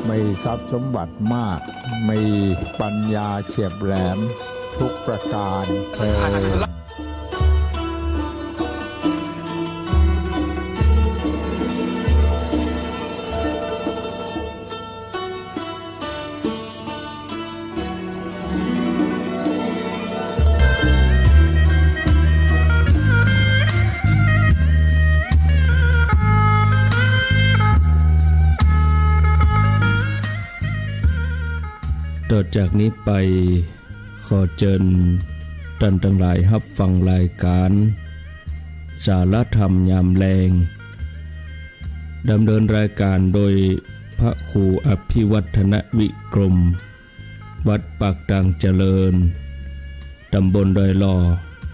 มีทรัพย์สมบัติมากมีปัญญาเฉียบแหลมทุกประการเถิดต่อจากนี้ไปขอเชิญท่านทั้งหลายรับฟังรายการสารธรรมยามแลงดำเนินรายการโดยพระครูอภิวัฒนวิกรมวัดปากตังเจริญตำบลดอยลอ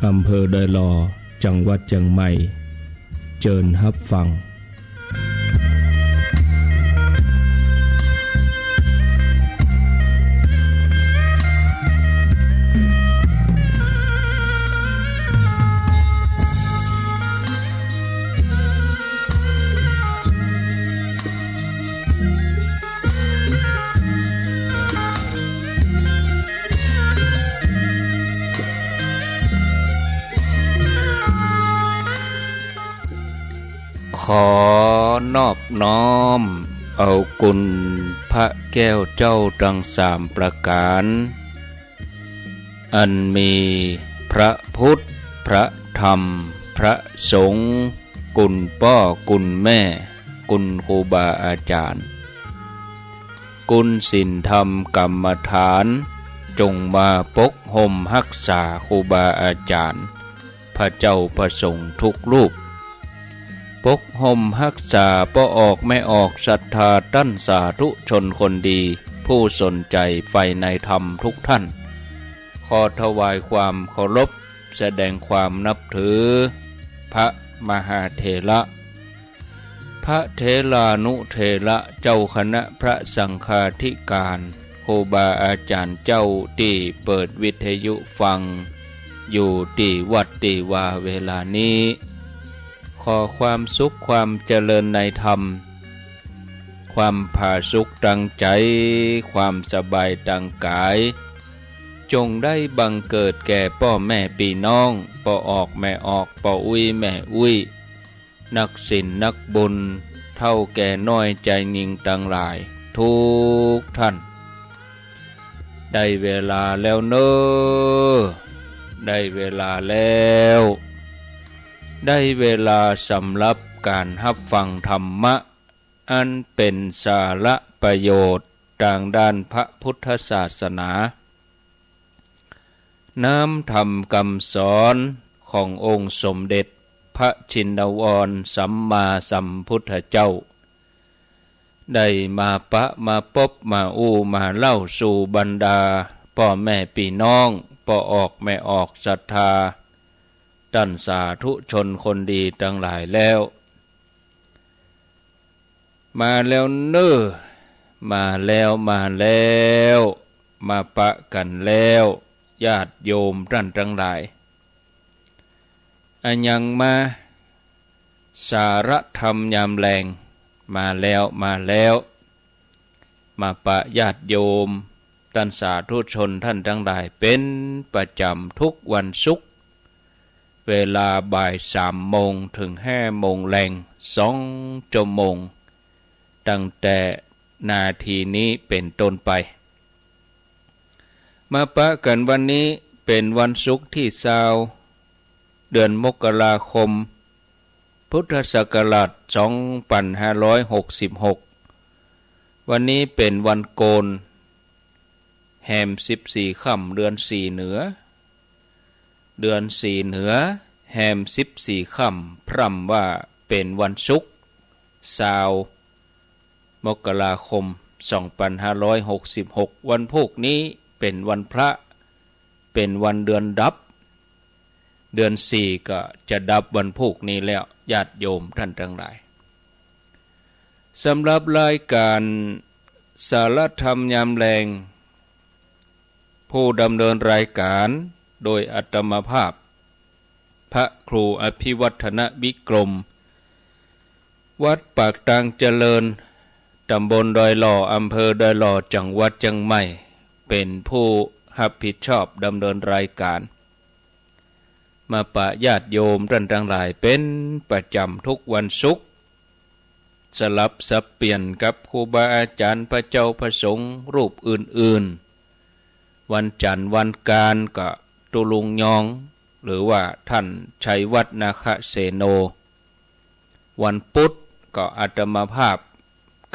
อำเภอดอยลอจังหวัดเชียงใหม่เชิญรับฟังขอนอบน้อมเอากุณพระแก้วเจ้าทั้งสามประการอันมีพระพุทธพระธรรมพระสงฆ์กุณพ่อกุณแม่กุณครูบาอาจารย์กุณศีลธรรมกรรมฐานจงมาปกห่มรักษาครูบาอาจารย์พระเจ้าประสงค์ทุกรูปปกห่มรักษาป้อออกไม่ออกศรัทธาตั้นสาธุชนคนดีผู้สนใจใฝ่ในธรรมทุกท่านขอถวายความเคารพแสดงความนับถือพระมหาเถระพระเถรานุเถระเจ้าคณะพระสังฆาธิการครูบาอาจารย์เจ้าที่เปิดวิทยุฟังอยู่ที่วัดที่วาเวลานี้ขอความสุขความเจริญในธรรมความผาสุกตั้งใจความสบายตั้งกายจงได้บังเกิดแก่พ่อแม่พี่น้องพ่อออกแม่ออกพ่ออุ้ยแม่อุ้ยนักศีลนักบุญเท่าแก่น้อยใจนิ่งตั้งหลายทุกท่านได้เวลาแล้วเนอได้เวลาแล้วได้เวลาสำหรับการรับฟังธรรมะอันเป็นสาระประโยชน์ทางด้านพระพุทธศาสนาน้ำธรรมคำสอนขององค์สมเด็จพระชินวรสัมมาสัมพุทธเจ้าได้มาปะมาพบมาอู้มาเล่าสู่บรรดาพ่อแม่พี่น้องพ่อออกแม่ออกศรัทธาท่านสาธุชนคนดีทั้งหลายแล้วมาแล้วเน้อมาแล้วมาปะกันแล้วญาติโยมท่านทั้งหลายอันยังมาสารธรรมยามแลงมาแล้วมาปะญาติโยมท่านสาธุชนท่านทั้งหลายเป็นประจำทุกวันศุกร์เวลาบ่าย3 โมงถึง5 โมงแรง2 ชั่วโมงตั้งแต่นาทีนี้เป็นต้นไปมาปะกันวันนี้เป็นวันศุกร์ที่20เดือนมกราคมพุทธศักราช2566วันนี้เป็นวันโกนแรม14 ค่ำเดือน4เหนือเดือน4เหนือแรม14 ค่ำพร่ำว่าเป็นวันศุกร์20 มกราคม 2566วันพวกนี้เป็นวันพระเป็นวันเดือนดับเดือน4ก็จะดับวันพวกนี้แล้วญาติโยมท่านทั้งหลายสำหรับรายการสารธรรมยามแลงผู้ดำเนินรายการโดยอาตมาภาพพระครูอภิวัฒนวิกรมวัดปากตังเจริญ ตำบลดอยหล่ออำเภอดอยหล่อจังหวัดเชียงใหม่เป็นผู้รับผิดชอบดำเนินรายการมาปะญาติโยมท่านทั้งหลายเป็นประจำทุกวันศุกร์สลับสับเปลี่ยนกับครูบาอาจารย์พระเจ้าพระสงฆ์รูปอื่นๆวันจันทร์วันการก็ตุลุงยองหรือว่าท่านชัยวัฒนาคเสโนวันพุธก็อาตมาภาพ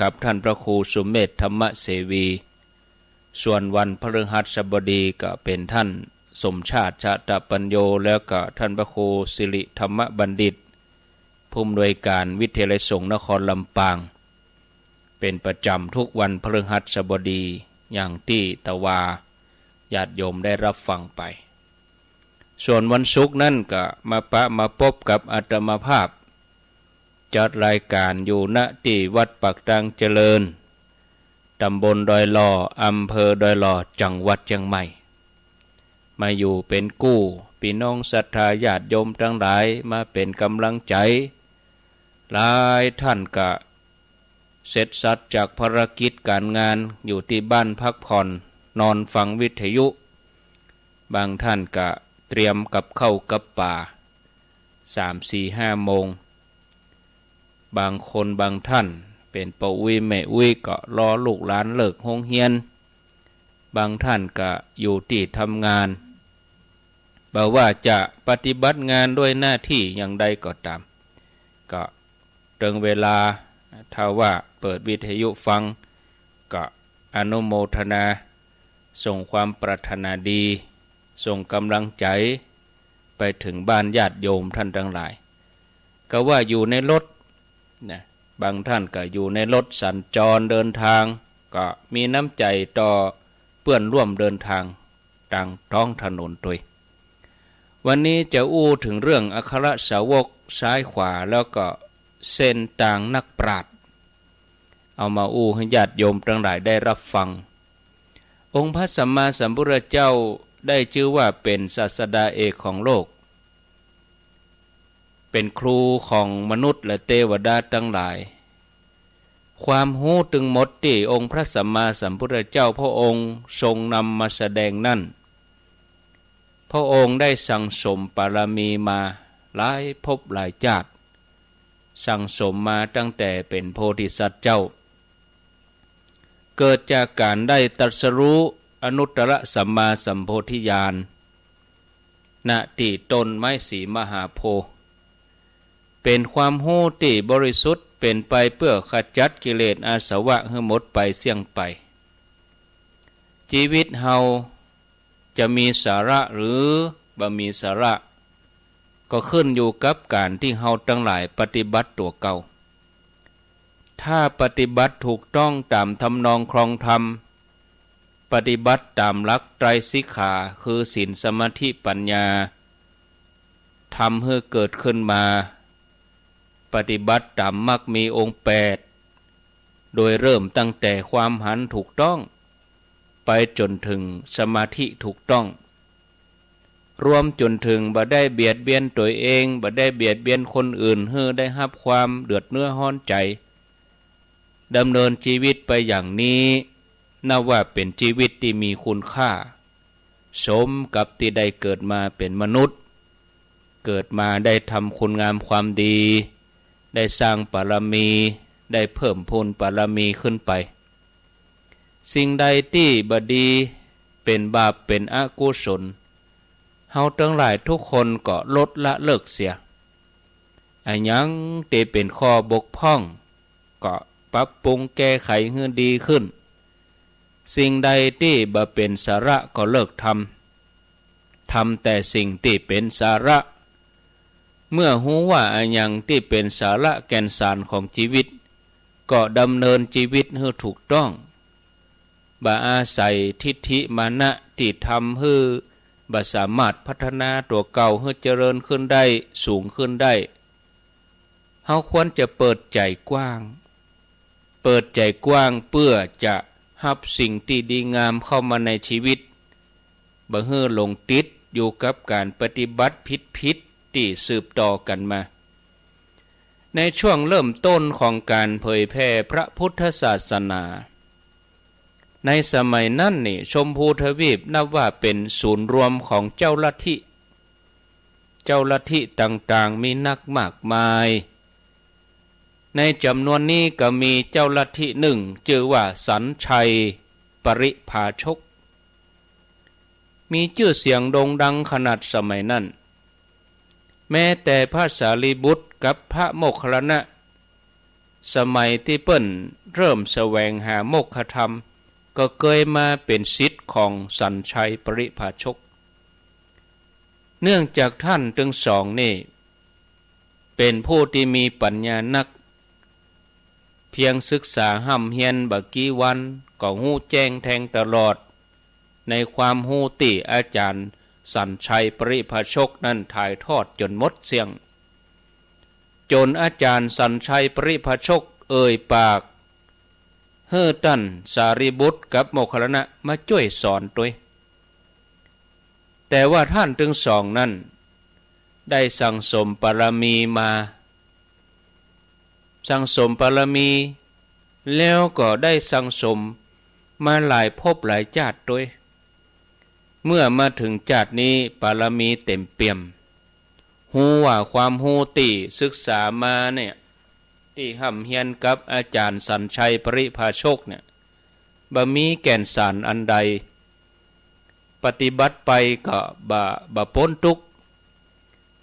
กับท่านพระครูสุเมธธรรมเสวีส่วนวันพฤหัสบดีก็เป็นท่านสมชาติชาตปัญโยแล้วก็ท่านพระครูสิริธรรมบัณฑิตผู้อำนวยการวิทยาลัยสงฆ์นครลำปางเป็นประจำทุกวันพฤหัสบดีอย่างที่ตะวาญาติโยมได้รับฟังไปส่วนวันศุกร์นั่นก็มาพบกับอาตมาภาพจัดรายการอยู่ณที่วัดปักตังเจริญตำบลดอยหล่ออำเภอดอยหล่อจังหวัดเชียงใหม่มาอยู่เป็นกู้พี่น้องศรัทธาญาติโยมทั้งหลายมาเป็นกำลังใจหลายท่านก็เสร็จสัดจากภารกิจการงานอยู่ที่บ้านพักผ่อนนอนฟังวิทยุบางท่านก็เตรียมกับข้าวกับป่า3-4-5 โมงบางคนบางท่านเป็นปะอุ้ยแม่อุ้ยก็รอลูกหลานเลิกโรงเรียนบางท่านก็อยู่ที่ทำงานบอกว่าจะปฏิบัติงานด้วยหน้าที่อย่างใดก็ตามก็ตรงเวลาถ้าว่าเปิดวิทยุฟังก็อนุโมทนาส่งความปรารถนาดีส่งกำลังใจไปถึงบ้านญาติโยมท่านทั้งหลายก็ว่าอยู่ในรถนะบางท่านก็อยู่ในรถสัญจรเดินทางก็มีน้ำใจต่อเพื่อนร่วมเดินทางต่างท้องถนนด้วยวันนี้จะอู้ถึงเรื่องอัครสาวกซ้ายขวาแล้วก็เส้นต่างนักปราชญ์เอามาอู้ให้ญาติโยมทั้งหลายได้รับฟังองค์พระสัมมาสัมพุทธเจ้าได้ชื่อว่าเป็นศาสดาเอกของโลกเป็นครูของมนุษย์และเทวดาทั้งหลายความรู้ถึงหมดที่องค์พระสัมมาสัมพุทธเจ้าพระองค์ทรงนำมาแสดงนั่นพระองค์ได้สั่งสมบารมีมาหลายภพหลายชาติสั่งสมมาตั้งแต่เป็นโพธิสัตว์เจ้าเกิดจากการได้ตรัสรู้อนุตตรสัมมาสัมโพธิญาณณที่ต้นไม้สีมหาโพธิ์เป็นความรู้ที่บริสุทธิ์เป็นไปเพื่อขจัดกิเลสอาสวะให้หมดไปเสี่ยงไปชีวิตเฮาจะมีสาระหรือบ่มีสาระก็ขึ้นอยู่กับการที่เฮาทั้งหลายปฏิบัติตัวเก่าถ้าปฏิบัติถูกต้องตามทำนองครองธรรมปฏิบัติตามหลักไตรสิกขาคือศีลสมาธิปัญญาทำให้เกิดขึ้นมาปฏิบัติตามมรรคมีองค์8โดยเริ่มตั้งแต่ความหันถูกต้องไปจนถึงสมาธิถูกต้องรวมจนถึงบ่ได้เบียดเบียนตัวเองบ่ได้เบียดเบียนคนอื่นให้ได้รับความเดือดเนื้อร้อนใจดำเนินชีวิตไปอย่างนี้นับว่าเป็นชีวิตที่มีคุณค่าสมกับที่ได้เกิดมาเป็นมนุษย์เกิดมาได้ทำคุณงามความดีได้สร้างบารมีได้เพิ่มพูนบารมีขึ้นไปสิ่งใดที่บดีเป็นบาปเป็นอกุศลเฮาทั้งหลายทุกคนก็ลดละเลิกเสียอันยังที่เป็นข้อบกพร่องก็ปรับปรุงแก้ไขให้ดีขึ้นสิ่งใดที่บ่เป็นสาระก็เลิกทำแต่สิ่งที่เป็นสาระเมื่อรู้ว่าอันยังที่เป็นสาระแก่นสารของชีวิตก็ดำเนินชีวิตให้ถูกต้องบ่อาศัยทิฏฐิมานะที่ทำให้บ่สามารถพัฒนาตัวเก่าให้เจริญขึ้นได้สูงขึ้นได้เฮาควรจะเปิดใจกว้างเพื่อจะรับสิ่งที่ดีงามเข้ามาในชีวิตบ่ให้หลงติดอยู่กับการปฏิบัติผิดที่สืบต่อกันมา ในช่วงเริ่มต้นของการเผยแพร่พระพุทธศาสนาในสมัยนั้นนี่ชมพูทวีปนับว่าเป็นศูนย์รวมของเจ้าลัทธิต่างๆมีนักมากมายในจำนวนนี้ก็มีเจ้าลัทธิหนึ่งชื่อว่าสัญชัยปริภาชกมีชื่อเสียงโด่งดังขนาดสมัยนั้นแม้แต่พระสารีบุตรกับพระโมคคัลลานะสมัยที่เปิ้นเริ่มแสวงหาโมกขธรรมก็เคยมาเป็นศิษย์ของสัญชัยปริภาชกเนื่องจากท่านทั้งสองนี่เป็นผู้ที่มีปัญญานักเพียงศึกษาห่ำเฮียนบักกี่วันก็หู้แจ้งแทงตลอดในความหู้ติอาจารย์สัญชัยปริภาชกนั้นถ่ายทอดจนหมดเสียงจนอาจารย์สัญชัยปริภาชกเอ่ยปากเฮือตันสารีบุตรกับโมคคัลลานะมาช่วยสอนด้วยแต่ว่าท่านทั้งสองนั้นได้สั่งสมบารมีมาสั่งสมบารมีแล้วก็ได้สั่งสมมาหลายภพหลายชาติด้วยเมื่อมาถึงชาตินี้บารมีเต็มเปี่ยมหูว่าความหูติศึกษามาเนี่ยที่ห่ำเฮียนกับอาจารย์สัญชัยปริภาชกเนี่ยบ่มีแก่นสารอันใดปฏิบัติไปก็บ่พ้นทุกข์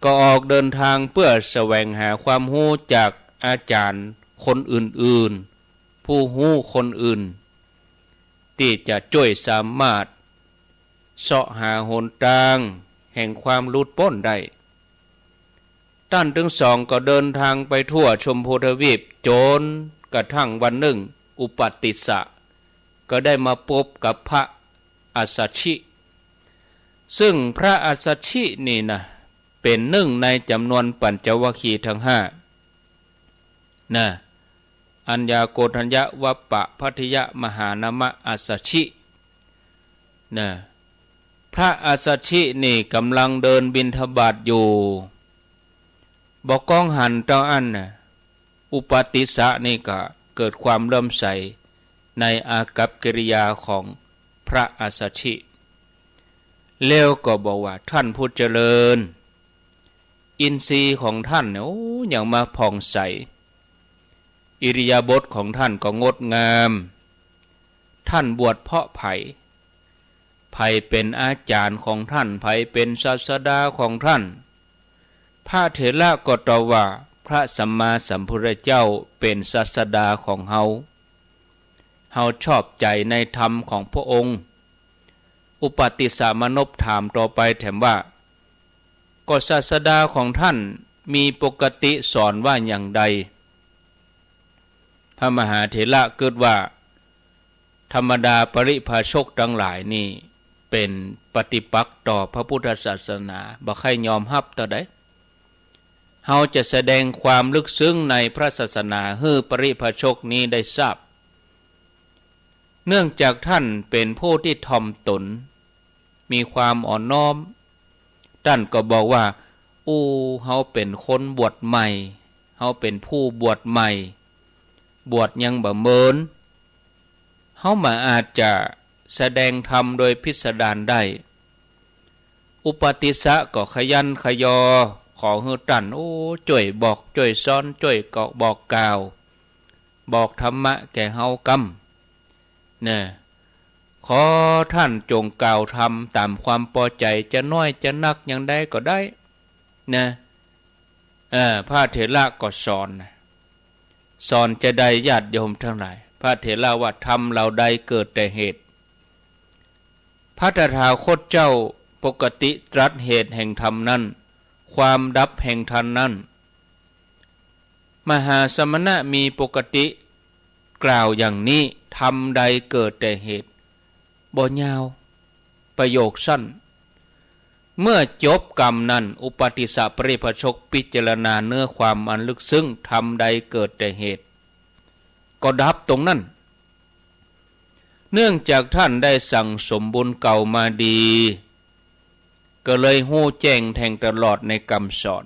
ก็ออกเดินทางเพื่อแสวงหาความรู้จากอาจารย์คนอื่นๆผู้รู้คนอื่นที่จะช่วยสามารถเสาะหาหนทางแห่งความหลุดพ้นได้ท่านทั้งสองก็เดินทางไปทั่วชมพูทวีปจนกระทั่งวันหนึ่งอุปติสสะก็ได้มาพบกับพระอัสสชิซึ่งพระอัสสชินี่นะเป็นหนึ่งในจำนวนปัญจวัคคีย์ทั้งห้านะอัญญาโกฏัญญวัปปะพัทธิยมหานามะอัสสชินะพระอัสสชินี่กำลังเดินบิณฑบาตอยู่บอกก้องหันเจ้าอันน่ะอุปติสสะนี่ก็เกิดความเริ่มใสในอากัปกิริยาของพระอัสสชิแล้วก็บอกว่าท่านผู้เจริญอินทรีย์ของท่านเนี่ยอย่างมาผ่องใสอิริยาบถของท่านก็งดงามท่านบวชเพาะไผ่เป็นอาจารย์ของท่านไผ่เป็นศาสดาของท่านพระเถระก็ตอบว่าพระสัมมาสัมพุทธเจ้าเป็นศาสดาของเฮาชอบใจในธรรมของพระองค์อุปติสสะมนพถามต่อไปแถมว่าก็ศาสดาของท่านมีปกติสอนว่าอย่างใดพระมหาเถระเกิดว่าธรรมดาปริภาชกทั้งหลายนี่เป็นปฏิปักษ์ต่อพระพุทธศาสนาบ่ใครยอมรับต่อใดเฮาจะแสดงความลึกซึ้งในพระศาสนาให้ปริภาชกนี้ได้ทราบเนื่องจากท่านเป็นผู้ที่ถ่อมตนมีความอ่อนน้อมท่านก็บอกว่าเฮาเป็นคนบวชใหม่เฮาเป็นผู้บวชใหม่บวชยังบ่เมินเฮามาอาจจะแสดงธรรมโดยพิสดารได้อุปติสสะก็ขยันขยอขอให้ท่านช่วยบอกช่วยสอนช่วยเกาะบอกกล่าวบอกธรรมะแก่เฮากำเนี่ยขอท่านจงกล่าวธรรมตามความพอใจจะน้อยจะนักอย่างใดก็ได้นะพระเถระก็สอนจะได้ญาติโยมทั้งหลายพระเถระว่าธรรมเราใดเกิดแต่เหตุพระตถาคตเจ้าปกติตรัสเหตุแห่งธรรมนั้นความดับแห่งธรรมนั้นมหาสมณะมีปกติกล่าวอย่างนี้ธรรมใดเกิดแต่เหตุบ่ยาวประโยคสั้นเมื่อจบกรรมนั้นอุปติสสะปริภาชกพิจารณาเนื้อความอันลึกซึ้งธรรมใดเกิดแต่เหตุก็ดับตรงนั้นเนื่องจากท่านได้สั่งสมบุญเก่ามาดีก็เลยหู้แจ้งแทงตลอดในคำสอน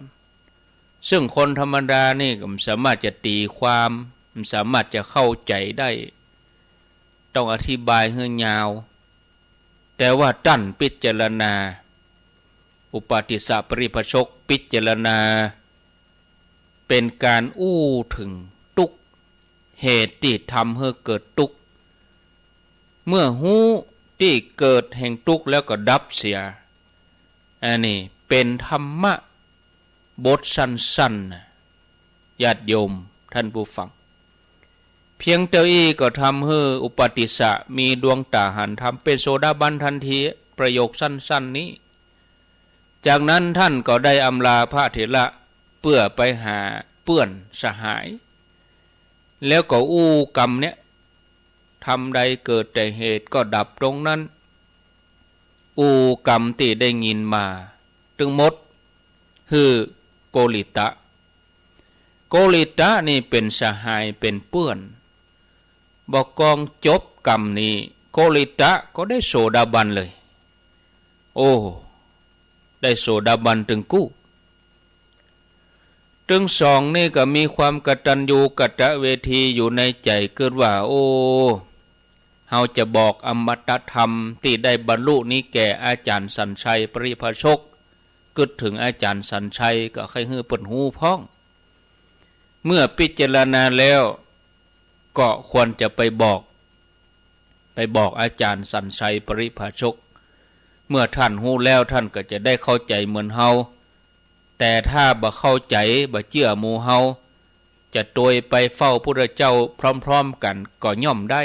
ซึ่งคนธรรมดานี่ก็สามารถจะตีความสามารถจะเข้าใจได้ต้องอธิบายให้ยาวแต่ว่าตั้นพิจารณาอุปาทิสปริภชกพิจารณาเป็นการอู้ถึงทุกข์เหตุที่ทำให้เกิดทุกข์เมื่อหู้ที่เกิดแห่งทุกข์แล้วก็ดับเสียอันนี้เป็นธรรมะบทสั้นๆญาติโยมท่านผู้ฟังเพียงเท่าอี้ก็ทำให้อุปาติสะมีดวงตาหันทำเป็นโสดาบันทันทีประโยคสั้นๆนี้จากนั้นท่านก็ได้อำลาพระเถระเพื่อไปหาเพื่อนสหายแล้วก็อู้กรรมเนี้ยทำใดเกิดแต่เหตุก็ดับตรงนั้นอู้กรรมที่ได้ยินมาถึงหมดคือโกลิตะโกลิตะนี่เป็นสหายเป็นเพื่อนบอกกองจบกรรมนี้โกลิตะก็ได้โสดาบันเลยโอ้ได้โสดาบันถึงกู้ถึงสองนี่ก็มีความกตัญญูกตเวทีอยู่ในใจเกิดว่าโอ้เฮาจะบอกอมตะธรรมที่ได้บรรลุนี้แก่อาจารย์สัญชัยปริภชกกึดถึงอาจารย์สัญชัยก็ใครฮื้อเปิ่นหูพ้องเมื่อพิจารณาแล้วก็ควรจะไปบอกอาจารย์สัญชัยปริภชกเมื่อท่านหู้แล้วท่านก็จะได้เข้าใจเหมือนเฮาแต่ถ้าบ่เข้าใจบ่เชื่อหมู่เฮาจะโดยไปเฝ้าพระเจ้าพร้อมๆกันก็ย่อมได้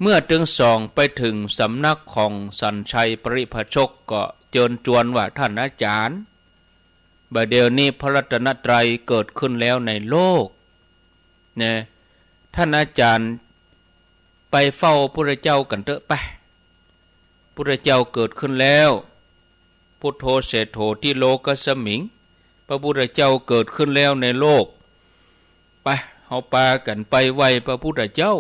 เมื่อถึงสองไปถึงสำนักของสัญชัยปริภชกก็เชิญชวนว่าท่านอาจารย์บัดเดี๋ยวนี้พระรัตนตรัยเกิดขึ้นแล้วในโลกเนี่ยท่านอาจารย์ไปเฝ้าพระเจ้ากันเถอะไปพระเจ้าเกิดขึ้นแล้วพุทโธเศรษโธที่โลกสมิงพระพุทธเจ้าเกิดขึ้นแล้วในโลกไปเอาปากันไปไหว้พระพุทธเจ้า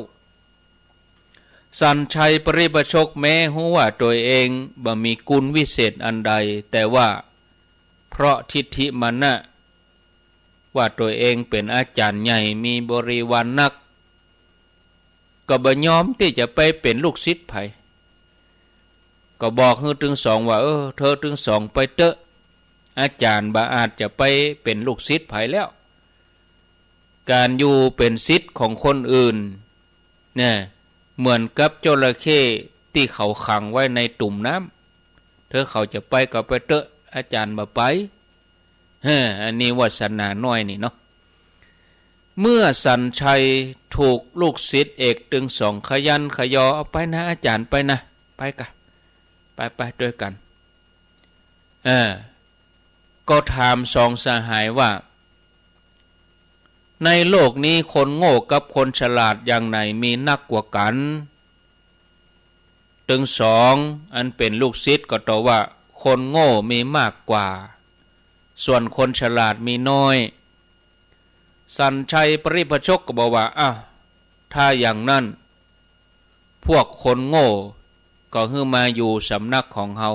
สัญชัยปริภชกแม้รู้ว่าตัวเองบ่มีกุลวิเศษอันใดแต่ว่าเพราะทิฏฐิมานะว่าตัวเองเป็นอาจารย์ใหญ่มีบริวารนักก็บ่ยอมที่จะไปเป็นลูกศิษย์ไผก็บอกให้ถึงสองว่าเธอถึงสองไปเตอะอาจารย์บ่อาจจะไปเป็นลูกศิษย์ไผแล้วการอยู่เป็นศิษย์ของคนอื่นเนี่ยเหมือนกับจระเข้ที่เขาขังไว้ในตุ่มน้ำเธอเขาจะไปก็ไปเตอะอาจารย์บ่ไปอันนี้วาสนาน้อยนี่เนาะเมื่อสัญชัยถูกลูกศิษย์เอกถึงสองขยันขยอเอาไปนะอาจารย์ไปนะไปกันไปด้วยกันก็ถามสองสหายว่าในโลกนี้คนโง่กับคนฉลาดอย่างไหนมีนักกว่ากันถึงสองอันเป็นลูกศิษย์ก็ตอบว่าคนโง่มีมากกว่าส่วนคนฉลาดมีน้อยสัญชัยปริภชกก็บอกว่าถ้าอย่างนั้นพวกคนโง่ก็ฮื้อมาอยู่สำนักของเฮา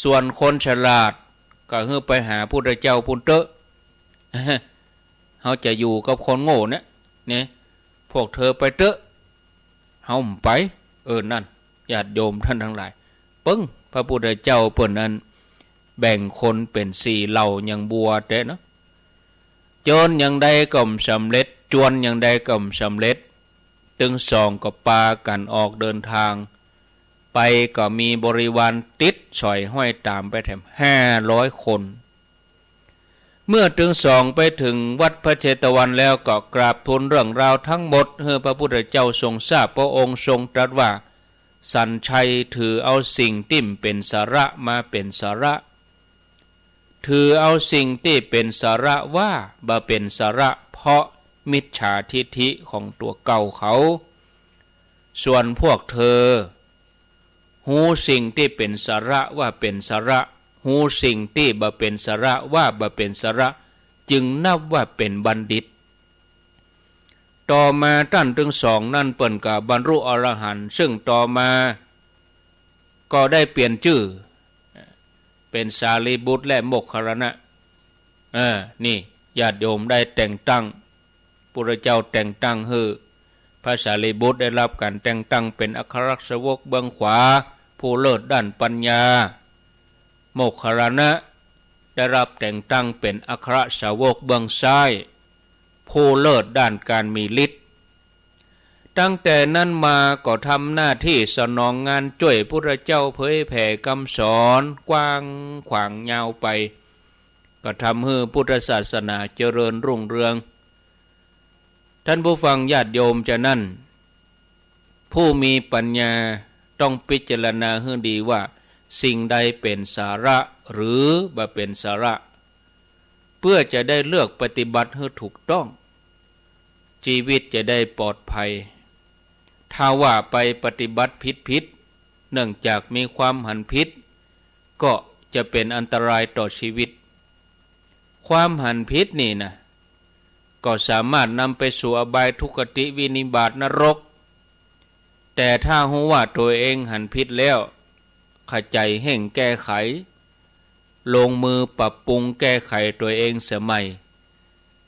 ส่วนคนฉลาดก็ฮื้อไปหาพุทธเจ้าพุ่นเตอะเฮาจะอยู่กับคนโง่เนี่ยพวกเธอไปเตอะเฮาไปนั่นญาติโยมท่านทั้งหลายปึ้งพระพุทธเจ้าเปิ้นนั้นแบ่งคนเป็น4เหล่าอย่างบัวเด้เนาะโจรอย่างใดก็สำเร็จจวนอย่างใดก็สำเร็จตึงสองก็ปากันออกเดินทางไปก็มีบริวารติดสอยห้อยตามไปแถม500 คนเมื่อถึงสองไปถึงวัดพระเชตวันแล้วก็กราบทูลเรื่องราวทั้งหมดให้พระพุทธเจ้าทรงทราบพระองค์ทรงตรัสว่าสัญชัยถือเอาสิ่งที่เป็นสาระมาเป็นสาระถือเอาสิ่งที่เป็นสาระว่าบ่เป็นสาระเพราะมิจฉาทิฐิของตัวเก่าเขาส่วนพวกเธอหูสิ่งที่เป็นสาระว่าเป็นสาระหูสิ่งที่บ่เป็นสาระว่าบ่เป็นสาระจึงนับว่าเป็นบัณฑิตต่อมาท่านทั้งสองนั่นเปิ้นก็บรรลุอรหันต์ซึ่งต่อมาก็ได้เปลี่ยนชื่อเป็นสารีบุตรและโมคคัลลานะ นี่ญาติโยมได้แต่งตั้งพระเจ้าแต่งตั้งให้พระสารีบุตรได้รับการแต่งตั้งเป็นอัครสาวกเบื้องขวาผู้เลิศด้านปัญญาโมคคัลลานะได้รับแต่งตั้งเป็นอัครสาวกเบื้องซ้ายผู้เลิศด้านการมีฤทธิ์ตั้งแต่นั้นมาก็ทำหน้าที่สนองงานช่วยพระเจ้าเผยแผ่คำสอนกว้างขวางยาวไปก็ทำให้พุทธศาสนาเจริญรุ่งเรืองท่านผู้ฟังญาติโยมจะนั่นผู้มีปัญญาต้องพิจารณาให้ดีว่าสิ่งใดเป็นสาระหรือบ่เป็นสาระเพื่อจะได้เลือกปฏิบัติให้ถูกต้องชีวิตจะได้ปลอดภัยถ้าว่าไปปฏิบัติผิดเนื่องจากมีความหันผิดก็จะเป็นอันตรายต่อชีวิตความหันผิดนี่นะก็สามารถนำไปสู่อบายทุกขติวินิบาตนรกแต่ถ้ารู้ว่าตัวเองหันผิดแล้วขใจแห่งแก้ไขลงมือปรับปรุงแก้ไขตัวเองเสียใหม่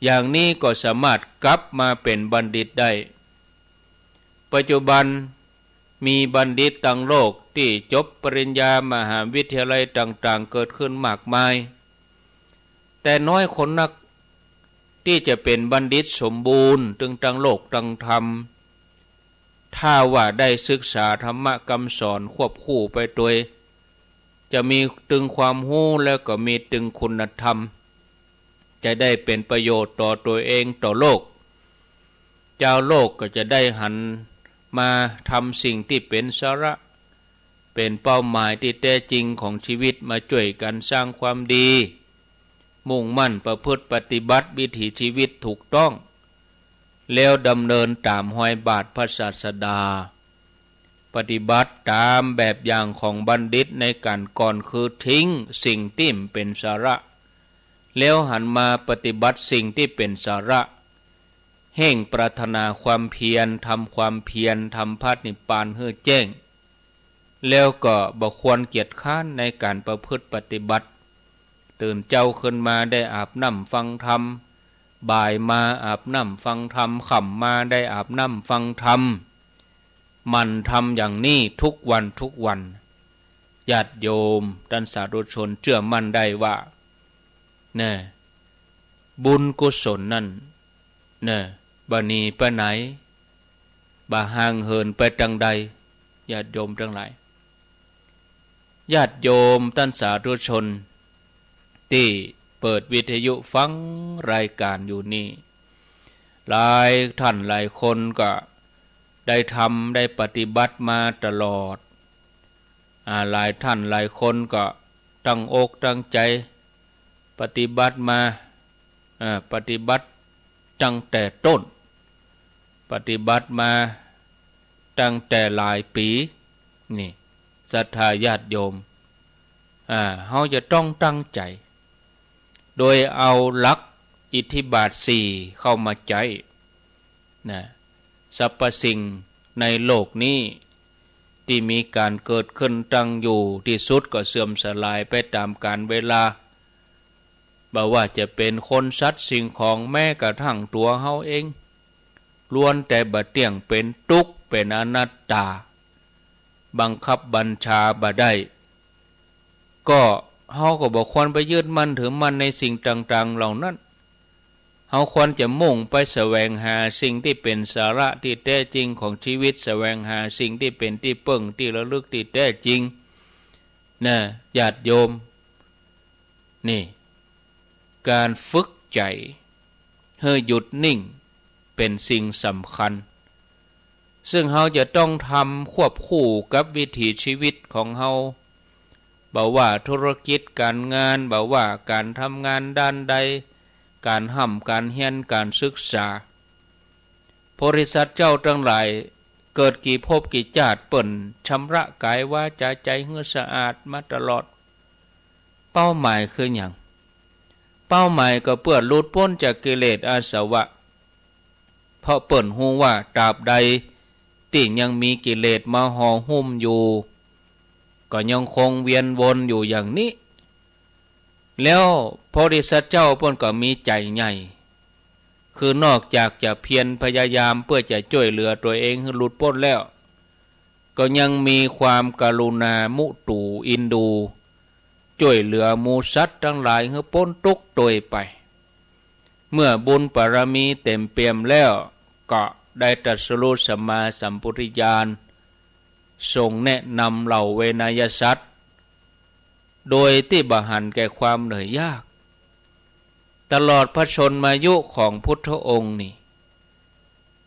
อย่างนี้ก็สามารถกลับมาเป็นบัณฑิตได้ปัจจุบันมีบัณฑิตต่างโลกที่จบปริญญามหาวิทยาลัยต่างๆเกิดขึ้นมากมายแต่น้อยคนนักที่จะเป็นบัณฑิตสมบูรณ์ถึงทั้งโลกทั้งธรรมถ้าว่าได้ศึกษาธรรมะคำสอนควบคู่ไปด้วยจะมีตึงความรู้แล้วก็มีตึงคุณธรรมจะได้เป็นประโยชน์ต่อตัวเองต่อโลกเจ้าโลกก็จะได้หันมาทำสิ่งที่เป็นสาระเป็นเป้าหมายที่แท้จริงของชีวิตมาช่วยกันสร้างความดีมุ่งมั่นประพฤติปฏิบัติวิถีชีวิตถูกต้องแล้วดำเนินตามหอยบาทพระศาสดาปฏิบัติตามแบบอย่างของบัณฑิตในการก่อนคือทิ้งสิ่งที่เป็นสาระแล้วหันมาปฏิบัติสิ่งที่เป็นสาระแห่งปรารถนาความเพียรทำความเพียรทำพระนิพพานให้แจ้งแล้วก็บ่ควรเกียจค้านในการประพฤติปฏิบัติตื่นเจ้าขึ้นมาได้อาบน้ำฟังธรรมบ่ายมาอาบน้ำฟังธรรมค่ำมาได้อาบน้ำฟังธรรมมันทำอย่างนี้ทุกวันญาติโยมท่านสาธุชนเชื่อมั่นได้ว่าเนี่ยบุญกุศลนั่นเนี่ยบานีไปไหนบาห่างเหินไปจังใดญาติโยมทั้งหลายญาติโยมท่านสาธุชนที่เปิดวิทยุฟังรายการอยู่นี่หลายท่านหลายคนก็ได้ทำได้ปฏิบัติมาตลอดหลายท่านหลายคนก็ตั้งอกตั้งใจปฏิบัติมาปฏิบัติตั้งแต่ต้นปฏิบัติมาตั้งแต่หลายปีนี่ศรัทธาญาติโยมเขาจะต้องตั้งใจโดยเอาหลักอิทธิบาท4เข้ามาใจนะสรรพสิ่งในโลกนี้ที่มีการเกิดขึ้นตั้งอยู่ที่สุดก็เสื่อมสลายไปตามกาลเวลาบ่ว่าจะเป็นคนสัตว์สิ่งของแม้กระทั่งตัวเฮาเองล้วนแต่บ่เที่ยงเป็นทุกข์เป็นอนัตตาบังคับบัญชาบ่ได้ก็เฮาก็บ่ควรไปยึดมั่นถือมั่นในสิ่งต่างๆเหล่านั้นเฮาควรจะมุ่งไปแสวงหาสิ่งที่เป็นสาระที่แท้จริงของชีวิตแสวงหาสิ่งที่เป็นที่พึ่งที่ระลึกที่แท้จริงนะญาติโยมนี่การฝึกใจให้หยุดนิ่งเป็นสิ่งสำคัญซึ่งเฮาจะต้องทำควบคู่กับวิถีชีวิตของเฮาบ่ว่าธุรกิจการงานบ่ว่าการทำงานด้านใดการห้ำการเฮียนการศึกษาบริษัทเจ้าทั้งหลายเกิดกี่ภพกี่ชาติเปิ่นชำระกายวาจาใจให้สะอาดมาตลอดเป้าหมายคืออย่างเป้าหมายก็เพื่อหลุดพ้นจากกิเลสอาสวะเพราะเปิ่นฮู้ว่าตราบใดที่ยังมีกิเลสมาห่อหุ้มอยู่ก็ยังคงเวียนวนอยู่อย่างนี้ แล้วพระโพธิสัตว์เจ้าเพิ่นก็มีใจใหญ่คือนอกจากจะเพียรพยายามเพื่อจะช่วยเหลือตัวเองให้หลุดพ้นแล้วก็ยังมีความกรุณามุตูอินดูช่วยเหลือหมู่สัตว์ทั้งหลายให้พ้นทุกข์โดยไปเมื่อบุญบารมีเต็มเปี่ยมแล้วก็ได้ตรัสรู้สัมมาสัมพุทธญาณทรงแนะนำเหล่าเวนยสัตว์โดยที่บหันแก่ความเหนื่อยยากตลอดพระชนมายุของพุทธองค์นี่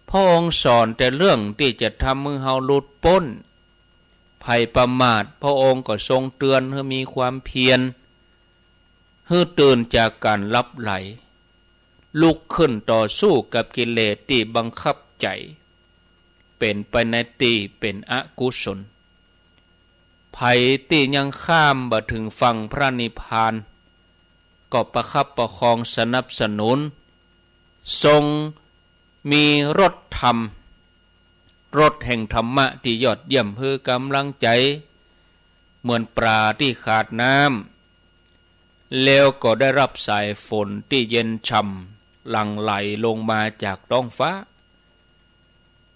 พระองค์สอนแต่เรื่องที่จะทำมือเฮาหลุดพ้นภัยประมาทพระองค์ก็ทรงเตือนให้มีความเพียรให้ตื่นจากการลับไหลลุกขึ้นต่อสู้กับกิเลสที่บังคับใจเป็นไปในตีเป็นอกุศลภัยที่ยังข้ามบ่ถึงฝั่งพระนิพพานก็ประคับประคองสนับสนุนทรงมีรถธรรมรถแห่งธรรมะที่ยอดเยี่ยมเพื่อกำลังใจเหมือนปลาที่ขาดน้ำแล้วก็ได้รับสายฝนที่เย็นฉ่ำหลั่งไหลลงมาจากท้องฟ้า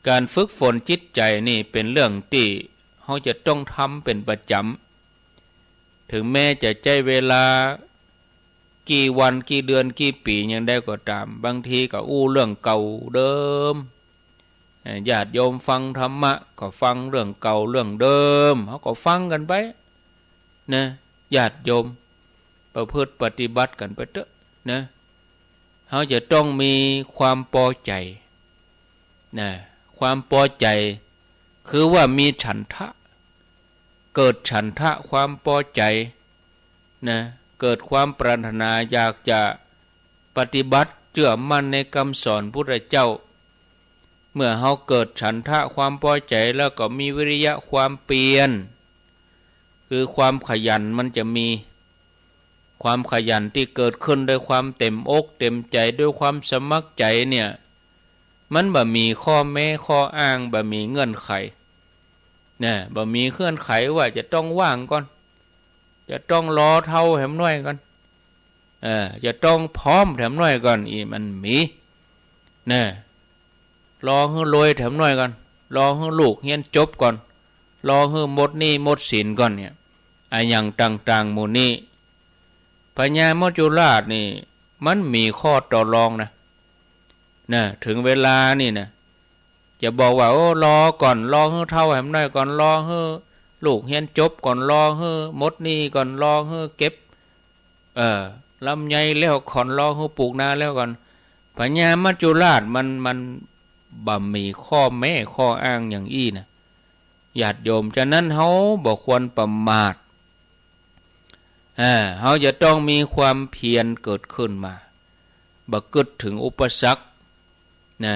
การฝึกฝนจิตใจนี่เป็นเรื่องที่เขาจะต้องทำเป็นประจำถึงแม้จะใช้เวลากี่วันกี่เดือนกี่ปียังได้ก็ตามบางทีก็อู้เรื่องเก่าเดิมญาติโยมฟังธรรมะก็ฟังเรื่องเก่าเรื่องเดิมเขาก็ฟังกันไปนะญาติโยมประพฤติปฏิบัติกันไปเถอะนะเขาจะต้องมีความพอใจนะความพอใจคือว่ามีฉันทะเกิดฉันทะความพอใจนะเกิดความปรารถนาอยากจะปฏิบัติเชื่อมั่นในคำสอนพุทธเจ้าเมื่อเขาเกิดฉันทะความพอใจแล้วก็มีวิริยะความเพียรคือความขยันมันจะมีความขยันที่เกิดขึ้นด้วยความเต็มอกเต็มใจด้วยความสมัครใจเนี่ยมันบ่มีข้อแม้ข้ออ้างบ่มีเงื่อนไขนะบ่มีเงื่อนไขว่าจะต้องว่างก่อนจะต้องรอเท่าแถมน้อยก่อนจะต้องพร้อมแถมน้อยก่อนอีมันมีนะรอให้รวยแถมน้อยก่อนรอให้ลูกเรียนจบก่อนรอให้หมดหนี้หมดสินก่อนเนี่ยอย่างต่างๆหมู่นี้พญามัจจุราชนี่มันมีข้อต่อรองนะถึงเวลานี่นะจะบอกว่าโอ้รอก่อนรอให้เท่าแถมน้อยก่อนรอให้ลูกเรียนจบก่อนรอให้หมดหนี้ก่อนรอให้เก็บลำไยแล้วก่อนรอให้ปลูกนาแล้วก่อนพญามัจจุราชมันบ่มีข้อแม้ข้ออ้างอย่างอี้นะญาติโยมฉะนั้นเฮาบ่ควรประมาทเฮาจะต้องมีความเพียรเกิดขึ้นมาบ่กึดถึงอุปสรรคนะ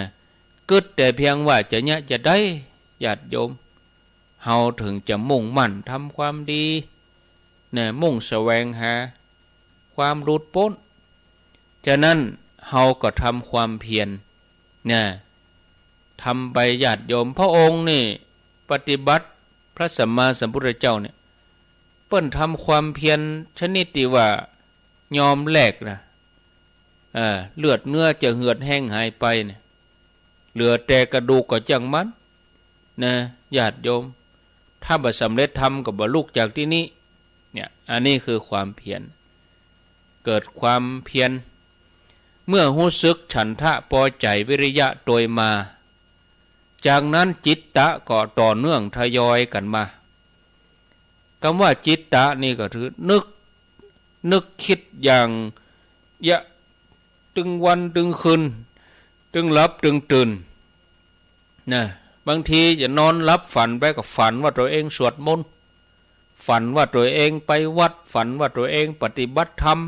กึดแต่เพียงว่าจะเนี่ยจะได้ญาติโยมเฮาถึงจะมุ่งมั่นทำความดีนะมุ่งแสวงหาความหลุดพ้นฉะนั้นเฮาก็ทำความเพียรนะทำไปญาติโยมพระองค์นี่ปฏิบัติพระสัมมาสัมพุทธเจ้าเนี่ยเปิ้นทำความเพียรชนิดที่ว่ายอมแลกนะเลือดเนื้อจะเหือดแห้งหายไปเนี่ยเหลือแต่กระดูกก็จังมันนะญาติโยมถ้าบ่สำเร็จทำกับบ่ลุกจากที่นี้เนี่ยอันนี้คือความเพียรเกิดความเพียรเมื่อรู้สึกฉันทะพอใจวิริยะโดยมาจากนั้นจิตตะก็ต่อเนื่องทยอยกันมาคำว่าจิตตะนี่ก็คือนึกคิดอย่างตึงวันตึงคืนตึงหลับตึงตื่นนะบางทีจะนอนหลับฝันไปกับฝันว่าตัวเองสวดมนต์ฝันว่าตัวเองไปวัดฝันว่าตัวเองปฏิบัติธรรม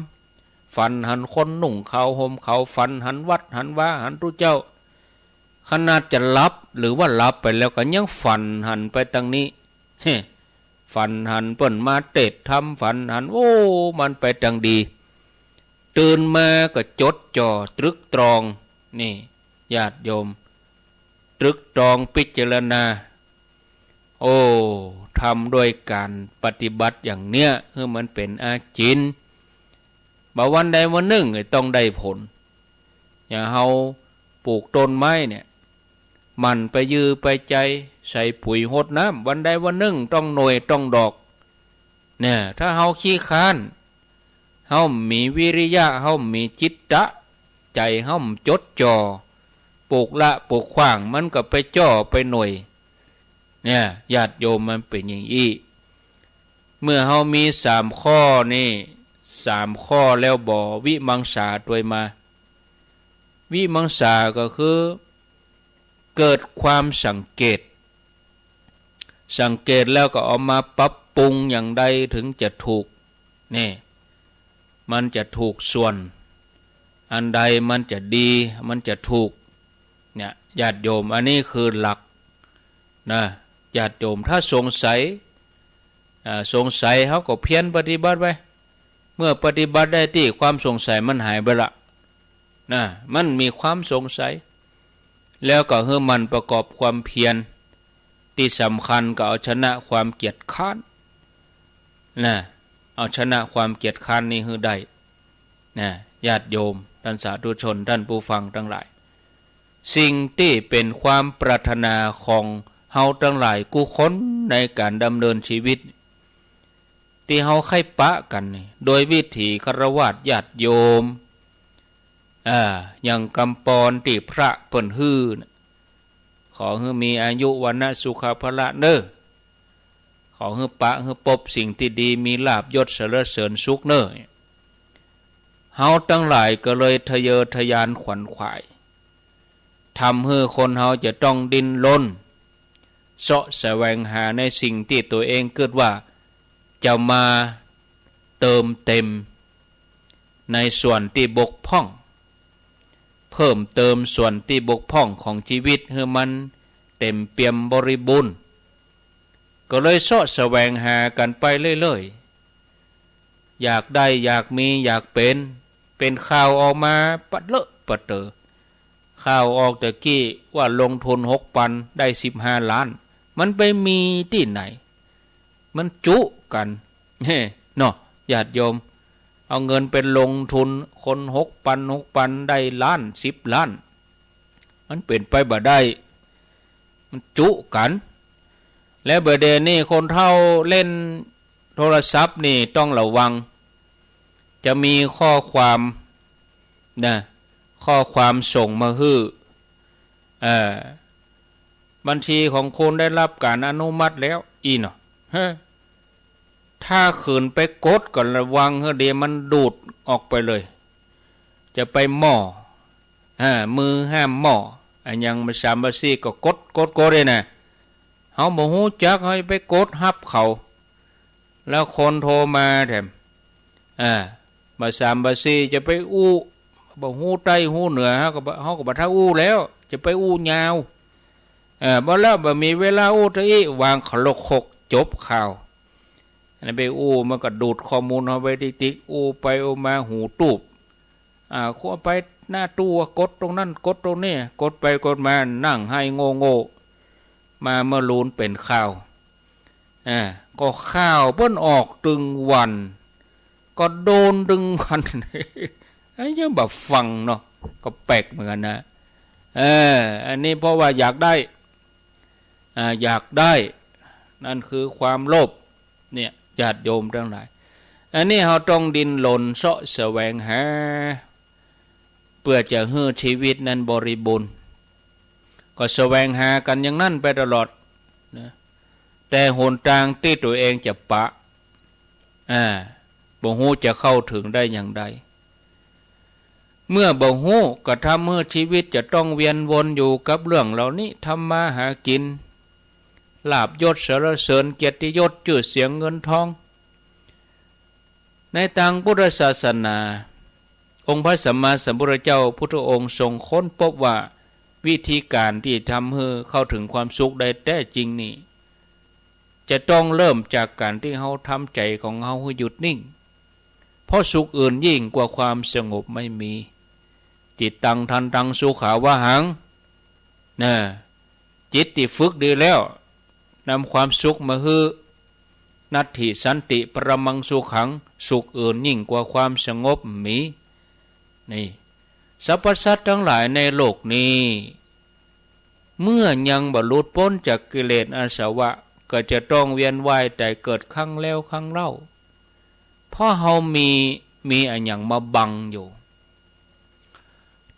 ฝันหันคนนุ่งขาวห่มขาวฝันหันวัดหันว่าหันพระเจ้าขนาดจะหลับหรือว่าหลับไปแล้วก็ยังฝันหันไปทางนี้ฝันหันเปิ้นมาเตะทำฝันหันโอ้มันไปทางดีตื่นมาก็จดจ่อตรึกตรองนี่ญาติโยมตรึกตรองพิจารณาโอ้ทำโดยการปฏิบัติอย่างเนี้ยให้มันเป็นอาจิน บ่วันใดวันหนึ่งต้องได้ผลอย่างเฮาปลูกต้นไม้เนี่ยมันไปยือไปใจใส่ปุ๋ยหดน้ำวันใดวันหนึ่งต้องหน่วยต้องดอกเนี่ยถ้าเฮาขี้ค้านเฮามีวิริยะเฮามีจิตตะใจเฮาจดจ่อปลูกละปลูกขว้างมันก็ไปจ่อไปหน่วยเนี่ยญาติโยมมันเป็นอย่างนี้เมื่อเฮามี3ข้อนี่3ข้อแล้วบ่วิมังสาด้วยมาวิมังสาก็คือเกิดความสังเกตแล้วก็เอามาปรับปรุงอย่างใดถึงจะถูกนี่มันจะถูกส่วนอันใดมันจะดีมันจะถูกเนี่ยญาติโยมอันนี้คือหลักนะญาติโยมถ้าสงสัยเขาก็เพียรปฏิบัติไปเมื่อปฏิบัติได้ที่ความสงสัยมันหายไปละนะมันมีความสงสัยแล้วก็ให้มันประกอบความเพียรที่สำคัญก็เอาชนะความเกียจคร้านนะเอาชนะความเกียจคร้านนี้ให้ได้นะญาติโยมท่านสาธุชนท่านผู้ฟังทั้งหลายสิ่งที่เป็นความปรารถนาของเฮาทั้งหลายกู้ค้นในการดำเนินชีวิตที่เฮาไข่ปะกันโดยวิถีฆราวาสญาติโยมอย่างกำปอนที่พระเปิ้นฮื้อขอให้มีอายุวันนะสุขภละเน้อขอให้ปะให้พบสิ่งที่ดีมีลาภยศสรรเสริญสุขเน้อเฮาทั้งหลายก็เลยทะเยอทะยานขวัญขวายทำให้คนเฮาจะต้องดิ้นรนเสาะแสวงหาในสิ่งที่ตัวเองเกิดว่าจะมาเติมเต็มในส่วนที่บกพร่องเพิ่มเติมส่วนที่บกพร่องของชีวิตให้มันเต็มเปี่ยมบริบูรณ์ก็เลยเสาะแสวงหากันไปเรื่อยๆอยากได้อยากมีอยากเป็นข่าวออกมาปัดเลอะปัดเตอข่าวออกตะกี้ว่าลงทุน6,000ได้15 ล้านมันไปมีที่ไหนมันจุกันเนาะญาติโยมเอาเงินเป็นลงทุนคน6,000ได้ล้าน10 ล้านมันเป็นไปบ่ได้มันจุกันและเบอร์เดนี่คนเฒ่าเล่นโทรศัพท์นี่ต้องระวังจะมีข้อความนะข้อความส่งมาฮื้อบัญชีของคุณได้รับการอนุมัติแล้วเนาะถ้าขืนไปกดก่อนระวังเดี๋ยวมันดูดออกไปเลยจะไปหม้อมือห้ามหม้อยังมาสามบาซี่ก็กดเลยนะเฮาบ่ฮู้จักให้ไปกดฮับเขาแล้วคนโทรมาแถมมาสามบาซี่จะไปอู้บ่ฮู้ใต้ฮู้เหนือเฮาก็บ่ทักอู้แล้วจะไปอู้ยาวบ่แล้วบ่มีเวลาอู้ตะอี้วางขลกขกจบข่าวอันไปอู้มันก็ดูดข้อมูลเอาไว้ติ๊กอู้ไปอู้มาหูตูบเข้าไปหน้าตู้กดตรงนั้นกดตรงนี้กดไปกดมานั่งให้โง่มาเมื่อลูนเป็นข่าวก็ข่าวเพิ่นออกตึงวันก็โดนตึงวันยังแบบฟังเนาะก็แปลกเหมือนกันนะอันนี้เพราะว่าอยากได้นั่นคือความโลภเนี่ยญาติโยมทั้งหลายอันนี้เราต้องดิ้นรนเสาะแสวงหาเพื่อจะให้ชีวิตนั้นบริบูรณ์ก็แสวงหากันอย่างนั้นไปตลอดนะแต่หนทางที่ตัวเองจะปะบ่ฮู้จะเข้าถึงได้อย่างใดเมื่อบ่ฮู้ก็ทำให้ชีวิตจะต้องเวียนวนอยู่กับเรื่องเหล่านี้ทำมาหากินลาภยศสรรเสริญเกียรติยศชื่อเสียงเงินทองในทางพุทธศาสนาองค์พระสัมมาสัมพุทธเจ้าพุทธองค์ทรงค้นพบว่าวิธีการที่ทำให้เข้าถึงความสุขได้แท้จริงนี่จะต้องเริ่มจากการที่เราทำใจของเราให้หยุดนิ่งเพราะสุขอื่นยิ่งกว่าความสงบไม่มีจิตตังทันตังสุขาวะหังจิตที่ฝึกดีแล้วนำความสุขมาฮือนัตถิสันติปรมังสุขัง สุขอื่นยิ่งกว่าความสงบมีนี่สรรพสัตว์ทั้งหลายในโลกนี้เมื่อยังบรรลุพ้นจากกิเลสอาสวะก็จะต้องเวียนว่ายแต่เกิดครั้งแล้วครั้งเล่าเพราะเฮามีอันอย่างมาบังอยู่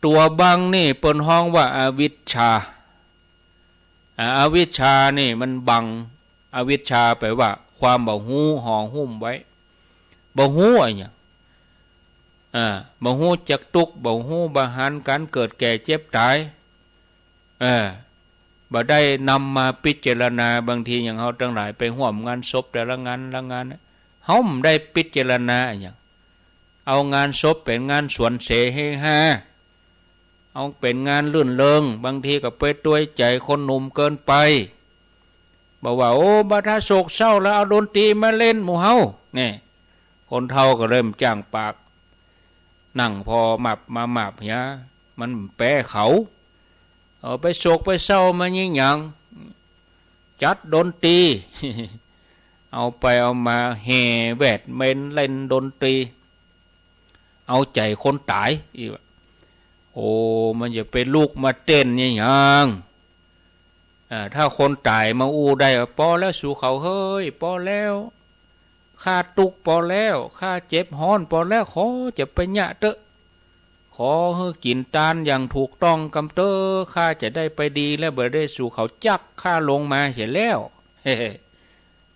ตัวบังนี่เปิ้นห้องว่าอวิชชาอวิชชานี่มันบังอวิชชาแปลว่าความบ่ฮู้ห่อหุ้มไว้บ่ฮู้อะไรอย่างบ่ฮู้จักทุกข์บ่ฮู้บาหารการเกิดแก่เจ็บตายบ่ได้นำมาพิจารณาบางทีอย่างเฮาทั้งหลายไปร่วมงานศพแต่ละงานเฮาไม่ได้พิจารณาอย่างเอางานศพเป็นงานสวนเสเฮฮาเอาเป็นงานลื่นเริงบางทีก็ไปด้วยใจคนหนุ่มเกินไปบอกว่าโอ้บัดถ้าโศกเศร้าแล้วเอาดนตรีมาเล่นหมู่เฮานี่คนเฒ่าก็เริ่มจ้างปากนั่งพอหมับเฮียมันแปะเขาเอาไปโศกไปเศร้ามายิ่งหยังจัดดนตรี เอาไปเอามาแห่แวดเมนเล่นดนตรีเอาใจคนตายอีกโอ้มันจะเป็นลูกมาเต้นยิ่งหยังถ้าคนตายมาอู้ได้พอแล้วสู่เขาเฮ้ยพอแล้วข้าตุกพอแล้วข้าเจ็บฮ้อนพอแล้วขอจะไปหยะเตอะขอให้กินตานอย่างถูกต้องกำเตอข้าจะได้ไปดีแล้วเบอได้สู่เขาจักข้าลงมาเสียแล้วเฮ้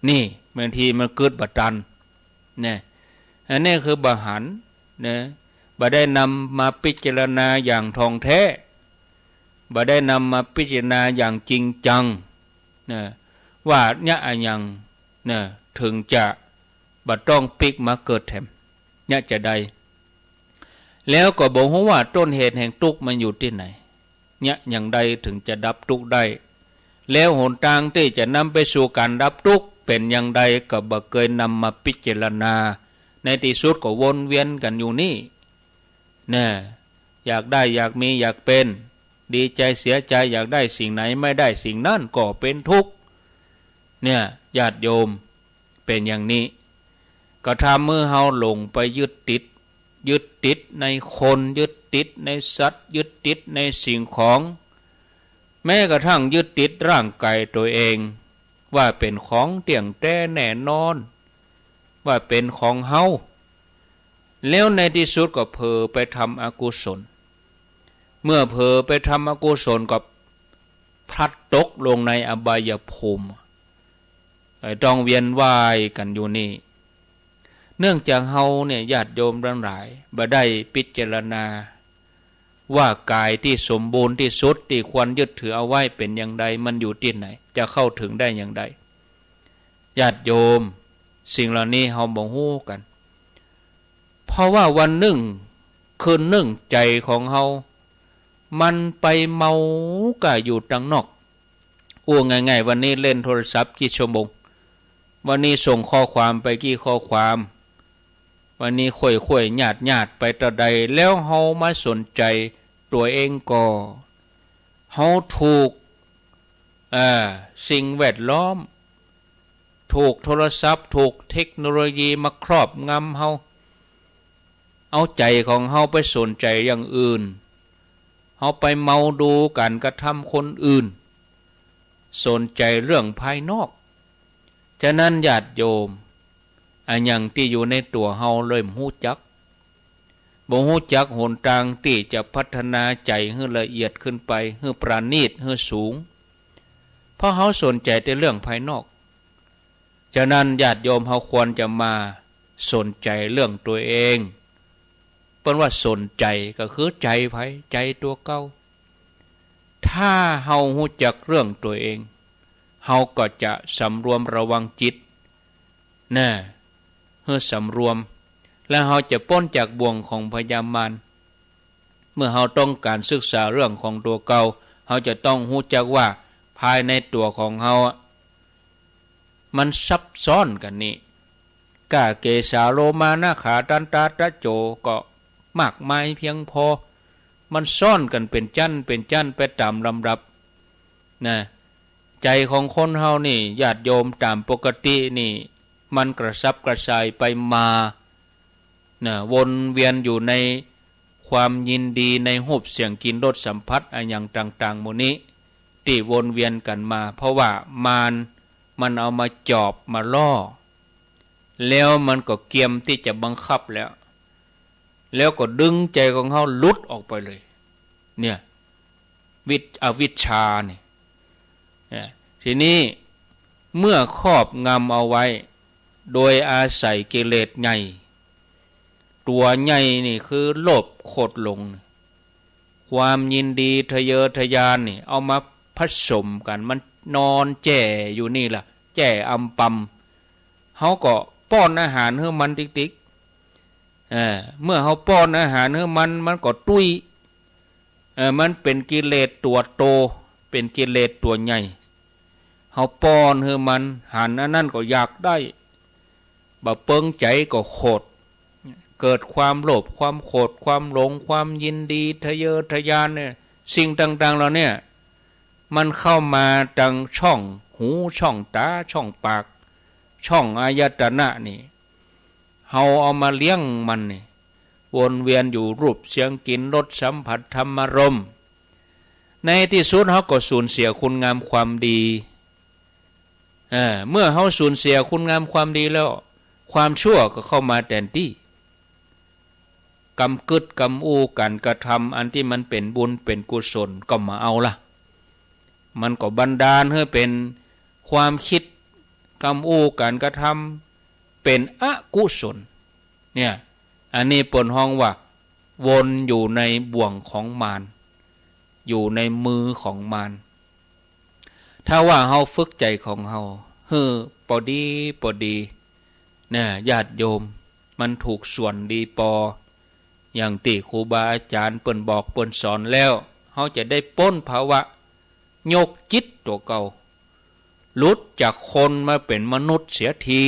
นี่บางทีมันเกิดบัตันเนี่ยอันนี้คือบาหันเนี่ยบ่ได้นำมาพิจารณาอย่างทองแท้บ่ได้นำมาพิจารณาอย่างจริงจังนะว่าเนี่ยอย่างนะถึงจะบ่ต้องปิกมาเกิดแถมเนี่ยจะได้แล้วก็บอกว่าต้นเหตุแห่งทุกข์มันอยู่ที่ไหนเนี่ยอย่างใดถึงจะดับทุกข์ได้แล้วหนทางที่จะนำไปสู่การดับทุกข์เป็นอย่างใดก็บ่เคยนำมาพิจารณาในที่สุดก็วนเวียนกันอยู่นี่นะอยากได้อยากมีอยากเป็นดีใจเสียใจอยากได้สิ่งไหนไม่ได้สิ่งนั้นก็เป็นทุกข์เนี่ยญาติโยมเป็นอย่างนี้ก็ทำเมื่อเฮาหลงไปยึดติดในคนยึดติดในสัตว์ยึดติดในสิ่งของแม้กระทั่งยึดติดร่างกายตัวเองว่าเป็นของเที่ยงแท้แน่นอนว่าเป็นของเฮาแล้วในที่สุดก็เผลอไปทำอกุศลเมื่อเผลอไปทำอกุศลก็พลัดตกลงในอบายภูมิต้องเวียนว่ายกันอยู่นี่เนื่องจากเฮาเนี่ยญาติโยมทั้งหลายบ่ได้พิจารณาว่ากายที่สมบูรณ์ที่สุดที่ควรยึดถือเอาไว้เป็นอย่างใดมันอยู่ที่ไหนจะเข้าถึงได้อย่างใดญาติโยมสิ่งเหล่านี้เฮาบ่ฮู้กันเพราะว่าวันหนึ่งคืนหนึ่งใจของเฮามันไปเมาก็อยู่ตังนอกง่ายๆวันนี้เล่นโทรศัพท์กี่ชั่วโมงวันนี้ส่งข้อความไปกี่ข้อความวันนี้ค่อยๆญาติไปตะใดแล้วเฮามาสนใจตัวเองก็เฮาถูกสิ่งแวดล้อมถูกโทรศัพท์ถูกเทคโนโลยีมาครอบงำเฮาเอาใจของเฮาไปสนใจอย่างอื่นเฮาไปเมาดูการกระทำคนอื่นสนใจเรื่องภายนอกฉะนั้นญาติโยมอันยังที่อยู่ในตัวเฮาเลยหูจักบ่หูจักหนทางที่จะพัฒนาใจให้ละเอียดขึ้นไปให้ปราณีตให้สูงเพราะเฮาสนใจแต่เรื่องภายนอกฉะนั้นญาติโยมเฮาควรจะมาสนใจเรื่องตัวเองเปิ้นว่าสนใจก็คือใจไผใจตัวเก่าถ้าเฮาหูจักเรื่องตัวเองเฮาก็จะสำรวมระวังจิตนะเพื่อสำรวมและเฮาจะพ้นจากบ่วงของพยามารเมื่อเฮาต้องการศึกษาเรื่องของตัวเก่าเฮาจะต้องรู้จักว่าภายในตัวของเฮามันซับซ้อนกันนี่กาเกสาโลมานะขาตันตาตะโจก็มากมายเพียงพอมันซ่อนกันเป็นชั้นไปตามลำดับนะใจของคนเฮานี่ญาติโยมตามปกตินี่มันกระซับกระส่ายไปมา นะวนเวียนอยู่ในความยินดีในรูปเสียงกลิ่นรสสัมผัสอันอย่างต่างๆหมู่นี้ที่วนเวียนกันมาเพราะว่ามารมันเอามาจอบมาล่อแล้วมันก็เกียมที่จะบังคับแล้วก็ดึงใจของเขาลุดออกไปเลยเนี่ยอวิชชาเนี่ยทีนี้เมื่อครอบงำเอาไว้โดยอาศัยกิเลสใหญ่ตัวใหญ่นี่คือโลภโคตรหลงความยินดีทะเยอทะยานนี่เอามาผสมกันมันนอนแจ่อยู่นี่ล่ะแจ่อำปำเขาก็ป้อนอาหารให้มันติ๊กเมื่อเขาป้อนอาหารให้มันก็ตุ้ยมันเป็นกิเลสตัวโตเป็นกิเลสตัวใหญ่เขาป้อนให้มันหันอันนั้นก็อยากได้บะเปิงใจก็โคตรเกิดความโลภความโกรธความหลงความยินดีทะเยอทะยานเนี่ยสิ่งต่างๆเราเนี่ยมันเข้ามาทางช่องหูช่องตาช่องปากช่องอายตนะนี่เฮาเอามาเลี้ยงมันนี่วนเวียนอยู่รูปเสียงกลิ่นรสสัมผัสธรรมารมณ์ในที่สุดเฮาก็สูญเสียคุณงามความดีเมื่อเฮาสูญเสียคุณงามความดีแล้วความชั่วก็เข้ามาแทนที่กำกึดกำอูกันกระทำอันที่มันเป็นบุญเป็นกุศลก็มาเอาล่ะมันก็บันดาลให้เป็นความคิดกำอูกันกระทำเป็นอกุศลเนี่ยอันนี้ปนห้องว่าวนอยู่ในบ่วงของมารอยู่ในมือของมารถ้าว่าเฮาฝึกใจของเฮาพอดีเนี่ยญาติโยมมันถูกส่วนดีปออย่างที่ครูบาอาจารย์เปิ้นบอกเปิ้นสอนแล้วเฮาจะได้พ้นภาวะยกจิตตัวเก่าหลุดจากคนมาเป็นมนุษย์เสียที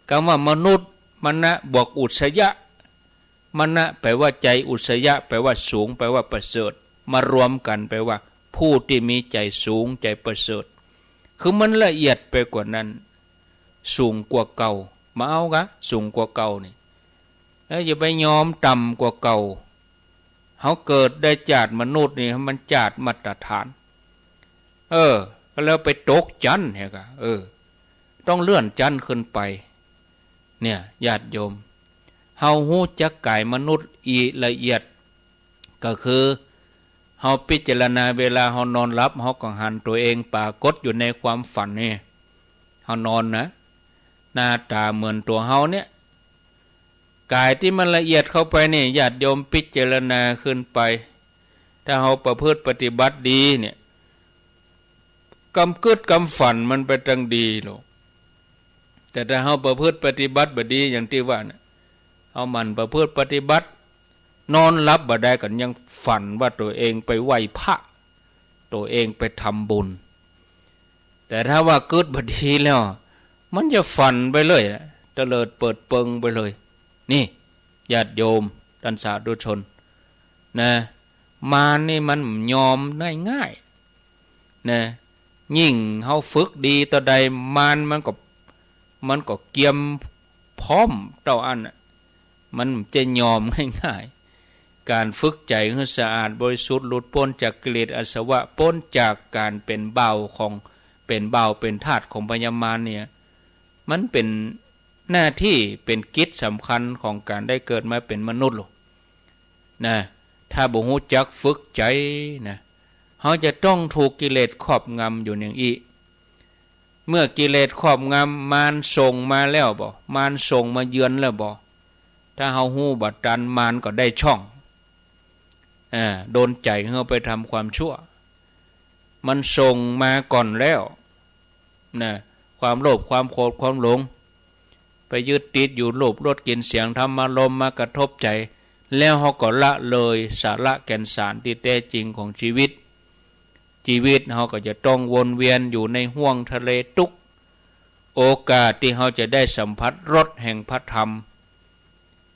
คำว่ามนุษย์มนะบวกอุสยะมนะแปลว่าใจอุสยะแปลว่าสูงแปลว่าประเสริฐมารวมกันแปลว่าผู้ที่มีใจสูงใจประเสริฐคือมันละเอียดไปกว่านั้นสูงกว่าเก่ามาเอากะสูงกว่าเก่านี่แล้วอย่าไปยอมต่ำกว่าเก่าเขาเกิดได้จากมนุษย์นี่มันจากมาตรฐานก็แล้วไปตกจันทร์เหรอกะต้องเลื่อนจันทร์ขึ้นไปเนี่ยญาติโยมเฮาฮู้จักกายมนุษย์อีละเอียดก็คือเฮาพิจารณาเวลาเฮานอนหลับเฮาก็หันตัวเองปรากฏอยู่ในความฝันนี่เฮานอนนะหน้าตาเหมือนตัวเฮาเนี่ยกายที่มันละเอียดเข้าไปนี่ญาติโยมพิจารณาขึ้นไปถ้าเฮาประพฤติปฏิบัติดีเนี่ยกำกึดกำฝันมันไปทางดีหรอกแต่ถ้าเฮาประพฤติปฏิบัติบ่ดีอย่างที่ว่าเนี่ยเฮามันประพฤติปฏิบัตินอนหลับบ่ได้กันยังฝันว่าตัวเองไปไหว้พระตัวเองไปทำบุญแต่ถ้าว่าเกิดบ่ดีแล้วมันจะฝันไปเลยเตลิดเปิดเปิงไปเลยนี่ญาติโยมท่านสาธุชนนะมานี่มันยอมง่ายๆนะยิ่งเฮาฝึกดีต่อใดมันก็เกียมพร้อมเต่าอันมันจะยอมง่ายๆการฝึกใจให้สะอาดบริสุทธิ์หลุดพ้นจากกิเลสอาสวะพ้นจากการเป็นเบาเป็นธาตุของพยามารเนี่ยมันเป็นหน้าที่เป็นกิจสำคัญของการได้เกิดมาเป็นมนุษย์หรอกนะถ้าบ่ฮู้จักฝึกใจนะเขาจะต้องถูกกิเลสครอบงำอยู่อย่างอีเมื่อกิเลสครอบงำมารส่งมาแล้วบ่มารส่งมาเยือนแล้วบ่ถ้าเฮาฮู้บัดตันมารก็ได้ช่องโดนใจเฮาไปทำความชั่วมันส่งมาก่อนแล้วนะความโลภความโกรธความหลงไปยึดติดอยู่รูปรสกลิ่นเสียงธรรมารมณ์มากระทบใจแล้วเฮาก็ละเลยสาระแก่นสารที่แท้จริงของชีวิตเฮาก็จะต้องวนเวียนอยู่ในห้วงทะเลทุกข์โอกาสที่เฮาจะได้สัมผัสรสแห่งพระธรรม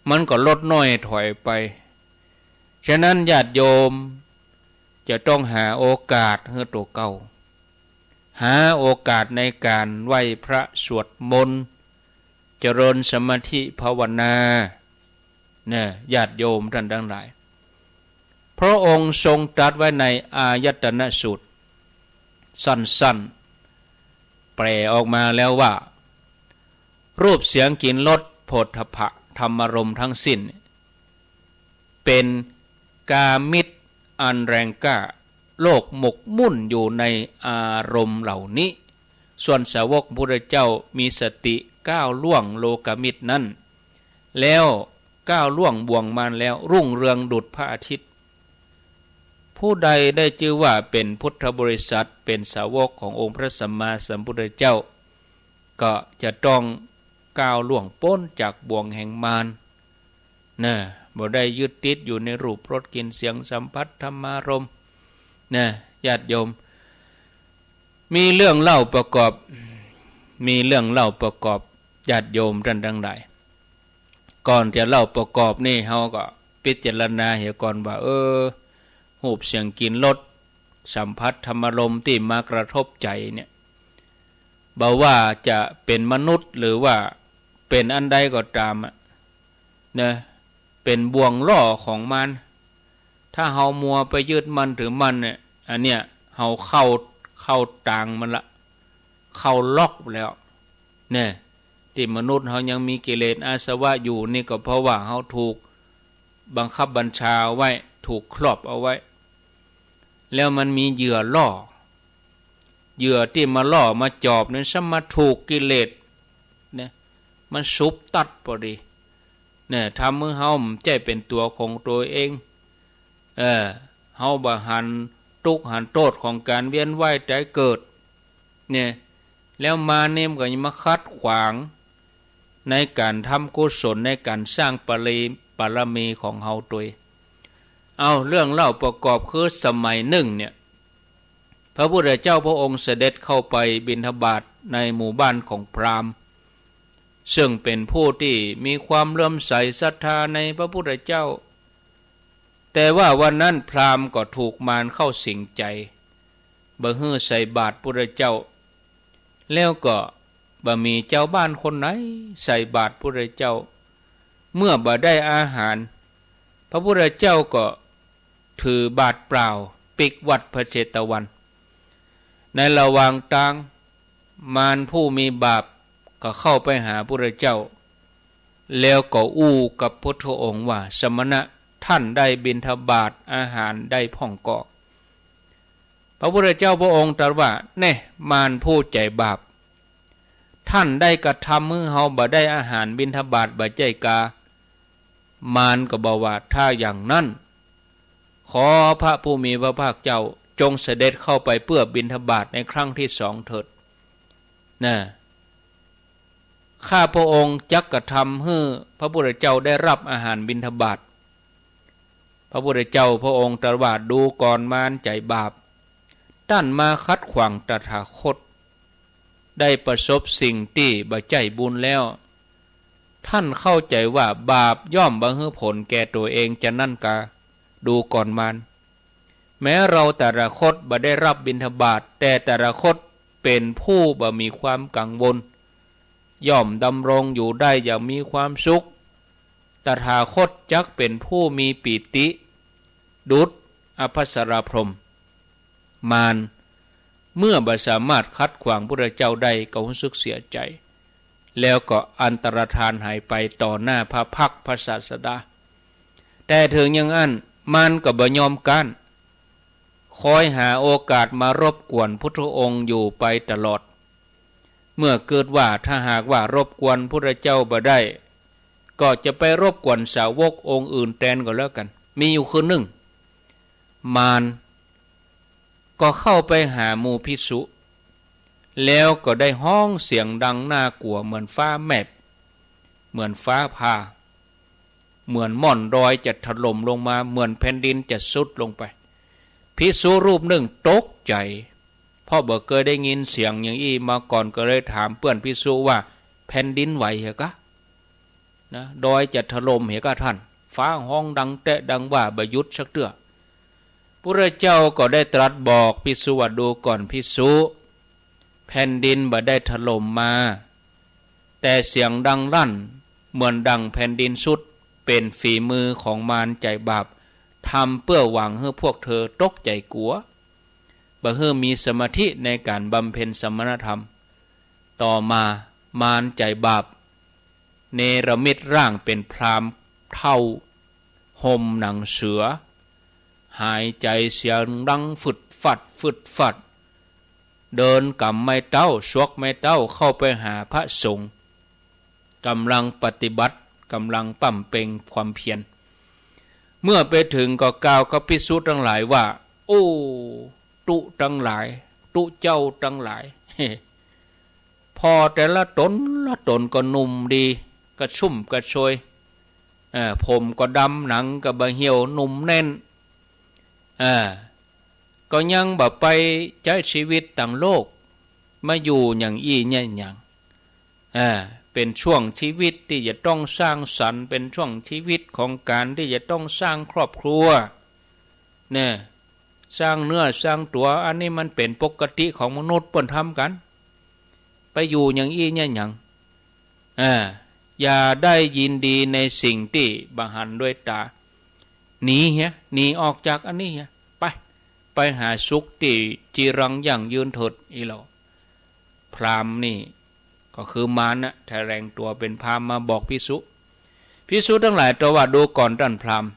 มันก็ลดน้อยถอยไปฉะนั้นญาติโยมจะต้องหาโอกาสให้ตัวเก่าหาโอกาสในการไหว้พระสวดมนต์ เจริญสมาธิภาวนาเนี่ยญาติโยมท่านทั้งหลายพระองค์ทรงตรัสไว้ในอายตนะสูตรสั้นๆแปลออกมาแล้วว่ารูปเสียงกลิ่นรสโผฏฐัพพะธรรมารมณ์ทั้งสิ้นเป็นกามิตรอันแรงกล้าโลกหมกมุ่นอยู่ในอารมณ์เหล่านี้ส่วนสาวกพุทธเจ้ามีสติก้าวล่วงโลกมิตรนั้นแล้วก้าวล่วงบ่วงมารแล้วรุ่งเรืองดุจพระอาทิตย์ผู้ใดได้ชื่อว่าเป็นพุทธบริษัทเป็นสาวกขององค์พระสัมมาสัมพุทธเจ้าก็จะต้องก้าวล่วงพ้นจากบ่วงแห่งมารนะบ่ได้ยึดติดอยู่ในรูปรสกลิ่นเสียงสัมผัสธรรมารมณ์นะญาติโยมมีเรื่องเล่าประกอบญาติโยมท่านทั้งหลายก่อนจะเล่าประกอบนี่เฮาก็พิจารณาเหี่ยก่อนว่ารูปเสียงกลิ่นรสสัมผัสธรรมารมณ์ที่มากระทบใจเนี่ยบ่ว่าจะเป็นมนุษย์หรือว่าเป็นอันใดก็ตามนะเป็นบ่วงล่อของมันถ้าเฮามัวไปยึดมันถือมันเนี่ยอันเนี้ยเฮาเข้าต่างมันละเข้าล็อกแล้วเนี่ยที่มนุษย์เฮายังมีกิเลสอาสวะอยู่นี่ก็เพราะว่าเฮาถูกบังคับบัญชาไว้ถูกครอบเอาไว้แล้วมันมีเหยื่อล่อเหยื่อที่มาล่อมาจอบนั้นสมาถูกกิเลสเนี่ยมันซุบตัดพอดีเนี่ยทำมือเฮาใจเป็นตัวของตัวเองเฮาบ่หันทุกข์หันโทษของการเวียนว่ายตายเกิดเนี่ยแล้วมาเนี่ยมันก็ยังมาคัดขวางในการทำกุศลในการสร้างบารมีของเฮาตัวเอาเรื่องเล่าประกอบคือสมัยหนึ่งเนี่ยพระพุทธเจ้าพระองค์เสด็จเข้าไปบิณฑบาตในหมู่บ้านของพราหมณ์ซึ่งเป็นผู้ที่มีความเลื่อมใสศรัทธาในพระพุทธเจ้าแต่ว่าวันนั้นพราหมณ์ก็ถูกมารเข้าสิงใจบ่ฮื้อใส่บาตรพระพุทธเจ้าแล้วก็บ่มีเจ้าบ้านคนไหนใส่บาตรพระพุทธเจ้าเมื่อบ่ได้อาหารพระพุทธเจ้าก็ถือบาตรเปล่าปิกวัดพระเชตวันในระหว่างทางมารผู้มีบาปก็เข้าไปหาพระพุทธเจ้าแล้วก็อู้กับพุทธองค์ว่าสมณะท่านได้บิณฑบาตอาหารได้พ่องกอกพระพุทธเจ้าพระองค์ตรัสว่าแน่มารผู้ใจบาปท่านได้กระทำมือเฮาบ่ได้อาหารบิณฑบาตบ่ใจกามารก็บอกว่าถ้าอย่างนั้นขอพระผู้มีพระภาคเจ้าจงเสด็จเข้าไปเพื่อบิณฑบาตในครั้งที่สองเถิดนะข้าพระองค์จักกระทำให้พระพุทธเจ้าได้รับอาหารบิณฑบาตพระพุทธเจ้าพระองค์ตรัสว่าดูก่อนมารใจบาปท่านมาคัดขวางตถาคตได้ประสบสิ่งที่บ่ใจบุญแล้วท่านเข้าใจว่าบาปย่อมบังเกิดผลแก่ตัวเองจะนั่นกาดูก่อนมารแม้เราแต่ละคตบ่ได้รับบิณฑบาตแต่แต่ละคตเป็นผู้บ่มีความกังวลย่อมดำรงอยู่ได้อย่างมีความสุขตถาคตจักเป็นผู้มีปีติดุจอภัสราพรหมมารเมื่อบ่สามารถคัดขวางพระเจ้าได้ก็รู้สึกเสียใจแล้วก็อันตรธานหายไปต่อหน้าพระพักตร์พระศาสดาแต่ถึงอย่างนั้นมารก็บ่ยอมกันคอยหาโอกาสมารบกวนพุทธองค์อยู่ไปตลอดเมื่อเกิดว่าถ้าหากว่ารบกวนพระเจ้าบ่ได้ก็จะไปรบกวนสาวกองค์อื่นแทนก็แล้วกันมีอยู่คืนหนึ่งมารก็เข้าไปหาหมู่ภิกษุแล้วก็ได้ห้องเสียงดังน่ากลัวเหมือนฟ้าแมบเหมือนฟ้าผ่าเหมือนม่อนดอยจะถล่มลงมาเหมือนแผ่นดินจะสุดลงไปภิกษุรูปหนึ่งตกใจเพราะบ่เคยได้ยินเสียงอย่างอี้มาก่อนก็เลยถามเพื่อนภิกษุว่าแผ่นดินไหวเหรอกะนะดอยจะถล่มเหรอกะท่านฟ้าห้องดังแตะดังว่าบ่หยุดสักเตื้อพระเจ้าก็ได้ตรัสบอกภิกษุว่าดูก่อนภิกษุแผ่นดินบ่ได้ถล่มมา แต่เสียงดังลั่นเหมือนดังแผ่นดินสุดเป็นฝีมือของมารใจบาปทำเพื่อหวังให้พวกเธอตกใจกลัวบ่ให้มีสมาธิในการบำเพ็ญสมณธรรมต่อมามารใจบาปเนรมิตร่างเป็นพราหมณ์เท่าห่มหนังเสือหายใจเสียงดังฟึดฟัดเดินกำไม้เต้าชวกไม้เต้าเข้าไปหาพระสงฆ์กำลังปฏิบัติกำลังปั่มเป่งความเพียรเมื่อไปถึงก็กล่าวกับภิกษุทั้งหลายว่าโอ้ตุทั้งหลายตุเจ้าทั้งหลาย พอแต่ละตนก็หนุ่มดีกระชุ่มกระชวยผมก็ดำหนังก็บะเหี่ยวหนุ่มแน่นก็ยังบ่ไปใช้ชีวิตต่างโลกมาอยู่อย่างอี้เนี่ยอย่างเป็นช่วงชีวิตที่จะต้องสร้างสรรค์เป็นช่วงชีวิตของการที่จะต้องสร้างครอบครัวเนี่ยสร้างเนื้อสร้างตัวอันนี้มันเป็นปกติของมนุษย์เปิ้นทำกันไปอยู่อย่างอี้เนี่ยอย่างอย่าได้ยินดีในสิ่งที่บังหันด้วยตาหนีออกจากอันนี้ไปหาสุขที่จีรังอย่างยืนเถิดอีเราพราหมณ์นี่ก็คือมารนะถ้าแรงตัวเป็นพราหมณ์มาบอกภิกษุทั้งหลายตัวว่าดูก่อนท่านพราหมณ์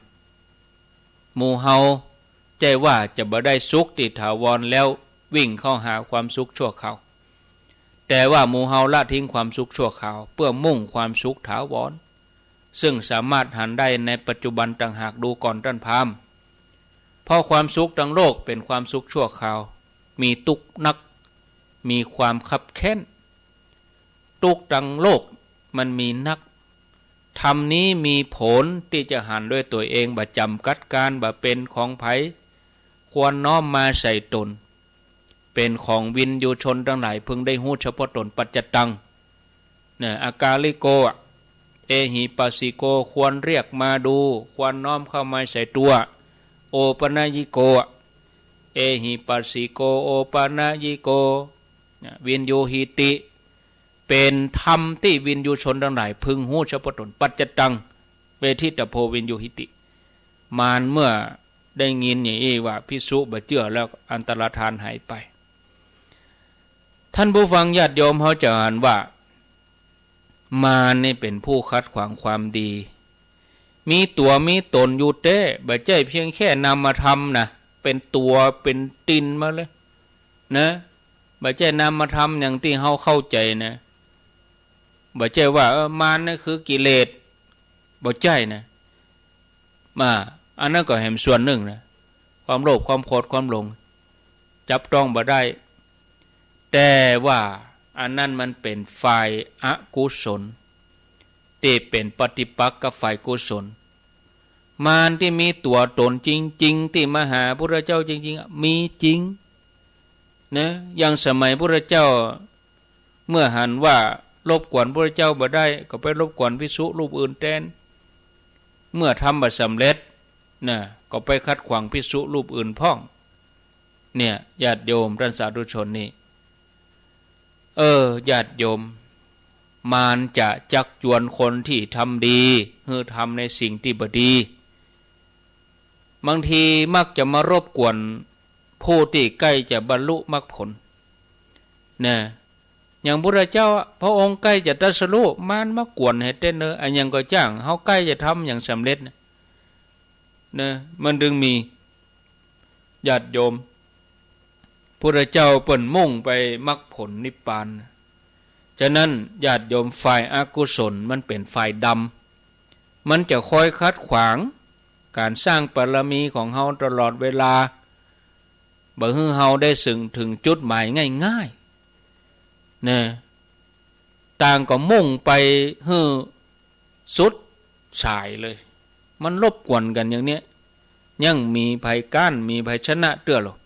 หมู่เฮาใจว่าจะบ่ได้สุขที่ถาวรแล้ววิ่งเข้าหาความสุขชั่วคราวแต่ว่าหมู่เฮาละทิ้งความสุขชั่วคราวเพื่อมุ่งความสุขถาวรซึ่งสามารถหันได้ในปัจจุบันต่างหากดูก่อนท่านพราหมณ์เพราะความสุขทั้งโลกเป็นความสุขชั่วคราวมีทุกข์นักมีความคับแค้นทุกข์ทั้งโลกมันมีนักธรรมนี้มีผลที่จะหันด้วยตัวเองบ่จำกัดการบ่เป็นของไผควรน้อมมาใส่ตนเป็นของวินยูชนทั้งหลายพึงได้หู้เฉพาะตนปัจจตังเนี่ยอากาลิโกเอหิปัสสิโกควรเรียกมาดูควรน้อมเข้ามาใส่ตัวโอปนยิโกเอหิปัสสิโกโอปนยิโกวินยูหิติเป็นธรรมที่วินยูชนทั้งหลายพึงหู้เฉพาะตนปัจจตังเวทิตโพวินยูหิติมารเมื่อได้ยินอย่างนี้ว่าภิกษุบ่เชื่อแล้วอันตรธานหายไปท่านผู้ฟังญาติโยมเขาจะอ่านว่ามารนี่เป็นผู้คัดขวางความดีมีตัวมีตนอยู่เต้บ่ใช่เพียงแค่นำมาทำนะเป็นตัวเป็นตินมาเลยนะบ่ใช่นำมาทำอย่างที่เขาเข้าใจนะบ่ใช่ว่ามารนั่นคือกิเลสบ่ใช่นะอันนั้นก็แห่งส่วนหนึ่งนะความโลภความโกรธความหลงจับต้องบ่ได้แต่ว่าอันนั้นมันเป็นฝ่ายอกุศลที่เป็นปฏิปักษ์กับฝ่ายกุศลมารที่มีตัวตนจริงๆที่มาหาพระเจ้าจริงๆมีจริงนะอย่างสมัยพระเจ้าเมื่อหันว่ารบกวนพระเจ้าบ่ได้ก็ไปรบกวนภิกษุรูปอื่นแทนเมื่อทำบ่สำเร็จนะก็ไปคัดขวางภิกษุรูปอื่นพ้องเนี่ยญาติโยมท่านสาธุชนนี่ญาติโยมมารจะจักจวนคนที่ทำดีคือทำในสิ่งที่บ่ดีบางทีมักจะมารบกวนผู้ที่ใกล้จะบรรลุมรรคผลนะอย่างพระเจ้าพระองค์ใกล้จะตรัสรู้มารมากวนให้เต้นอันยังก็จ้างเฮาใกล้จะทำอย่างสำเร็จนะมันดึงมีญาติโยมพระเจ้าเปิ่นมุ่งไปมรรคผลนิพพานฉะนั้นญาติโยมฝ่ายอกุศลมันเป็นฝ่ายดำมันจะคอยคัดขวางการสร้างบารมีของเฮาตลอดเวลาบ่ให้เฮาได้ถึงจุดหมายง่ายๆนะต่างก็มุ่งไปให้สุดสายเลยมันรบกวนกันอย่างเนี้ยยังมีภัยก้านมีภัยชนะเตื้อหรอก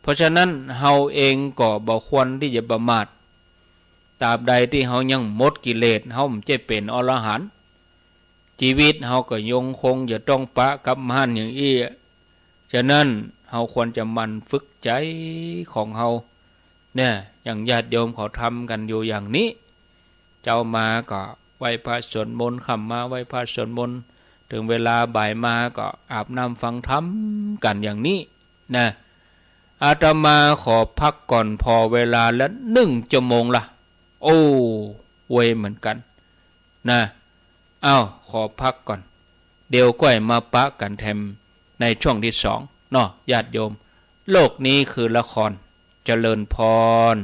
เพราะฉะนั้นเฮาเองก็บ่ควรที่จะประมาทตราบใดที่เฮายังหมดกิเลสเฮาไม่ใช่เป็นอรหันต์ชีวิตเฮาก็ยังคงจะต้องปะกับมารอย่างอี้ฉะนั้นเฮาควรจะมันฝึกใจของเฮาเนี่ยอย่างญาติโยมเขาทำกันอยู่อย่างนี้ เจ้ามาก็ไหว้พระสวดมนต์ค่ำมาไหว้พระสวดมนต์ถึงเวลาบ่ายมาก็อาบน้ำฟังธรรมกันอย่างนี้นะอาตมาขอพักก่อนพอเวลาละ1 ชั่วโมงละโอ้เว้ยเหมือนกันนะขอพักก่อนเดี๋ยวก้อยมาปะกันแทมในช่วงที่2เนาะญาติโยมโลกนี้คือละครเจริญพร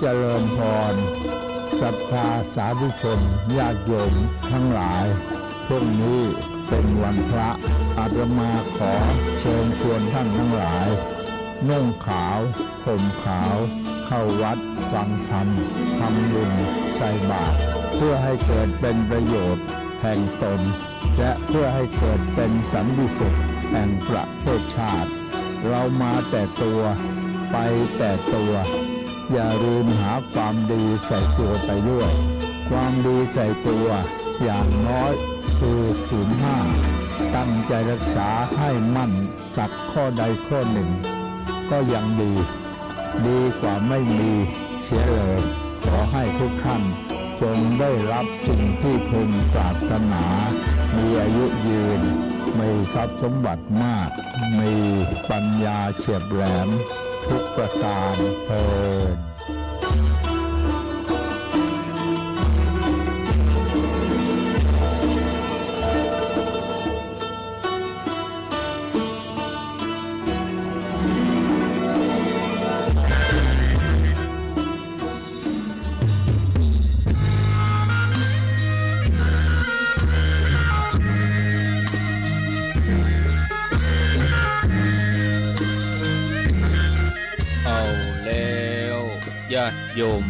เจริญพรศรัทธาสาธุชนญาติโยมทั้งหลายพรุ่งนี้เป็นวันพระอาตมาขอเชิญชวนท่านทั้งหลายนุ่งขาวห่มขาวเข้าวัดฟังธรรมทำบุญใส่บาตรเพื่อให้เกิดเป็นประโยชน์แห่งตนและเพื่อให้เกิดเป็นสันติสุขแห่งประเทศชาติเรามาแต่ตัวไปแต่ตัวอย่าลืมหาความดีใส่ตัวไปด้วยความดีใส่ตัวอย่างน้อยคือศีล 5ตั้งใจรักษาให้มั่นสักข้อใดข้อหนึ่งก็ยังดีกว่าไม่มีเสียเลยขอให้ทุกท่าน จงได้รับสิ่งที่พึงปรารถนา มีอายุยืน มีทรัพย์สมบัติมาก มีปัญญาเฉียบแหลมทุกประการเถิดญาติโยม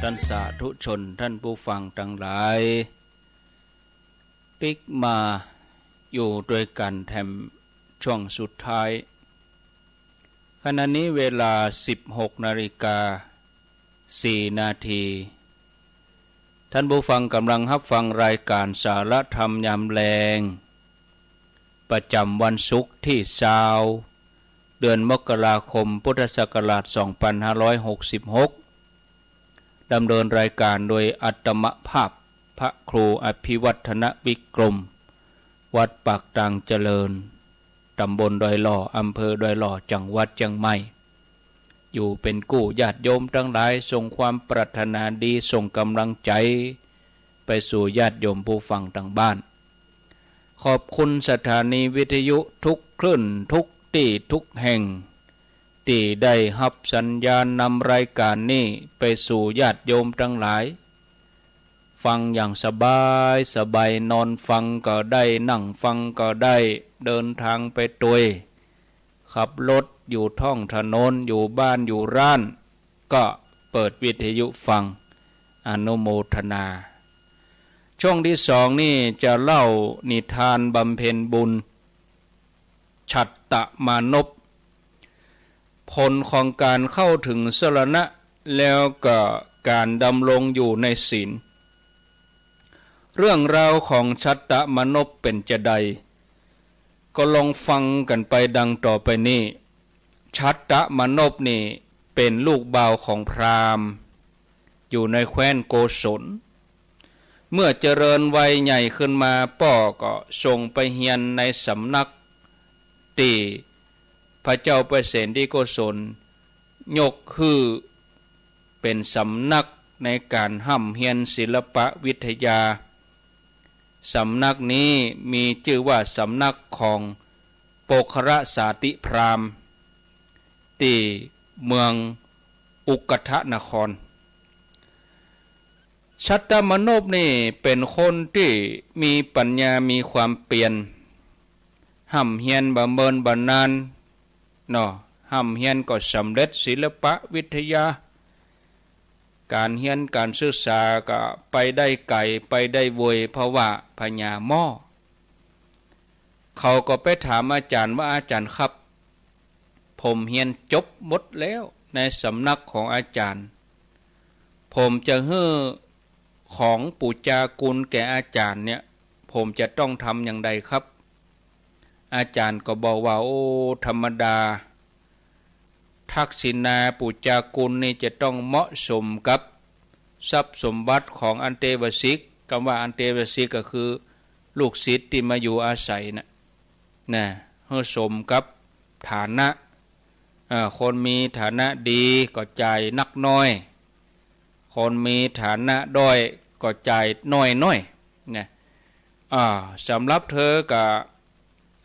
ท่านสาธุชนท่านผู้ฟังทั้งหลายปิกมาอยู่ด้วยกันแถมช่วงสุดท้ายขณะนี้เวลา 16:04 นาทีท่านผู้ฟังกำลังรับฟังรายการสารธรรมยามแลงประจำวันศุกร์ที่20เดือนมกราคมพุทธศักราช 2566ดำเนินรายการโดยอัตมภาพพระครูอภิวัฒนวิกรมวัดปากตังเจริญตำบลดอยหล่ออำเภอดอยหล่อจังหวัดเชียงใหม่อยู่เป็นกู้ญาติโยมทั้งหลายส่งความปรารถนาดีส่งกำลังใจไปสู่ญาติโยมผู้ฟังทางบ้านขอบคุณสถานีวิทยุทุกคลื่นทุกที่ทุกแห่งที่ได้รับสัญญาณนำรายการนี้ไปสู่ญาติโยมทั้งหลายฟังอย่างสบายนอนฟังก็ได้นั่งฟังก็ได้เดินทางไปตัวยขับรถอยู่ท้องถนนอยู่บ้านอยู่ร้านก็เปิดวิทยุฟังอนุโมทนาช่วงที่2นี่จะเล่านิทานบำเพ็ญบุญฉัตตมานพผลของการเข้าถึงสรณะแล้วก็การดำรงอยู่ในศีลเรื่องราวของฉัตตมานพเป็นจะใดก็ลองฟังกันไปดังต่อไปนี้ฉัตตมานพนี่เป็นลูกบ่าวของพราหมณ์อยู่ในแคว้นโกศลเมื่อเจริญวัยใหญ่ขึ้นมาพ่อก็ส่งไปเรียนในสำนักที่พระเจ้าเปรตที่โกศลยกคือเป็นสำนักในการห้ำเรียนศิลปวิทยาสำนักนี้มีชื่อว่าสำนักของโปคระสาติพราหมณ์ที่เมืองอุกทนครฉัตตมานพนี่เป็นคนที่มีปัญญามีความเปลี่ยนห้ำเรียนบำเพ็ญบำนาญเนาะห้ำเรียนก็สำเร็จศิลปวิทยาการเรียนการศึกษาก็ไปได้ไกลไปได้เวยเพราะว่าพญาหม้อเขาก็ไปถามอาจารย์ว่าอาจารย์ครับผมเรียนจบหมดแล้วในสำนักของอาจารย์ผมจะให้ของปุจจากุลแก่อาจารย์เนี่ยผมจะต้องทำอย่างไรครับอาจารย์ก็บอกว่าโอ้ธรรมดาทักษิณาปุจจากุลนี่จะต้องเหมาะสมกับทรัพย์สมบัติของอันเตวสิกคำว่าอันเตวสิกก็คือลูกศิษย์ที่มาอยู่อาศัยนะให้สมกับฐานะคนมีฐานะดีก็จ่ายนักน้อยคนมีฐานะด้อยก็จ่ายน้อยนะสำหรับเธอก็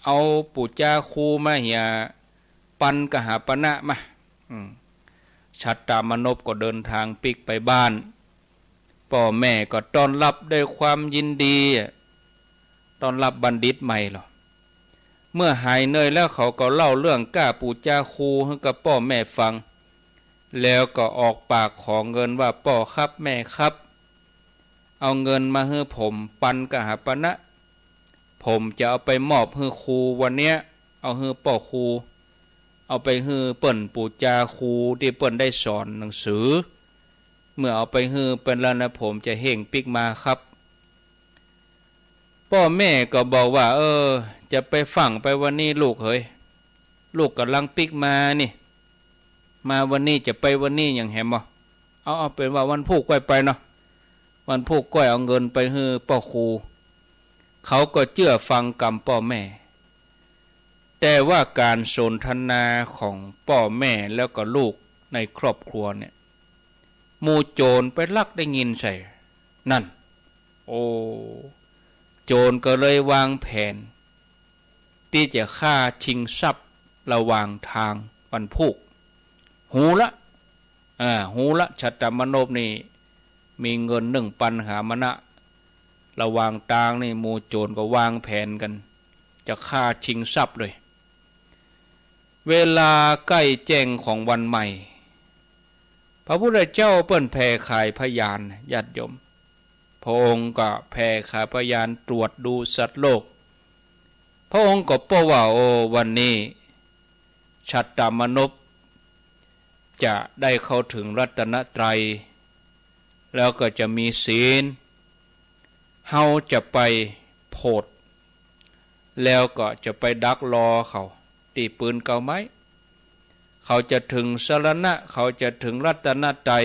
เอาปุจจาคูมาเหียปันกหาปณะมาฉัตตมานพก็เดินทางปิกไปบ้านพ่อแม่ก็ต้อนรับด้วยความยินดีต้อนรับบัณฑิตใหม่หรอเมื่อหายเหนื่อยแล้วเขาก็เล่าเรื่องก้าปุจจาคูให้กับพ่อแม่ฟังแล้วก็ออกปากขอเงินว่าพ่อครับแม่ครับเอาเงินมาให้ผมปันกหาปณะผมจะเอาไปมอบให้ครูวันเนี้ยเอาให้พ่อครูเอาไปให้เปิ้นปุจจาคูที่เปิ้นได้สอนหนังสือเมื่อเอาไปให้เป็นแล้วนะผมจะเฮ่งปิกมาครับพ่อแม่ก็บอกว่าจะไปฝังไปวันนี้ลูกเฮ้ยลูกกำลังปิกมานี่มาวันนี้จะไปวันนี้อย่างแหมบ่เอาเป็นว่าวันพุธไปเนาะ วันพวกก้อยเอาเงินไปให้พ่อครูเขาก็เชื่อฟังกรรมพ่อแม่แต่ว่าการสนทนาของพ่อแม่แล้วก็ลูกในครอบครัวเนี่ยมูโจรไปลักได้ยินใส่นั่นโอ้โจรก็เลยวางแผนที่จะฆ่าชิงทรัพย์ระหว่างทางวันพุกหูละชัตตมโนบนี่มีเงิน1,000 หามณะระหว่างทางนี่มูโจรก็วางแผนกันจะฆ่าชิงทรัพย์เลยเวลาใกล้แจ้งของวันใหม่พระพุทธเจ้าเปิ้นแผ่ขายพยานญาติโยมพระองค์ก็แผ่ขายพยานตรวจดูสัตว์โลกพระองค์ก็บอกว่าโอ้วันนี้ชัตตมนุษย์จะได้เข้าถึงรัตนตรัยแล้วก็จะมีศีลเฮาจะไปโพดแล้วก็จะไปดักรอเขาตีปืนเก่าไม้เขาจะถึงสรณะเขาจะถึงรัตนตรัย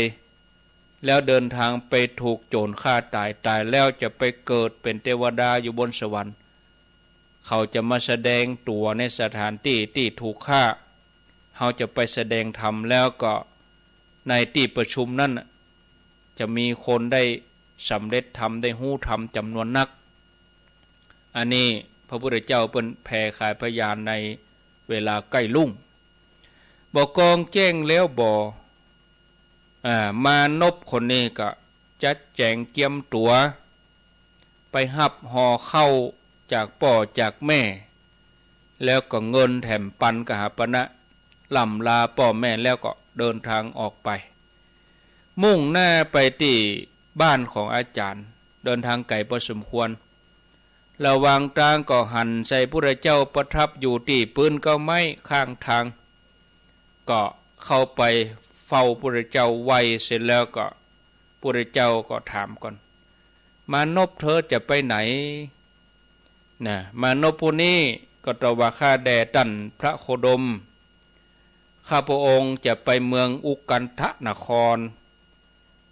แล้วเดินทางไปถูกโจรฆ่าตายแล้วจะไปเกิดเป็นเทวดาอยู่บนสวรรค์เขาจะมาแสดงตัวในสถานที่ที่ถูกฆ่าเขาจะไปแสดงธรรมแล้วก็ในที่ประชุมนั้นจะมีคนได้สำเร็จธรรมได้หู้ธรรมจำนวนนักอันนี้พระพุทธเจ้าเป็นแผ่ขายพยานในเวลาใกล้ลุ่งบอกกองแจ้งแล้วมานพคนนี้ก็จัดแจงเกียมตัวไปหับห่อเข้าจากพ่อจากแม่แล้วก็เงินแถมปันกหาปณะล่ำลาพ่อแม่แล้วก็เดินทางออกไปมุ่งหน้าไปที่บ้านของอาจารย์เดินทางไกลพอสมควรระหว่างทางก็หันใส่พระเจ้าประทับอยู่ที่ปืนเก้าไม้ข้างทางก็เข้าไปเฝ้าพระเจ้าไว้เสร็จแล้วก็พระเจ้าก็ถามก่อนมานพเธอจะไปไหนนะมานพผู้นี้ก็ตรัสว่าข้าแด่ท่านพระโคดมข้าพระองค์จะไปเมืองอุกันทนคร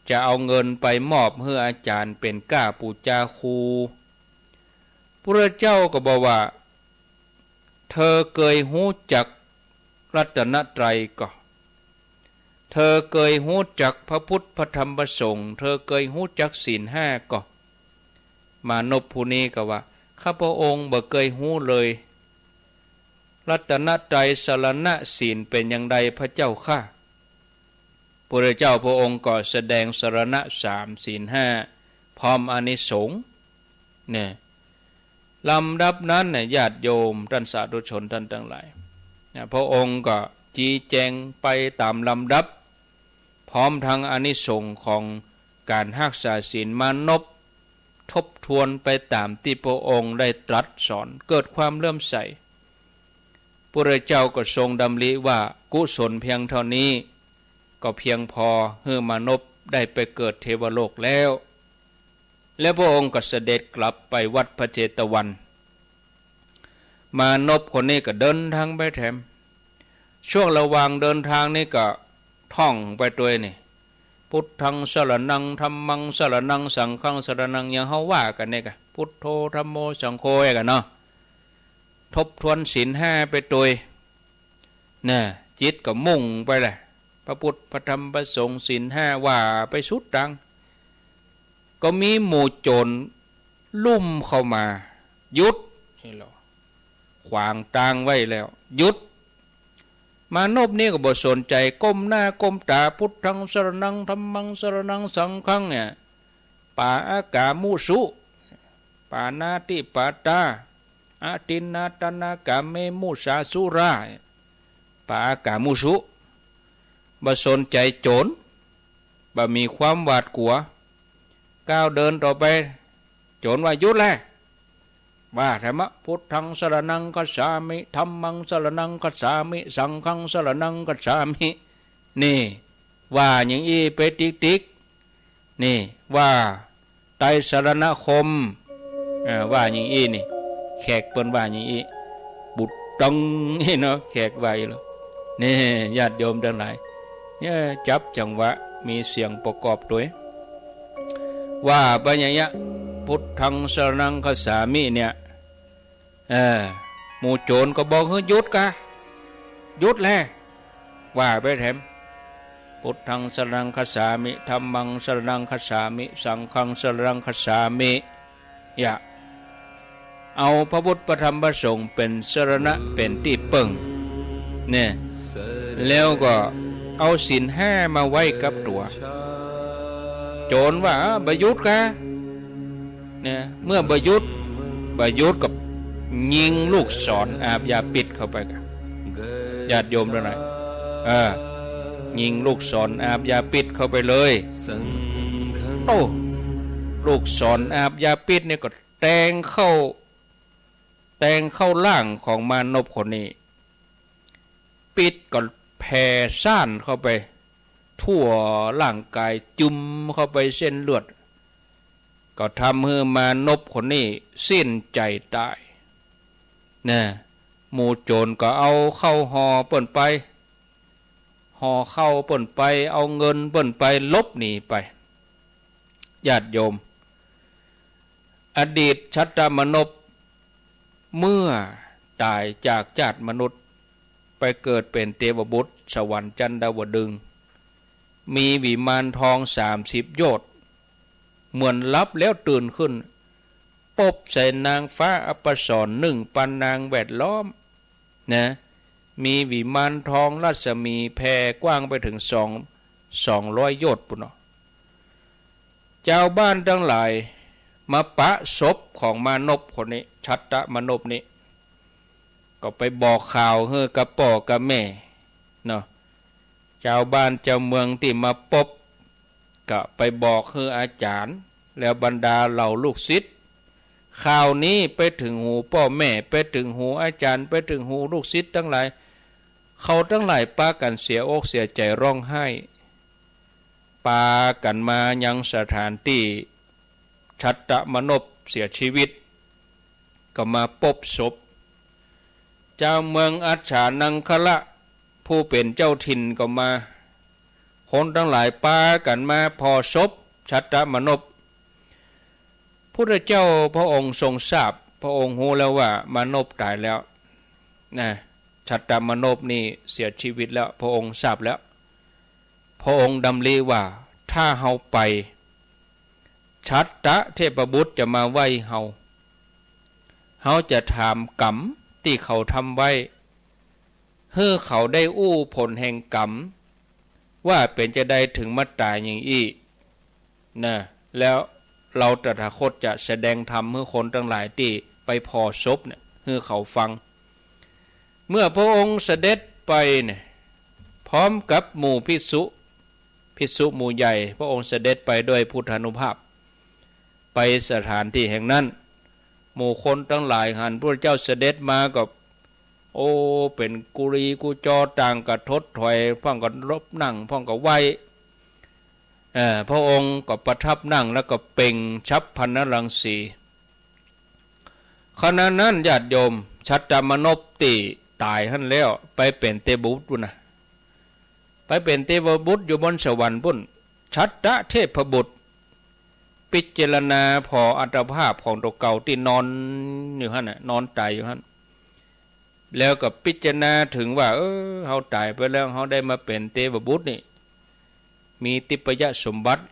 จะเอาเงินไปมอบให้อาจารย์เป็นก้าปูจาคูพระเจ้าก็บอกว่าเธอเคยหู้จักรัตนตรัยก็เธอเคยหู้จักพระพุทธพระธรรมพระสงฆ์เธอเคยหู้จักศีลห้าก็มานพผู้นี้ก็ว่าข้าพระองค์บ่เคยหู้เลยรัตนตรัยสรณะศีลเป็นอย่างใดพระเจ้าข้าพระเจ้าพระองค์ก็แสดงสรณะ3ศีล5พร้อมอานิสงส์เนี่ยลำดับนั้นเนี่ยญาติโยมท่านสาธุชนท่านทั้งหลายพระองค์ก็ชี้แจงไปตามลำดับพร้อมทั้งอานิสงส์ของการรักษาศีลมานพทบทวนไปตามที่พระองค์ได้ตรัสสอนเกิดความเลื่อมใสพระเจ้าก็ทรงดำริว่ากุศลเพียงเท่านี้ก็เพียงพอให้มานพได้ไปเกิดเทวโลกแล้วและพระองค์ก็เสด็จกลับไปวัดพระเจตวันมานพคนนี้ก็เดินทางไปแถมช่วงระหว่างเดินทางนี่ก็ท่องไปตัวนี่พุทธังสรณังธัมมังสรณังสังฆังสรณังอย่างเฮาว่ากันนี่ก็พุทโธธัมโมสังโฆกันเนาะทบทวนศีล5ไปตัวน่ะจิตก็มุ่งไปแหละพระพุทธพระธรรมพระสงฆ์ศีล5ว่าไปสุดดังก็มีหมู่โจรลุ่มเข้ามาหยุดนี่หรอขวางทางไว้แล้วหยุดมานพนี่ก็บ่สนใจก้มหน้าก้มตาพุทธังสรณังธัมมังสรณังสังฆังเนี่ยปาอากามุสุปานาติปาตาอาตินนาตนากาเมมุสาสุราปาอากามุสุบ่สนใจโจรบ่มีความหวาดกลัวก้าวเดินต่อไปโจรว่าหยุดแล้วว่าธรรมะพุทธังสรณังคัจฉามิธัมมังสรณังคัจฉามิสังฆังสรณังคัจฉามินี่ว่าอย่างอีไปติ๊กนี่ว่าไตรสรณคมว่าอย่างอีนี่แขกเปิ้นว่าอย่างอีบุตรตังนี่เนาะแขกว่าอยู่แล้วนี่ญาติโยมทั้งหลายเนี่ยจับจังหวะมีเสียงประกอบด้วย ว่าไปอย่างเงี้ยพุทธังสรณังคัจฉามิเนี่ยหมู่โจรก็บอกเฮ้ยหยุดกะหยุดแล้วว่าไปแถมพุทธังสรณังคัจฉามิธัมมังสรณังคัจฉามิสังฆังสรณังคัจฉามิอย่าเอาพระพุทธพระธรรมพระสงฆ์เป็นสรณะเป็นที่ปึงเนี่ยแล้วก็เอาศีลห้ามาไว้กับตัวโจรว่าบยุทธกะเนี่ยเมื่อบยุทธกับยิงลูกศรอาบยาปิดเข้าไปกันญาติโยมด้วยหน่อยยิงลูกศรอาบยาปิดเข้าไปเลยโอ้ลูกศรอาบยาปิดเนี่ยก็แทงเข้าล่างของมานพคนนี้ปิดก็แผ่ซ่านเข้าไปทั่วร่างกายจุ่มเข้าไปเส้นเลือดก็ทำให้มานพคนนี้สิ้นใจตายนะหมู่โจรก็เอาเข้าห่อเปิ้นไปห่อเข้าเปิ้นไปเอาเงินเปิ้นไปลบหนีไปญาติโยมอดีตชัตตมนพเมื่อตายจากญาติมนุษย์ไปเกิดเป็นเทวบุตรสวรรค์จันดาวดึงส์มีวิมานทอง30 โยชน์เหมือนลับแล้วตื่นขึ้นปบใส่นางฟ้าอัปสร1 ปันนางแวดล้อมนะมีวิมานทองรัศมีแผ่กว้างไปถึง200 โยชน์ปุ่นเนาะเจ้าบ้านทั้งหลายมาปะศพของมานพคนนี้ชัตตมนพนี้ก็ไปบอกข่าวเฮ้กับพ่อกับแม่เนาะเจ้าบ้านเจ้าเมืองที่มาพบก็ไปบอกเฮ้อาจารย์แล้วบรรดาเหล่าลูกศิษย์ข่าวนี้ไปถึงหูพ่อแม่ไปถึงหูอาจารย์ไปถึงหูลูกศิษย์ทั้งหลายเขาทั้งหลายปากันเสียอกเสียใจร้องไห้ปากันมายังสถานที่ชัตตมนพเสียชีวิตก็มาพบศพเจ้าเมืองอัจฉานังคละผู้เป็นเจ้าถิ่นก็มาคนทั้งหลายปากันมาพอศพชัตตมนพพุทธเจ้าพระองค์ทรงทราบพระองค์รู้แล้วว่ามนพตายแล้วนะชัตตมนพนี่เสียชีวิตแล้วพระองค์ทราบแล้วพระองค์ดำริว่าถ้าเฮาไปชัตตะเทพบุตรจะมาไหว้เฮาจะถามกรรมที่เขาทำไว้เฮ้อเขาได้อู้ผลแห่งกรรมว่าเป็นจะได้ถึงมาตายอย่างอี้นะแล้วเราตถาคตจะแสดงธรรมให้คนทั้งหลายที่ไปพอศพเนี่ยให้เขาฟังเมื่อพระองค์เสด็จไปเนี่ยพร้อมกับหมู่ภิกษุหมู่ใหญ่พระองค์เสด็จไปด้วยพุทธานุภาพไปสถานที่แห่งนั้นหมู่คนทั้งหลายหันพระเจ้าเสด็จมากับโอ้เป็นกุรีกุจอต่างกระทดถอยพ่องก็รบนั่งพ่องก็ไหวพระองค์ก็ประทับนั่งแล้วก็เป่งชัพพนรังสีขณะนั้นญาติโยมชัตตมนพติตายหั่นแล้วไปเป็นเทพบุตรนะไปเป็นเทพบุตรอยู่บนสวรรค์พุ่นชัตตะเทพบุตรพิจารณาพออัตภาพของตัวเก่าที่นอนอยู่หั่นน่ะนอนตายอยู่หั่นแล้วก็พิจารณาถึงว่าเฮาตายไปแล้วเฮาได้มาเป็นเทพบุตรนี่มีทิพยสมบัติ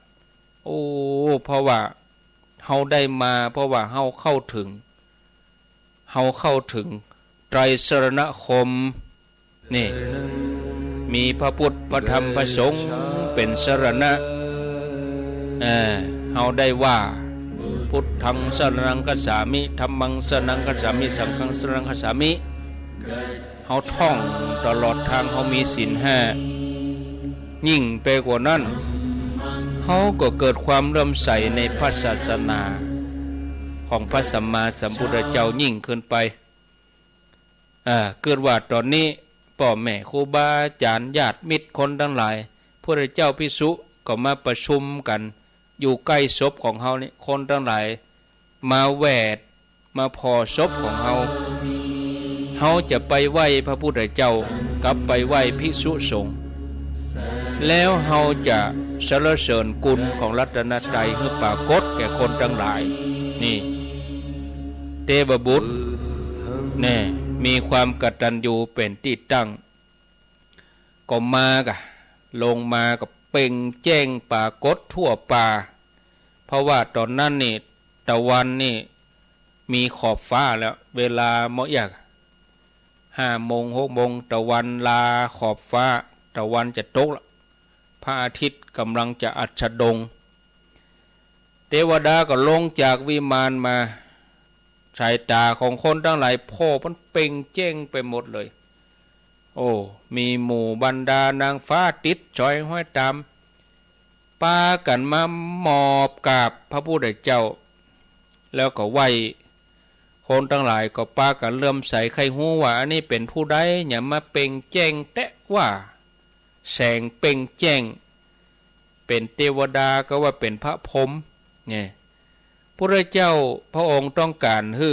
โอ้เพราะว่าเฮาได้มาเพราะว่าเฮาเข้าถึงไตรสรณคมนี่มีพระพุทธพระธรรมพระสงฆ์เป็นสรณะเฮาได้ว่าพุทธังสรณังคัจฉามิธัมมังสรณังคัจฉามิสังฆังสรณังคัจฉามิเฮาท่องตลอดทางเฮามีศีล5ยิ่งไปกว่านั้นเฮาก็เกิดความเลื่อมใสในพระศาสนาของพระสัมมาสัมพุทธเจ้ายิ่งขึ้นไปเกิดว่าตอนนี้พ่อแม่ครูบาอาจารย์ญาติมิตรคนทั้งหลายพระเจ้าภิกษุก็มาประชุมกันอยู่ใกล้ศพของเฮานี่คนทั้งหลายมาแวดมาพอศพของเฮาจะไปไหว้พระพุทธเจ้ากับไปไหว้ภิกษุสงฆ์แล้วเฮาจะ สรรเสริญกุลของรัตนตรัยให้ปรากฏแก่คนทั้งหลายนี่เทพบุตรแน่มีความกตัญญูเป็นที่ตั้งก็มากะลงมากับเป่งแจ้งปรากฏทั่วป่าเพราะว่าตอนนั้นนี่ตะวันนี่มีขอบฟ้าแล้วเวลาเมื่ออยาก5 โมง 6 โมงตะวันลาขอบฟ้าตะวันจะตกแล้วพระอาทิตย์กำลังจะอัสดงเทวดาก็ลงจากวิมานมาสายตาของคนทั้งหลายพ่อมันเป่งแจ้งไปหมดเลยโอ้มีหมู่บรรดานางฟ้าติดจอยห้อยตามปากันมาหมอบกราบพระพุทธเจ้าแล้วก็ไหวคนทั้งหลายก็ปากันเลื่อมใสใครหูว่าอันนี้เป็นผู้ใดอย่ามาเป่งแจ้งแตะว่าแสงเป่งแจ้งเป็นเทวดาก็ว่าเป็นพระพรหมเนี่ยพระเจ้าพระองค์ต้องการให้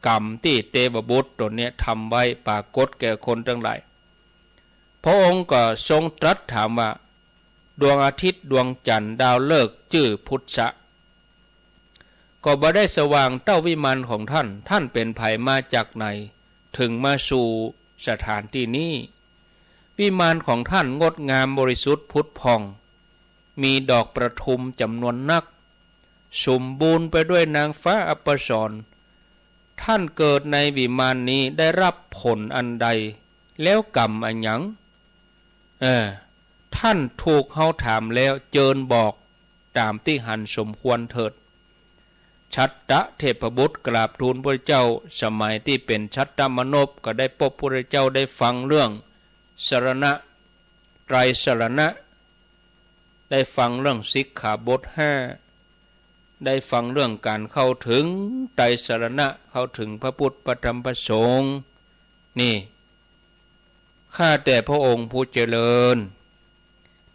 กรรมที่เทวบุตรตัวเนี้ยทำไว้ปรากฏแก่คนทั้งหลายพระองค์ก็ทรงตรัสถามว่าดวงอาทิตย์ดวงจันทร์ดาวฤกษ์ชื่อพุทธะก็บ่ได้สว่างเต้าวิมานของท่านท่านเป็นไผมาจากไหนถึงมาสู่สถานที่นี้วิมานของท่านงดงามบริสุทธิ์พุทธพองมีดอกประทุมจำนวนนักสมบูรณ์ไปด้วยนางฟ้าอัปสรท่านเกิดในวิมานนี้ได้รับผลอันใดแล้วกรรมอันหยังท่านถูกเขาถามแล้วเจิญบอกตามที่หันสมควรเถิดชัตตะเทพบุตรกราบทูลพระเจ้าสมัยที่เป็นชัตตมนพก็ได้พบพระเจ้าได้ฟังเรื่องสรณะไตรสรณะได้ฟังเรื่องสิกขาบท5ได้ฟังเรื่องการเข้าถึงไตรสรณะเข้าถึงพระพุทธพระธรรมพระสงฆ์นี่ข้าแต่พระองค์ผู้เจริญ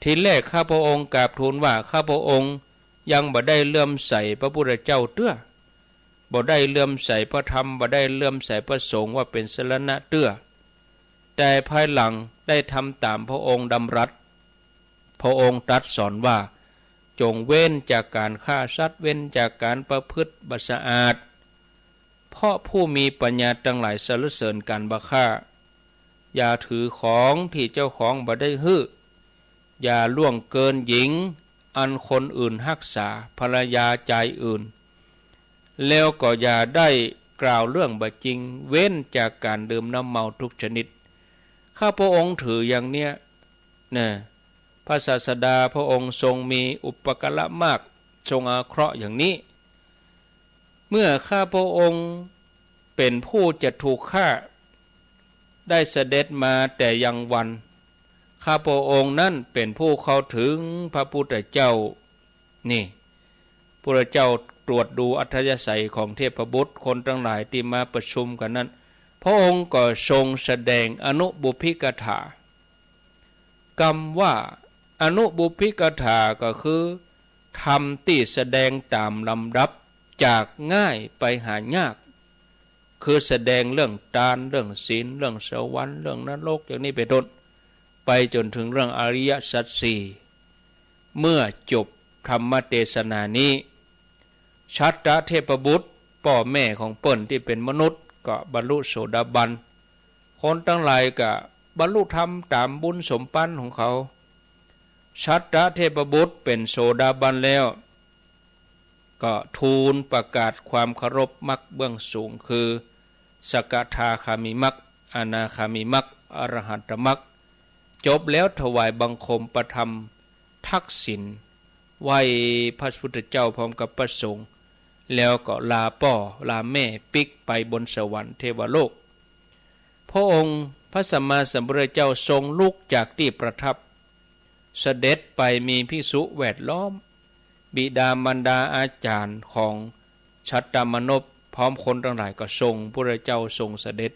ทีแรกข้าพระองค์กราบทูลว่าข้าพระองค์ยังบ่ได้เลื่อมใสพระพุทธเจ้าเตื้อบ่ได้เลื่อมใสพระธรรมบ่ได้เลื่อมใสพระสงฆ์ว่าเป็นสรณะเตื้อแต่ภายหลังได้ทำตามพระองค์ดำรัสพระองค์ตรัสสอนว่าจงเว้นจากการฆ่าสัตว์เว้นจากการประพฤติบัสะอาดเพราะผู้มีปัญญาทั้งหลายสรรเสริญการบ่ฆ่าอย่าถือของที่เจ้าของบ่ได้ฮื้ออย่าล่วงเกินหญิงอันคนอื่นรักษาภรรยาใจอื่นแล้วก็อย่าได้กล่าวเรื่องบ่จริงเว้นจากการดื่มน้ำเมาทุกชนิดข้าพระองค์ถืออย่างเนี้ยนะพระศาสดาพระองค์ทรงมีอุปการะมากทรงอาเคราะห์อย่างนี้เมื่อข้าพระองค์เป็นผู้จะถูกฆ่าได้เสด็จมาแต่ยังวันข้าพระองค์นั้นเป็นผู้เข้าถึงพระพุทธเจ้านี่พระเจ้าตรวจดูอัธยาศัยของเทพบุตรคนทั้งหลายที่มาประชุมกันนั้นพระองค์ก็ทรงแสดงอนุบุพพิกถากรรมว่าอนุบุพพิกถาก็คือธรรมที่แสดงตามลำดับจากง่ายไปหายากคือแสดงเรื่องทานเรื่องศีลเรื่องสวรรค์เรื่องนรกอย่างนี้เป็นต้นไปจนถึงเรื่องอริยสัจสี่เมื่อจบธรรมเทศนานี้ชัตตะเทพบุตรพ่อแม่ของเปิ้นที่เป็นมนุษย์ก็บรรลุโสดาบันคนทั้งหลายก็บรรลุธรรมตามบุญสมปันของเขาชัตตะเทพบุตรเป็นโสดาบันแล้วก็ทูลประกาศความเคารพมรรคเบื้องสูงคือสกทาคามิมรรคอนาคามิมรรคอรหัตมรรคจบแล้วถวายบังคมประธรรมทักษิณไหว้พระพุทธเจ้าพร้อมกับพระสงฆ์แล้วก็ลาพ่อลาแม่ปิกไปบนสวรรค์เทวโลกพระองค์พระสัมมาสัมพุทธเจ้าทรงลุกจากที่ประทับเสด็จไปมีภิกษุแวดล้อมบิดามารดาอาจารย์ของชัตตมนพพร้อมคนทั้งหลายก็ทรงพระเจ้าทรงเสด็จ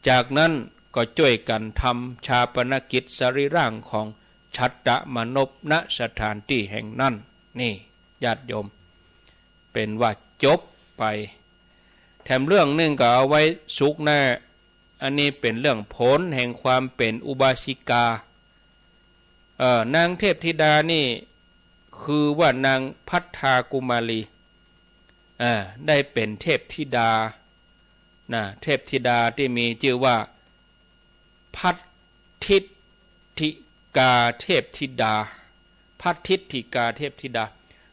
จากนั้นก็ช่วยกันทำชาปนกิจสรีร่างของชัตตมนพณสถานที่แห่งนั้นนี่ญาติโยมเป็นว่าจบไปแถมเรื่องนึงก็เอาไว้สุกหน้าอันนี้เป็นเรื่องผลแห่งความเป็นอุบาสิกา นางเทพธิดานี่คือว่านางพัทธากุมารีได้เป็นเทพธิดาเทพธิดาที่มีชื่อว่าพัทธิธิกาเทพธิดาพัทธิธิกาเทพธิดา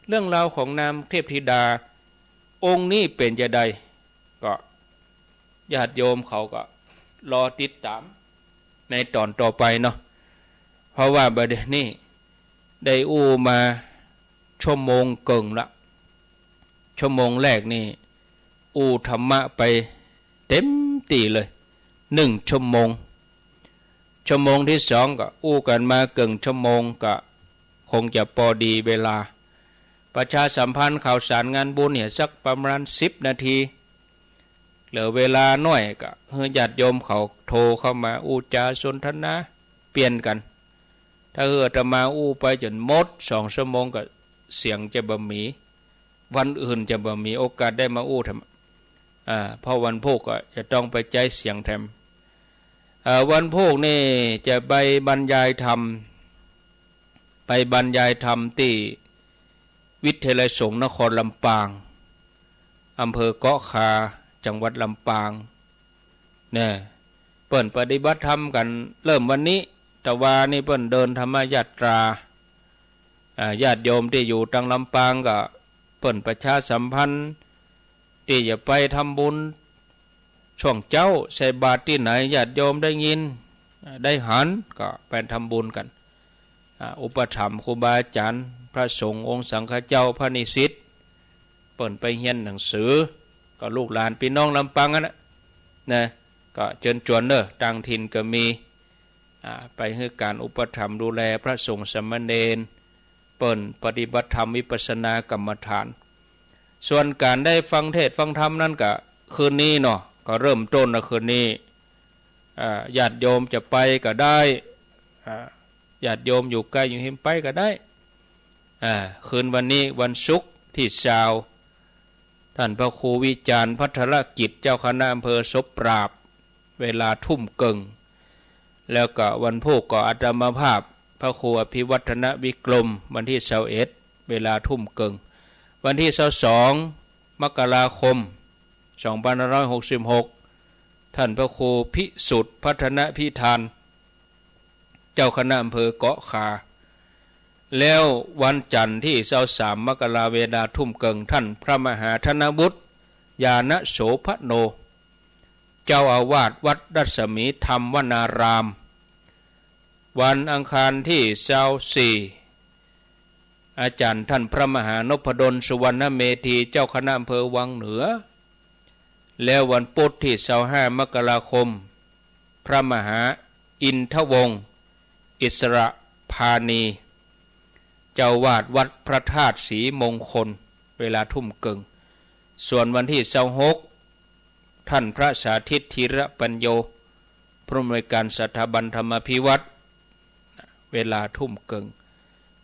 เรื่องราวของนางเทพธิดาองค์นี้เป็นจะใดก็ญาติโยมเขาก็รอติดตามในตอนต่อไปเนาะเพราะว่าประเด็นนี้ได้อู้มาชั่วโมงเกิงละชั่วโมงแรกนี่อู้ธรรมะไปเต็มตีเลย1 ชั่วโมงชั่วโมงที่2ก็อู้กันมาเกิงชั่วโมงก็คงจะพอดีเวลาประชาสัมพันธ์ข่าวสารงานบุญเนี่ยสักประมาณ10 นาทีเหลือเวลาน้อยก็ญาติโยมเขาโทรเข้ามาอู้จาสนทนาเปลี่ยนกันถ้าจะมาอู้ไปจนหมด2 ชั่วโมงก็เสียงจะบ่มีวันอื่นจะบ่มีโอกาสได้มาอู้ทำเพราะวันพุธก็จะต้องไปใจเสียงแทมวันพุธนี่จะไปบรรยายธรรมที่วิทยาลัยสงฆ์นครลำปางอำเภอเกาะคาจังหวัดลำปางเนี่ยเปิ่นปฏิบัติธรรมกันเริ่มวันนี้แต่ว่านี่เปิ่นเดินธรรมยาตราญาติโยมที่อยู่ทางลำปางก็เปิ่นประชาสัมพันธ์ที่จะไปทำบุญช่วงเจ้าใส่บาตรที่ไหนญาติโยมได้ยินได้หันก็ไปทำบุญกันอุปถัมภ์ครูบาอาจารย์พระสงฆ์องค์สังฆเจ้าพระนิสิตเปิ่นไปเรียนหนังสือก็ลูกหลานพี่น้องลำปางนะก็เชิญชวนเด้อต่างถิ่นก็มีไปให้การอุปถัมภ์ดูแลพระสงฆ์สามเณรเปิ่นปฏิบัติธรรมวิปัสสนากรรมฐานส่วนการได้ฟังเทศน์ฟังธรรมนั่นก็คืนนี้เนาะก็เริ่มต้นนะคืนนี้ญาติโยมจะไปก็ได้ญาติโยมอยู่ใกล้อยู่หิมไปก็ได้คืนวันนี้วันศุกร์ที่20ท่านพระครูวิจารณ์พัทรกิจเจ้าคณะอำเภอศพปราบเวลาทุ่มกึ่งแล้วก็วันพุธก็อาตมาภาพพระครูอภิวัฒนวิกรมวันที่21เวลาทุ่มกึ่งวันที่22มกราคม2566ท่านพระครูพิสุทธิ์พัฒนพิธานเจ้าคณะอำเภอเกาะคาแล้ววันจันทร์ที่23มกราคมเวลาทุ่มเกิงท่านพระมหาธนบุตรญาณโสภโนเจ้าอาวาสวัดรัศมีธรรมวนารามวันอังคารที่24อาจารย์ท่านพระมหานพดลสุวรรณเมธีเจ้าคณะอำเภอวังเหนือแล้ววันพุธที่25มกราคมพระมหาอินทวงศ์อิสระพานีเจ้าวาดวัดพระธาตุศรีมงคลเวลาทุ่มเกิงส่วนวันที่26ท่านพระสาธิตธีรปัญโยผู้อำนวยการสถาบันธรรมภิวัตรเวลาทุ่มเกิง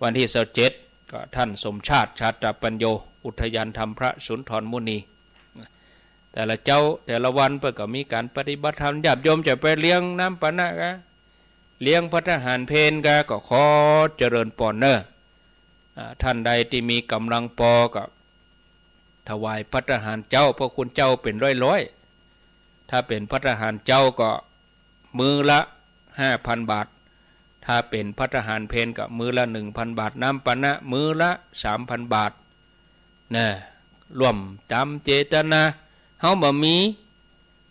วันที่27ก็ท่านสมชาติชาตปัญโยอุทยานธรรมพระสุนทรมุนีแต่ละเจ้าแต่ละวันเพื่อก็มีการปฏิบัติธรรมญาติโยมจะไปเลี้ยงน้ำปานะกะเลี้ยงพระทหารเพนกะก็ขอเจริญปอนเนอร์ท่านใดที่มีกำลังพอก็ถวายพระทหารเจ้าพระคุณเจ้าเป็นร้อยถ้าเป็นพระทหารเจ้าก็มือละ 5,000 บาทถ้าเป็นพระทหารเพนก็มือละ 1,000 บาทน้ำปานะมือละ 3,000 บาทนะรวมตามเจตนาเฮาบ่มี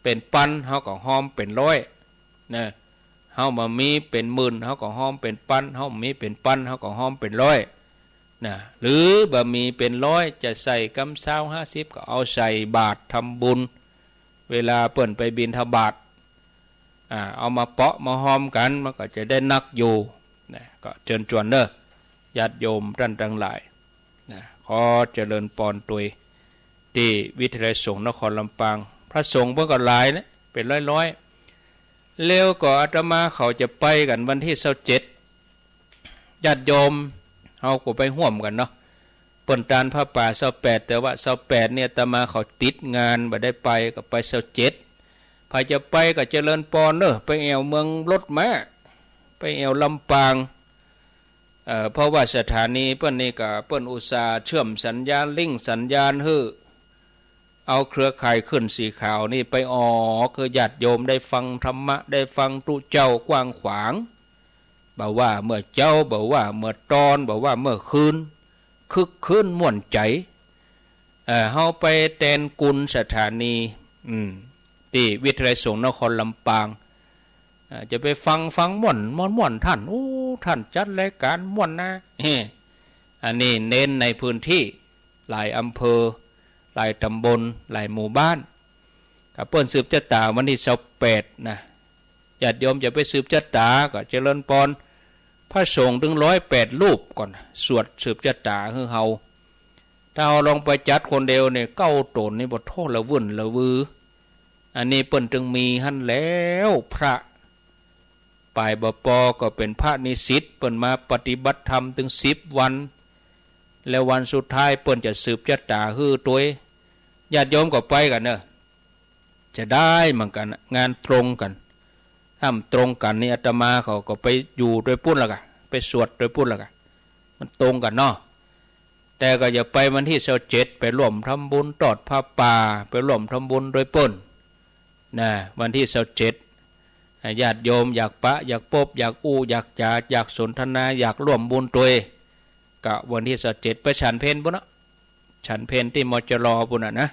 เป็นปันเฮาก็หอมเป็นร้อยนะเฮาบ่มีเป็นหมื่นเฮาก็หอมเป็นปันเฮามีเป็นปันเฮาก็หอมเป็นร้อยนะหรือบ่มีเป็นร้อยจะใส่กำ20-50ก็เอาใส่บาททำบุญเวลาเปิ้นไปบิณฑบาตเอามาเปาะมาหอมกันมันก็จะได้นักอยู่นะก็เชิญชวนเด้อญาติโยมท่านทั้งหลายนะขอเจริญปอนตุยที่วิทยาลัยสงฆ์นครลำปางพระสงฆ์เพิ่นก็หลายนะเป็นร้อยๆแล้วก็อาตมาเขาจะไปกันวันที่27ญาติโยมเฮาก็ไปร่วมกันเนาะเปิ้นตานพระป่า28แต่ว่า28เนี่ยอาตมาเขาติดงานบ่ได้ไปก็ไป27พาจะไปก็เจริญปอนเด้อไปแอวเมืองรถม้าไปแอวลำปาง เพราะว่าสถานีเปิ้นนี่ก็เปิ้นอุตสาห์เชื่อมสัญญาณลิงก์สัญญาณฮื้อเอาเครือข่ายขึ้นสีขาวนี่ไปออกคือญาติโยมได้ฟังธรรมะได้ฟังตุเจ้ากว้างขวางบอกว่าเมื่อเจ้าบอกว่าเมื่อตอนบอกว่าเมื่อคืนคึกคืนม่วนใจเฮาไปแตนกุลสถานีที่วิทยาลัยสงฆ์นครลำปางจะไปฟังม่วนท่านท่านจัดรายการม่วนนะอันนี้เน้นในพื้นที่หลายอำเภอหลายตำบลหลายหมู่บ้านกับเปิ้นสืบชะตาวันที่28นะญาติโยมจะไปสืบชะตาก็เจริญพรพระสงฆ์ถึง108รูปก่อนสวดสืบชะตาคือเฮาถ้าเราลองไปจัดคนเดียวเนี่ยเก้าตนนี่บ่โทษละวุ่นละวืออันนี้เปิ้นจึงมีหั่นแล้วพระปลายบปก็เป็นพระนิสิตเปิ้นมาปฏิบัติธรรมถึง10 วันแล้ววันสุดท้ายเปิ้นจะสืบชะตาฮื้อตัวญาติโยมก็ไปกันเนอะจะได้เหมือนกันงานตรงกันถ้าตรงกันนี่อาตมาเขาก็ไปอยู่โดยปุ้นละกันไปสวดโดยปุ้นละกันมันตรงกันเนาะแต่ก็อย่าไปวันที่27ไปร่วมทำบุญตอดผ้าป่าไปร่วมทำบุญโดยปุ้นนะวันที่27ญาติโยมอยากปะอยากพบอยากอู้อยากจาอยากสนทนาอยากร่วมบุญตัวก็วันที่27ไปฉันเพลบุญนะฉันเพลที่มจรบุญนะ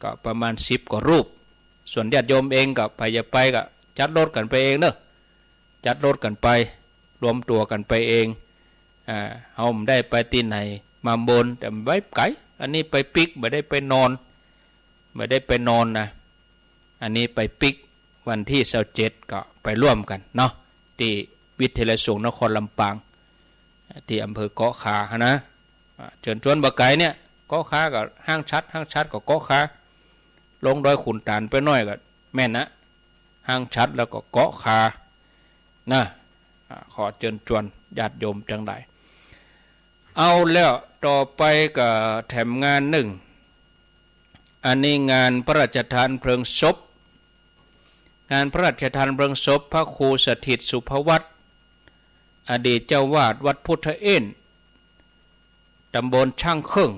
ก็ประมาณ10 กว่ารูปส่วนญาติโยมเองก็ไปอย่าไปก็จัดรถกันไปเองเนอะจัดรถกันไปรวมตัวกันไปเองเฮาได้ไปที่ไหนมาบนแต่ไว้ไกลอันนี้ไปปิกไม่ได้ไปนอนนะอันนี้ไปปิกวันที่27ก็ไปร่วมกันเนาะที่วิทยาลัยสงฆ์นครลำปางที่อำเภอเกาะขานะเชิญชวนบ่ไกลเนี่ยเกาะขากับห้างชัดกับเกาะขาลงดอยขุนตาลไปน้อยก็แม่นนะห้างชัดแล้วก็เกาะขานะขอเชิญชวนญาติโยมจังใดเอาแล้วต่อไปก็แถมงานหนึ่งอันนี้งานพระราชทานเพลิงศพงานพระราชทานเพลิงศพพระครูสถิตสุภวัตรอดีตเจ้าวาดวัดพุทธเอ็นตำบลช่างครึ่ง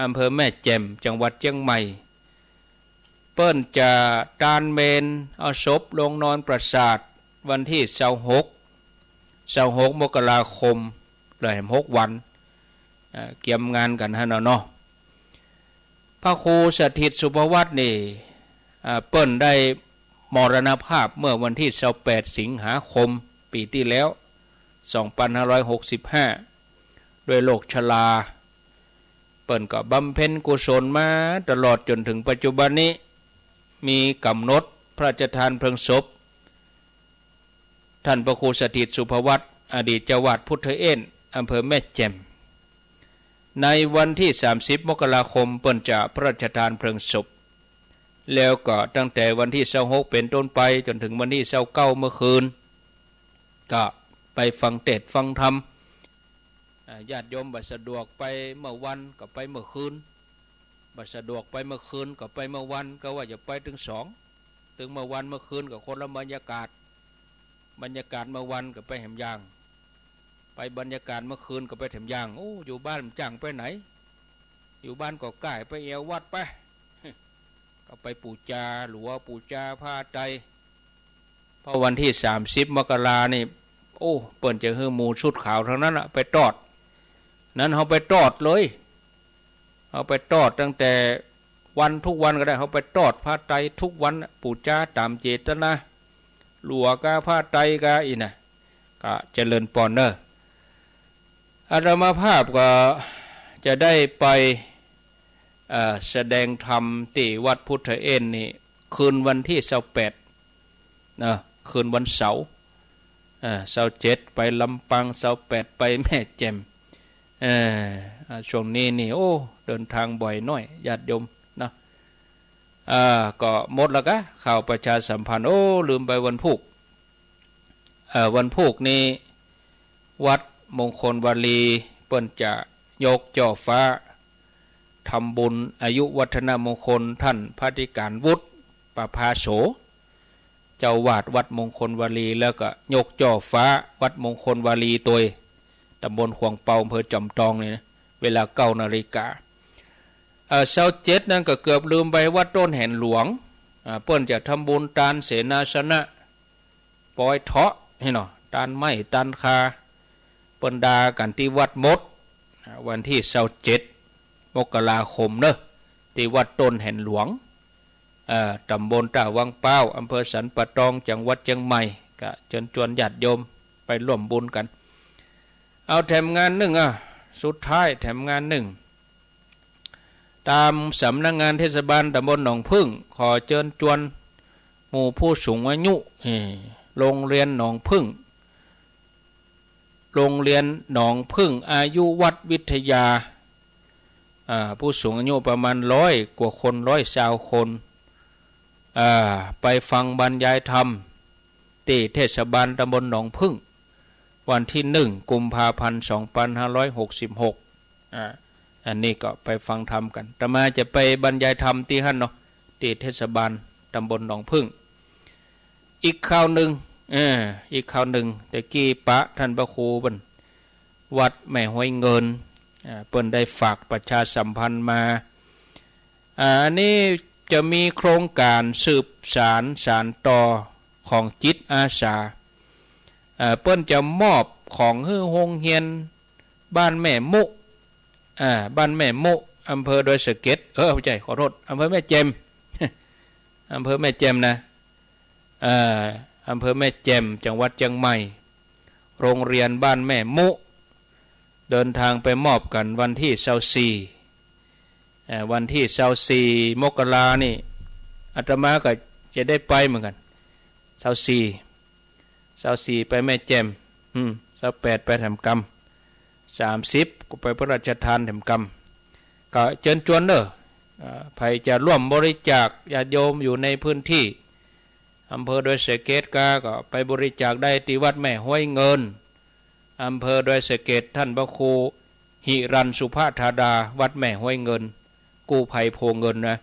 อำเภอแม่แจ่มจังหวัดเชียงใหม่เปิ้นจะตานเมนเอาศพลงนอนประสาทวันที่26 มกราคมเลย6 วันเกี่ยมงานกันฮะเนาะพระครูสถิตสุภวัตรนี่เปิ้นได้มรณภาพเมื่อวันที่28 สิงหาคมปีที่แล้ว2565ด้วยโรคชราเปิ้นก็บำเพ็ญกุศลมาตลอดจนถึงปัจจุบันนี้มีกำหนดพระราชทานเพลิงศพท่านพระครูสถิตสุภวัตรอดีตเจ้าวาดพุทธเอ็นอำเภอแม่แจ่มในวันที่30 มกราคมเปิ้นจะพระราชทานเพลิงศพแล้วก็ตั้งแต่วันที่26เป็นต้นไปจนถึงวันที่29เมื่อคืนก็ไปฟังเทศน์ฟังธรรมญาติโยมบัดสะดวกไปเมื่อวันก็ไปเมื่อคืนบัดสะดวกไปเมื่อคืนก็ไปเมื่อวันก็ว่าจะไปถึง2ถึงเมื่อวันเมื่อคืนก็คนละบรรยากาศเมื่อวันก็ไปแหมยางไปบรรยากาศเมื่อคืนก็ไปแหมยางอยู่บ้านจ้างไปไหนอยู่บ้านก็ใกล้ไปเอววัดไปก็ไปปูจาหรือว่าปูจาผ้าไตรพอวันที่30 มกรานี่เปิ้นจะฮื้อหมูชุดขาวทั้งนั้นไปตอดนั้นเขาไปตอดเลยเขาไปตอดตั้งแต่วันทุกวันก็ได้เขาไปตอดผ้าไตรทุกวันปูจาตามเจตนาหลัวกาผ้าไตรกาอีน่ะก็เจริญปอนเนอร์อาตมาภาพก็จะได้ไปแสดงธรรมที่วัดพุทธเอ็นนี่คืนวันที่28นะคืนวันเสาร์27ไปลำปาง28ไปแม่แจ่มช่วงนี้นี่เดินทางบ่อยหน่อยญาติโยมนะก็หมดแล้วก็ข่าวประชาสัมพันธ์ลืมไปวันพุกนี้วัดมงคลวลีเปิ้นจะยกจ่อฟ้าทำบุญอายุวัฒนมงคลท่านพระธิการวุฒิประภาโสเจ้าวาดวัดมงคลวลีแล้วก็ยกจ่อฟ้าวัดมงคลวลีตัวต ตำบลขวงเปาอำเภอจอมทองนี่นะเวลา9 นาฬิกา27นั่นก็เกือบลืมไปวัดต้นแห่นหลวงเปิ้นจะทำบุญตานเสนาสนะปอยเถาะให้เนาะตานไม้ตานคาเปิ้นดากันที่วัดมดวันที่27 มกราคมเนอะที่วัดต้นแห่นหลวงตำบลตาวังเป้าอำเภอสันปะตองจังหวัดเชียงใหม่ก็เชิญชวนญาติโยมไปร่วมบุญกันเอาแถมงานหนึ่งสุดท้ายแถมงานหนึ่งตามสำนักงานเทศบาลตำบลหนองพึ่งขอเชิญชวนหมู่ผู้สูงอายุโรงเรียนหนองพึ่งโรงเรียนหนองพึ่งอายุวัดวิทยาผู้สูงอายุประมาณ100 กว่าคน120 คนไปฟังบรรยายธรรมที่เทศบาลตำบลหนองพึ่งวันที่1 กุมภาพันธ์ 2566อันนี้ก็ไปฟังธรรมกันแต่มาจะไปบรรยายธรรมที่หั่นเนาะที่เทศบาลตำบลหนองพึ่งอีกข่าวหนึ่งตะกี้ปะท่านพระครูบนวัดแม่ห้วยเงินเปิ้นได้ฝากประชาสัมพันธ์มาอันนี้จะมีโครงการสืบสานต่อของจิตอาสาเปิ้นจะมอบของฮื้อโรงเรียนบ้านแม่มุบ้านแม่มุอำเภอดอยสะเก็ดไม่ใช่ขอโทษอำเภอแม่แจ่ม อำเภอแม่แจ่มนะอำเภอแม่แจ่มจังหวัดเชียงใหม่โรงเรียนบ้านแม่มุเดินทางไปมอบกันวันที่24วันที่24 มกรานี่อาตมาก็จะได้ไปเหมือนกัน24ไปแม่แจ่ม28ไปทำกรรม30ก็ไปพระราชทานแถมกรรมก็เชิญชวนใครจะร่วมบริจาคญาติโยมอยู่ในพื้นที่อำเภอดอยสะเก็ดก็ไปบริจาคได้ที่วัดแม่ห้วยเงินอำเภอดอยสะเก็ดท่านพระครูหิรันสุภาธาดาวัดแม่ห้วยเงินกู้ภัยโพเงินนะ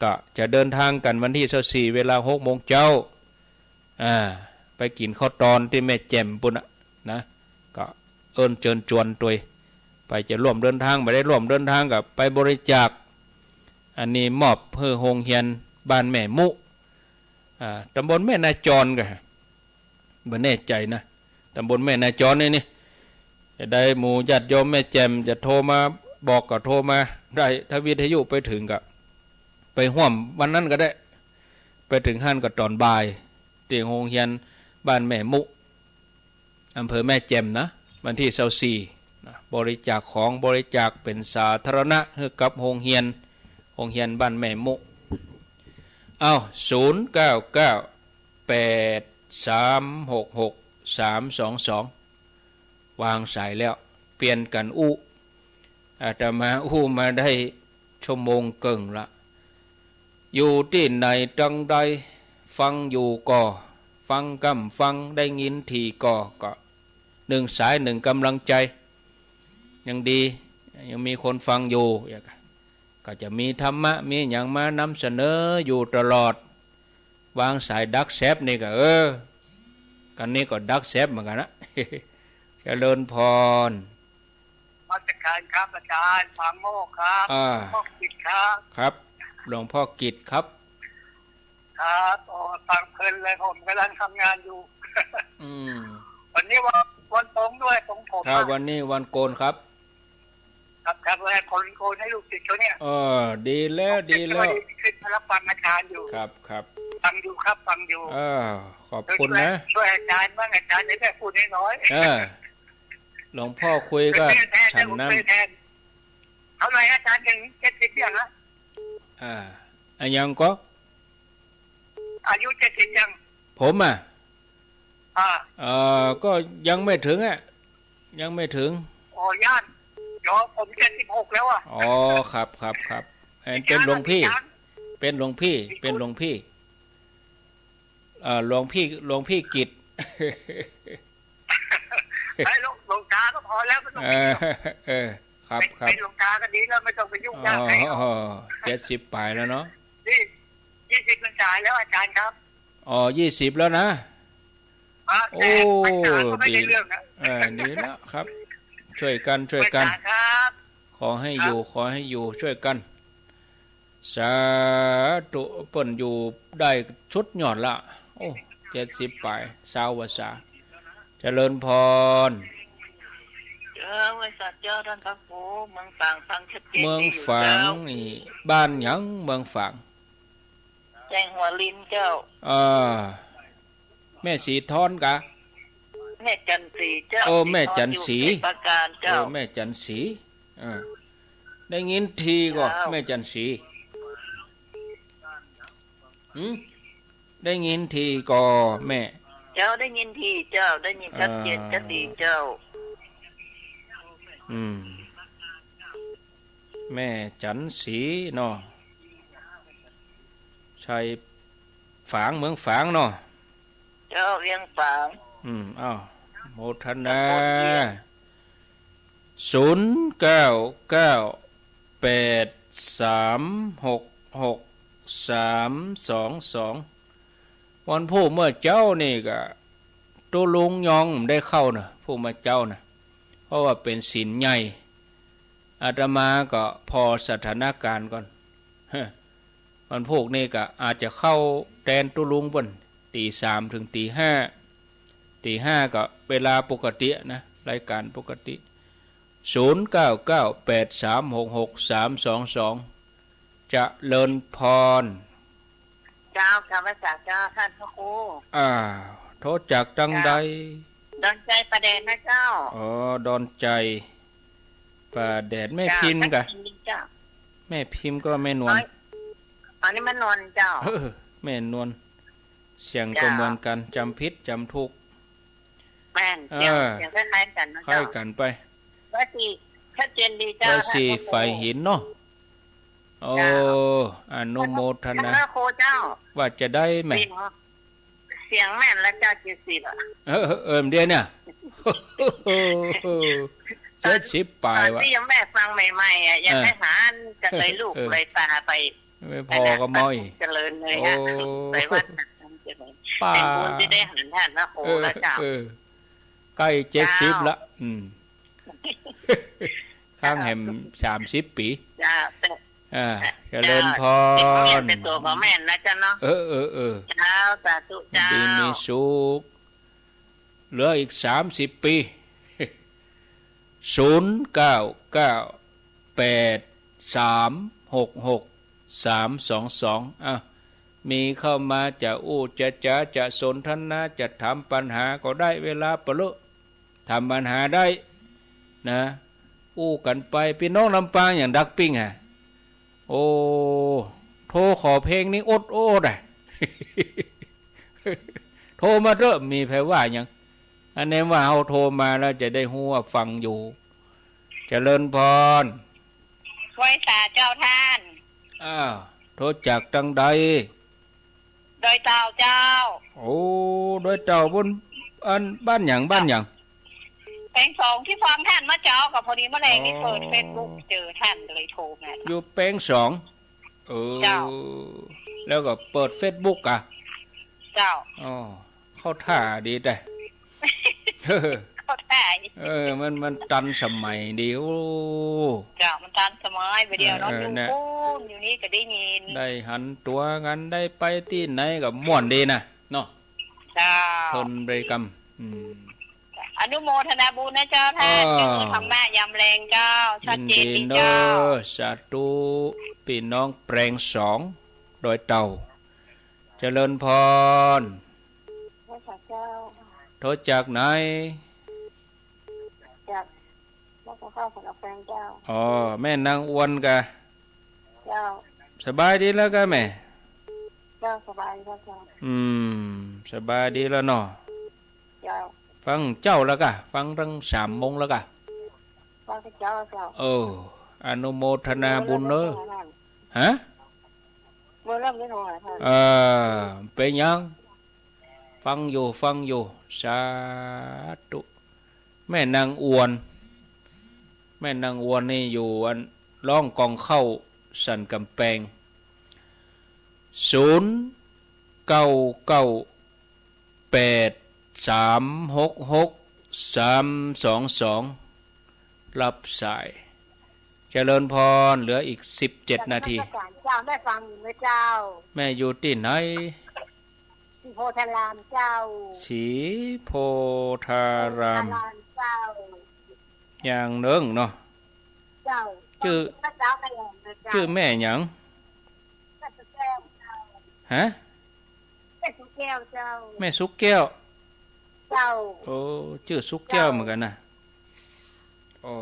ก็จะเดินทางกันวันที่24 เวลา 6 โมงเช้าไปกินข้าวตอนที่แม่แจ่มปุ่นนะก็เอิ้นเชิญชวนตัวไปจะร่วมเดินทางไปได้ร่วมเดินทางกับไปบริจาคอันนี้มอบเพื่อโรงเรียนบ้านแม่มุตำบลแม่นาจรก็บ่แน่ใจนะตำบลแม่นาจรนี่จะได้หมู่ญาติโยมแม่แจ่มจะโทรมาบอกก็โทรมาได้ถ้าวิทยุไปถึงก็ไปห่วมวันนั้นก็ได้ไปถึงห้านก็ตอนบ่ายที่โรงเรียนบ้านแม่มุอำเภอแม่แจ่มนะวันที่24บริจาคของบริจาคเป็นสาธารณะให้กับโรงเรียนบ้านแม่มุ0998366322วางสายแล้วเปลี่ยนกันอาตมามาได้ชั่วโมงเกิงละอยู่ที่ไหนจังใดฟังอยู่ก็ฟังฟังได้ยินทีก็1 สาย 1 กำลังใจยังดียังมีคนฟังอยู่ก็จะมีธรรมะมีอย่างมานำเสนออยู่ตลอดวางสายดักแซบนี่ก็กันนี้ก็ดักแซบเหมือนกันนะ เจริญพรมาจากการครับอาจารย์ฟังโมกครับพ่อกิจครับหลวงพ่อกิจครับฟังเพลินเลยผมกำลังทำงานอยู่วันนี้วันตรงด้วยตรงผมครับวันนี้วันโกนครับครับแล้วโกนให้ลูกศิษย์เขาเนี่ยดีแล้วขึ้นมารับฟังอาจารย์อยู่ครับฟังอยู่ขอบคุณนะช่วยอาจารย์บ้างอาจารย์จะได้พูดน้อยหลวงพ่อคุยก็ฉันน้ำเท่าไหร่อาจารย์ถึง70ยังอันยังก็อายุ70ยังผมก็ยังไม่ถึงยังไม่ถึงย่านผม76แล้วครับเป็นหลวงพี่หลวงพี่กิจให้หลวงตาก็พอแล้วไม่ต้องครับเป็นหลวงตาก็ดีแล้วไม่ต้องไปยุ่งยากใคร70 ปลายแล้วเนาะ20มันจ่ายแล้วอาจารย์ครับ20แล้วนะโอ้ดีดีแล้วครับ ช่วยกันช่วยกัน ครับ ขอให้อยู่ขอให้อยู่ช่วยกันสาธุเปิ้นอยู่ได้ชุดหยอดละโอ้70 ปลาย20 ภาษาเจริญพรบริษัทเจ้าท่านพระครูเมืองฝางฟังชัดเจน เมือง ดีอยู่ ฝาง เจ้า นี่บ้านหยังเมืองฝาง แจ้งหัวลินเจ้า แม่สีทอนกะ แม่จันทรีเจ้า โอ้แม่จันทรี อยู่ในประการเจ้า โอ้แม่จันสีได้ยินทีก็ เจ้า แม่จันสีได้ยินทีก็แม่ เจ้าได้ยินทีเจ้าได้ยินชัดเจนชัดดีเจ้า แม่จันสีเนาะชัยฝางเมืองฝางเนาะ เจ้าเวียงฝาง อ้าวโมทนา0998366322วันผู้เมื่อเจ้านี่ก็ตัวลุงยองได้เข้านะผู้มาเจ้านะเพราะว่าเป็นศีลใหญ่อาตมาก็พอสถานการณ์ก่อนวันพวกนี้ก็อาจจะเข้าแดนตุลุงบนตี3ถึงตี5ก็เวลาปกตินะรายการปกติ0998366322จะเลินพร เจ้าธรรมศาสตร์เจ้าท่านพระครู โทษจากจังใด ดอนใจประเด็นนะเจ้า ดอนใจป่าแดดแม่พิมพ์กะ เจ้า แม่พิมพ์ก็แม่นวล อันนี้มันนวลเจ้า แม่นวลเสียงก็เหมือนกันจำผิดจำถูก แม่นเสียงคล้ายๆกันนะ คล้า เจ้าย กันไป ว่าสีชัดเจนดีเจ้า ว่าสีไฟหินเนาะโอ้อนุโมทนา พระครูเจ้า ว่าจะได้ไหม เสียงแม่นแล้วเจ้า70อ่ะ เดี๋ยวเนี่ย70 ปลาย ตอน วะ ที่ยังแม่ฟังใหม่ๆอ่ะอยากให้หาจะเลยลูกเลยตาไป ไม่พอก็ม้อย เจริญเลยฮะไปวัดเจริญ ป้า เป็นบุญที่ได้หันท่านพระครูแล้วเจ้า ใกล้70ละข้างแหม30 ปี เจ้า เจริญพร เป็นตัวของแม่นะเจ้าเนาะเจ้าสาธุเจ้า ดีมีสุขเหลืออีก30 ปี0998366322มีเข้ามาจะจะสนทนาจะถามปัญหาก็ได้เวลาปะลุทำปัญหาได้นะกันไปพี่น้องลำปางอย่างดักปิ้งโอ้โทรขอเพลงนี้อดได้ โทรมาเริ่มมีแผลว่าอย่างอันนี้ว่าเอาโทรมาแล้วจะได้หัวฟังอยู่เจริญพร ไว้สาเจ้าท่าน โทรจากจังใด โดยเต่าเจ้า โอ้โดยเจ้าบนอันบ้านอย่างเป็นสองที่ฟังท่านมาเจ้ากับพอดีเมื่อไรนี่เปิดเฟซบุ๊กเจอท่านเลยโทรมา อยู่แป้ง2แล้วก็เปิดเฟซบุ๊กเจ้าเข้าท่าดีแต่ เข้าท่ามันตันสมัยดีโอ้เจ้ามันตันสมัยไปเดียวเนาะอยู่นี่ก็ได้ยินได้หันตัวกันได้ไปที่ไหนกับม่วนดีนะเนาะเจ้าทนบริกรรมอนุโมทนาบุญนะเจ้าท่านเจ้าธรรมะยำแรงเจ้าชัดเจนดีเจ้าสาธุพี่น้องแปลง2โดยเต่าเจริญพรโทษจากไหนจากบ้านข้าวของแปลงเจ้าแม่นางอ้วนกะเจ้าสบายดีแล้วกะแม่เจ้าสบายแล้วเจ้าสบายดีแล้วเนาะเจ้าฟังเจ้าแล้วกะฟังตั้ง3 โมงแล้วกะฟังเจ้าอนุโมทนาบุญเนอะฮะเมื่อเริ่มได้โทรหาท่านเป็นยังฟังอยู่สาธุแม่นางอ้วนนี่อยู่อันร้องกองเข้าสันกำแพง0998366322 รับสายเจริญพรเหลืออีก17 นาทีเจ้าได้ฟังอยู่ไหมเจ้าแม่อยู่ที่ไหนสีโพธารามเจ้าสีโพธารามเจ้าอย่างเนิ่งเนาะเจ้าชื่อแม่หยังฮะแม่สุกแก้วเจ้าแม่สุกแก้วเจ้าโอ้ชื่อสุกแก้วเหมือนกันนะโอ้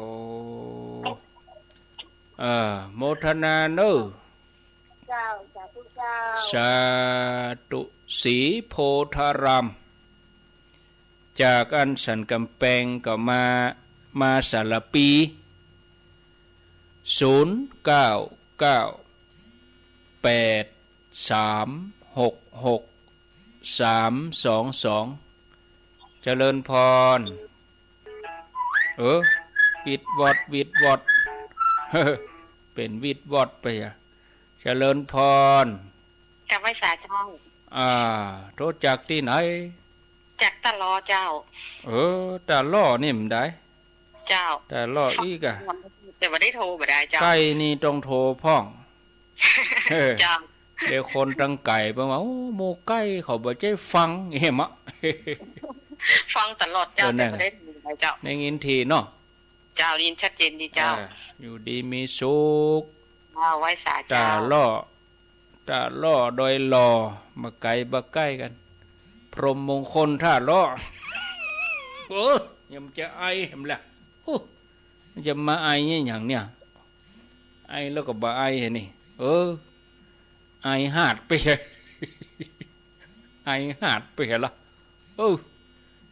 โมทนาเนอเจ้าสาธุเจ้าสาธุสีโพธารามจากอันสันกำแพงก็มาสารปี0998366322เจริญพรวิดวอดเป็นวิดวอดไปอ่ะเจริญพรจากไว้สาช่องโทษจากที่ไหนจากตะลอเจ้าตะล่อนี่มันได้เจ้าตะล่ออีกอ่ะแต่ว่าได้โทรบ่ได้เจ้าไก่นี่ต้องโทรพ่องเจ้าเดี๋ยวคนตั้งไก่บอกว่าโอ้หมูไก่เขาบ่ใจฟังเห็นมะฟังตลอดเจ้าแต่บ่ได้เจ้าในยินทีเนาะเจ้ายินชัดเจนดีเจ้าอยู่ดีมีสุขไว้สาเจ้าตาล่อโดยรอมาไก่บ่ใกล้กันพรหมมงคลท่าล่อยังจะไอเห็นละจะมาไอเนี่ยอย่างเนี่ยไอแล้วก็บ่ไอเห็นนี่ไอหาดไปเลยไอหาดไปเหรอ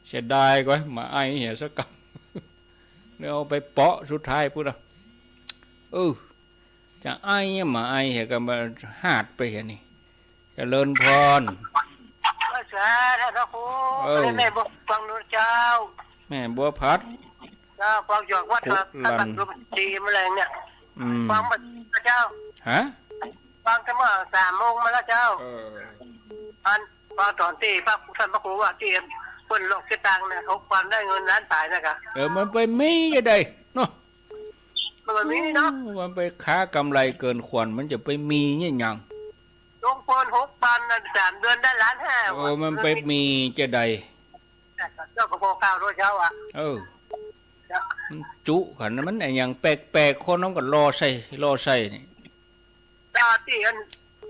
เสียดายก็มาไอเหี้ยสักกับเนี่ยเอาไปเปาะสุดท้ายพูดอ่ะจะไอเนี่ยมาไอเหี้ยก็มาหาดไปเห็นนี่เจริญพรแม่บัวฟังนูเจ้าแม่บัวพัดเจ้าฟังหยอกวัดตั้งแต่ดีมาเลยเนี่ยฟังมาเจ้าฮะฟังกันเมื่อ3 โมงมาแล้วเจ้าฟังตอนที่พระท่านพระครูว่าที่เปิ้นโลกเสียตังเนี่ยเขาความได้เงินล้านตายนะคะมันไปมีจะได้เนาะมันมีเนาะมันไปค้ากำไรเกินควรมันจะไปมีเนี่ยยังลงพล6,000 3 เดือนได้1,500,000มันไปมีจะได้เจ้าก็บอกข่าวด้วยเช้าอ่ะมันจุขันมันอย่างแปลกๆคนน้องก็รอใส่นี่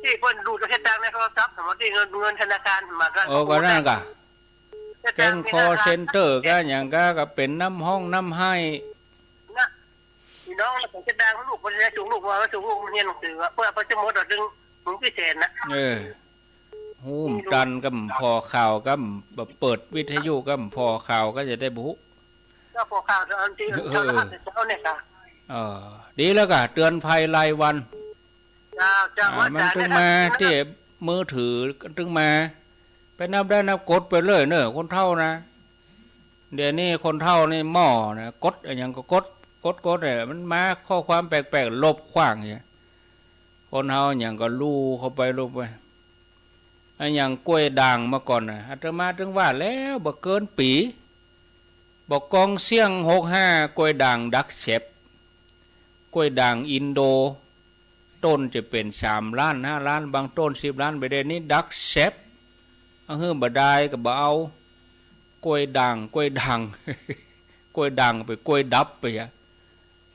ที่เพิ่นดูดเฮ็ดตังในโทรศัพท์สมมุติเงินธนาคารมากันก็นั่นกะแก๊งคอเซ็นเตอร์ก็อย่างก็เป็นน้ำห้องน้ำให้นะพี่น้องแล้วก็ดังลูกบ่ได้ส่งลูกว่าส่งลูกเรียนหนังสือเพื่อจะหมดดึงมึงพิเศษนะหูมดันกับพอข่าวกับเปิดวิทยุกับพอข่าวก็จะได้บุก็พอข่าวอันที่เจ้าเนี่ยค่ะดีแล้วก็เตือนภัยรายวันมันถึงมาที่มือถือถึงมาไปนับได้นับกดไปเลยเนอะคนเท่านะเดี๋ยวนี้คนเท่านี่หม้อนะกดอย่างก็กดเนี่ยมันมาข้อความแปลกๆลบขว้างอย่างคนเท่าอย่างก็ลู่เข้าไปลบไปอย่างกล้วยด่างมาก่อนนะอาตมาถึงว่าแล้วบ่เกินปีบอกกองเสี่ยง65กล้วยด่างดักเสพกล้วยด่างอินโดต้นจะเป็น3 ล้าน5 ล้านบางต้น10 ล้านไปได้นี่ดักเซฟบ่ได้ก็บ่เอากล้วยด่างกล้วยด่างไปกล้วยดับไปอ่ะ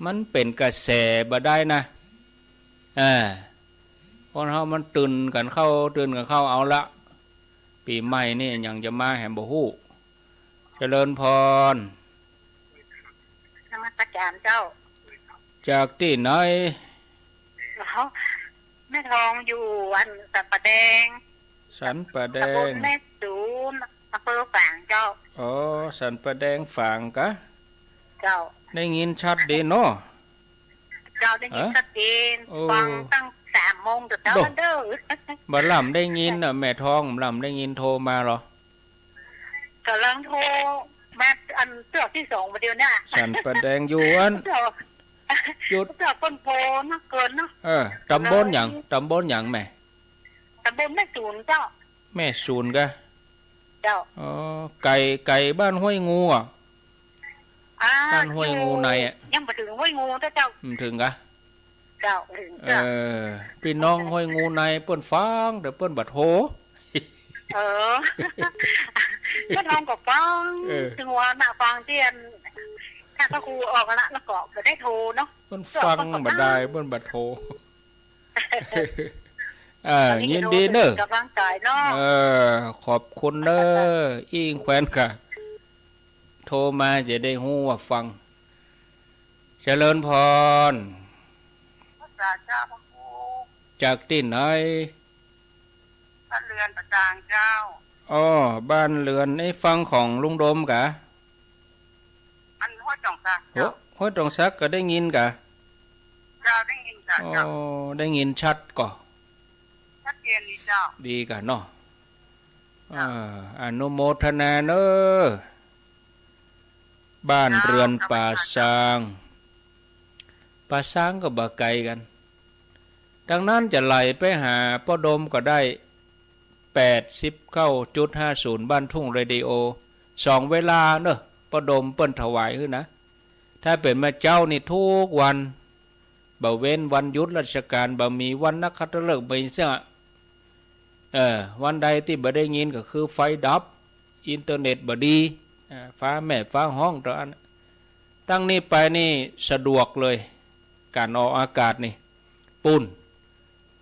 มันเป็นกระแสบ่ได้นะคนเฮามันตื่นกันเข้าเอาละปีใหม่นี่ยังจะมาแหมบ่ฮู้เจริญพรนมัสการเจ้าจากที่ไหนแม่ทองอยู่อันสันปะแดงแม่ศูนย์อำเภอฝางเจ้าสันปะแดงฝางกะเจ้าได้ยินชัดดีเนาะเจ้าได้ยินชัดเจนฟังตั้ง3 โมงเจ้าเด้อบ่ลำได้ยินน่ะแม่ทองลำได้ยินโทรมาหรอกำลังโทรมาอันเสื้อที่2ประเดี๋ยวนี้สันปะแดงอยู่อันหยุดจากคนโพนะเกินนะตำบลอย่างแม่ตำบลแม่ศูนย์เจ้าแม่ศูนย์กะเจ้าไก่บ้านห้วยงูอ่ะ บ้านห้วยงูในอ่ะยังมาถึงห้วยงูถ้าเจ้าถึงกะเจ้าถึงเจ้าพี่น้องห้วยงูในเปิ้นฟังเดี๋ยวเปิ้นบัดโหก็ลองกับฟังถึงว่าหน้าฟังเตียนถ้าพระครูออกละแล้วก็จะได้โทรเนาะเปิ้นฟังบัดได้เปิ้นบัดโทรยินดีเด้อกำลังใจเนาะขอบคุณเด้ออิงแควนค่ะโทรมาจะได้ฮู้ว่าฟังเจริญพรจากที่ไหนบ้านเรือนประจางเจ้าบ้านเรือนไอ้ฟังของลุงโดมกะอันห้วยจงซักห้วยจงซักก็ได้ยินกะเจ้าได้ยินจ้ะเจ้าได้ยินชัดก่อชัดเจนดีเจ้าดีกะเนาะอนุโมทนาเนอบ้านเรือนป่าซางก็บ่ไกลกันดังนั้นจะไหลไปหาพ่อดมก็ได้89.50บ้านทุ่งเรดิโอ2เวลาเนอะพ่อดมเปิ้นถวายขึ้นนะถ้าเป็นแม่เจ้านี่ทุกวันบ่เว้นวันหยุดราชการบ่มีวันนักขัตฤกษ์บ่เสียวันใดที่บ่ได้ยินก็คือไฟดับอินเทอร์เน็ตบ่ดีฟ้าแม่ฟ้าห้องตัวอันตั้งนี้ไปนี่สะดวกเลยการออกอากาศนี่ปุ่น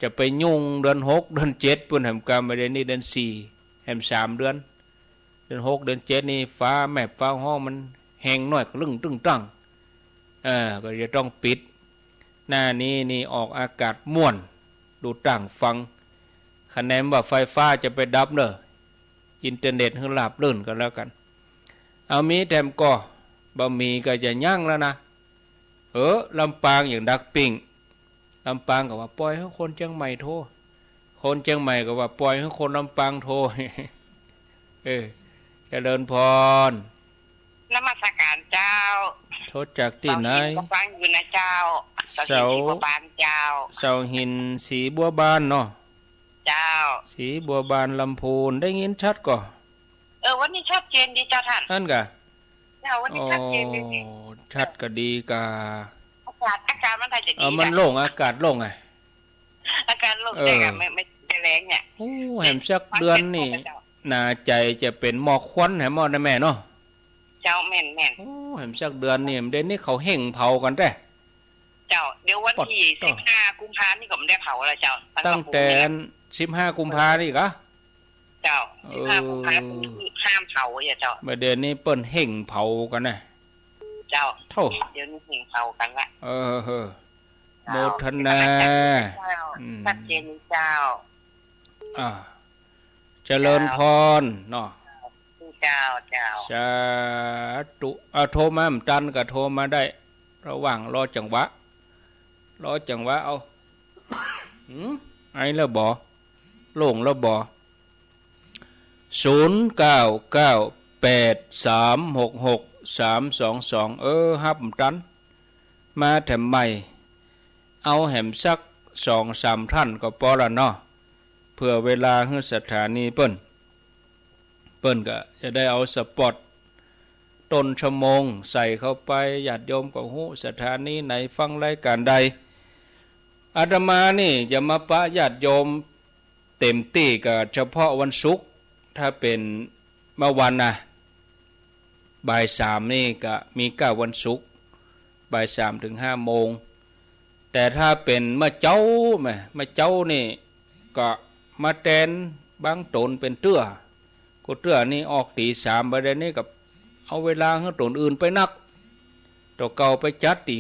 จะไปยุ่งเดือน6เดือน7ปุ่นแห่งกรรมไปเดือนนี้เดือน4แห่ง3เดือน6เดือน7นี่ฟ้าแม่ฟ้าห้องมันแห้งน้อยก็ลึงตึ้งตั้งก็จะต้องปิดหน้านี้นี่ออกอากาศม่วนดูต่างฟังคะแนนว่าไฟฟ้าจะไปดับเนอะอินเทอร์เน็ตให้หลับลื่นกันแล้วกันเอามีแถมก็บะหมี่ก็จะยั่งแล้วนะลำปางอย่างดักปิ่งลำปางก็ว่าปล่อยให้คนเชียงใหม่โทรคนเชียงใหม่ก็ว่าปล่อยให้คนลำปางโทรเจริญพรนมัสการเจ้าโทษจากที่ไหนฟังอยู่นะเจ้าเสาบัวบานเจ้าเสาหินสีบัวบานเนาะเจ้าสีบัวบานลำพูนได้ยินชัดก่อวันนี้ชัดเจนดีเจ้าท่านนั่นกะวันนี้ชัดเจนดีชัดก็ดีกะอากาศมันได้จะดีมันโล่งอากาศโล่งไงอากาศโล่งแต่ก็ไม่แรงเนี่ยแหมสักเดือนนี่น่าใจจะเป็นหมอกควันแหมหมอนะแม่เนาะเจ้าแม่นแหมสักเดือนนี่เดือนนี้เขาเห่งเผากันแต่เจ้าเดี๋ยววันที่15กุมภาพันธ์นี่ก็ไม่ได้เผาแล้วเจ้าตั้งแต่15กุมภาพันธ์นี่กะเจ้า15กุมภาพันธ์ห้ามเผาอย่าเจ้าเดือนนี้เปิ้นเห่งเผากันนะเจ้าเท่าเดี๋ยวนี้เห่งเผากันละโมทนาชัดเจนเจ้าเจริญพรเนาะเจ้าสาธุโทรมาตันก็โทรมาได้ระหว่างรอจังหวะเอาไอ้แล้วบ่โล่งแล้วบ่0998366322ฮับมาแถมใหม่เอาแหมสัก 2-3 ท่านก็พอละเนาะเพื่อเวลาให้สถานีเปิ้นก็จะได้เอาสปอตต้นชั่วโมงใส่เข้าไปญาติโยมก็ฮู้สถานีไหนฟังรายการใดอาตมานี่จะมาปะญาติโยมเต็มที่ก็เฉพาะวันศุกร์ถ้าเป็นเมื่อวันนะบ่าย3นี่ก็มี9วันศุกร์บ่าย3ถึง5โมงแต่ถ้าเป็นเมื่อเจ้านี่ก็มาแทนบางตนเป็นเตื้อนี่ออกตี3ประเด็นนี้กับเอาเวลาให้ตนอื่นไปนักตัวเก่าไปจัดตี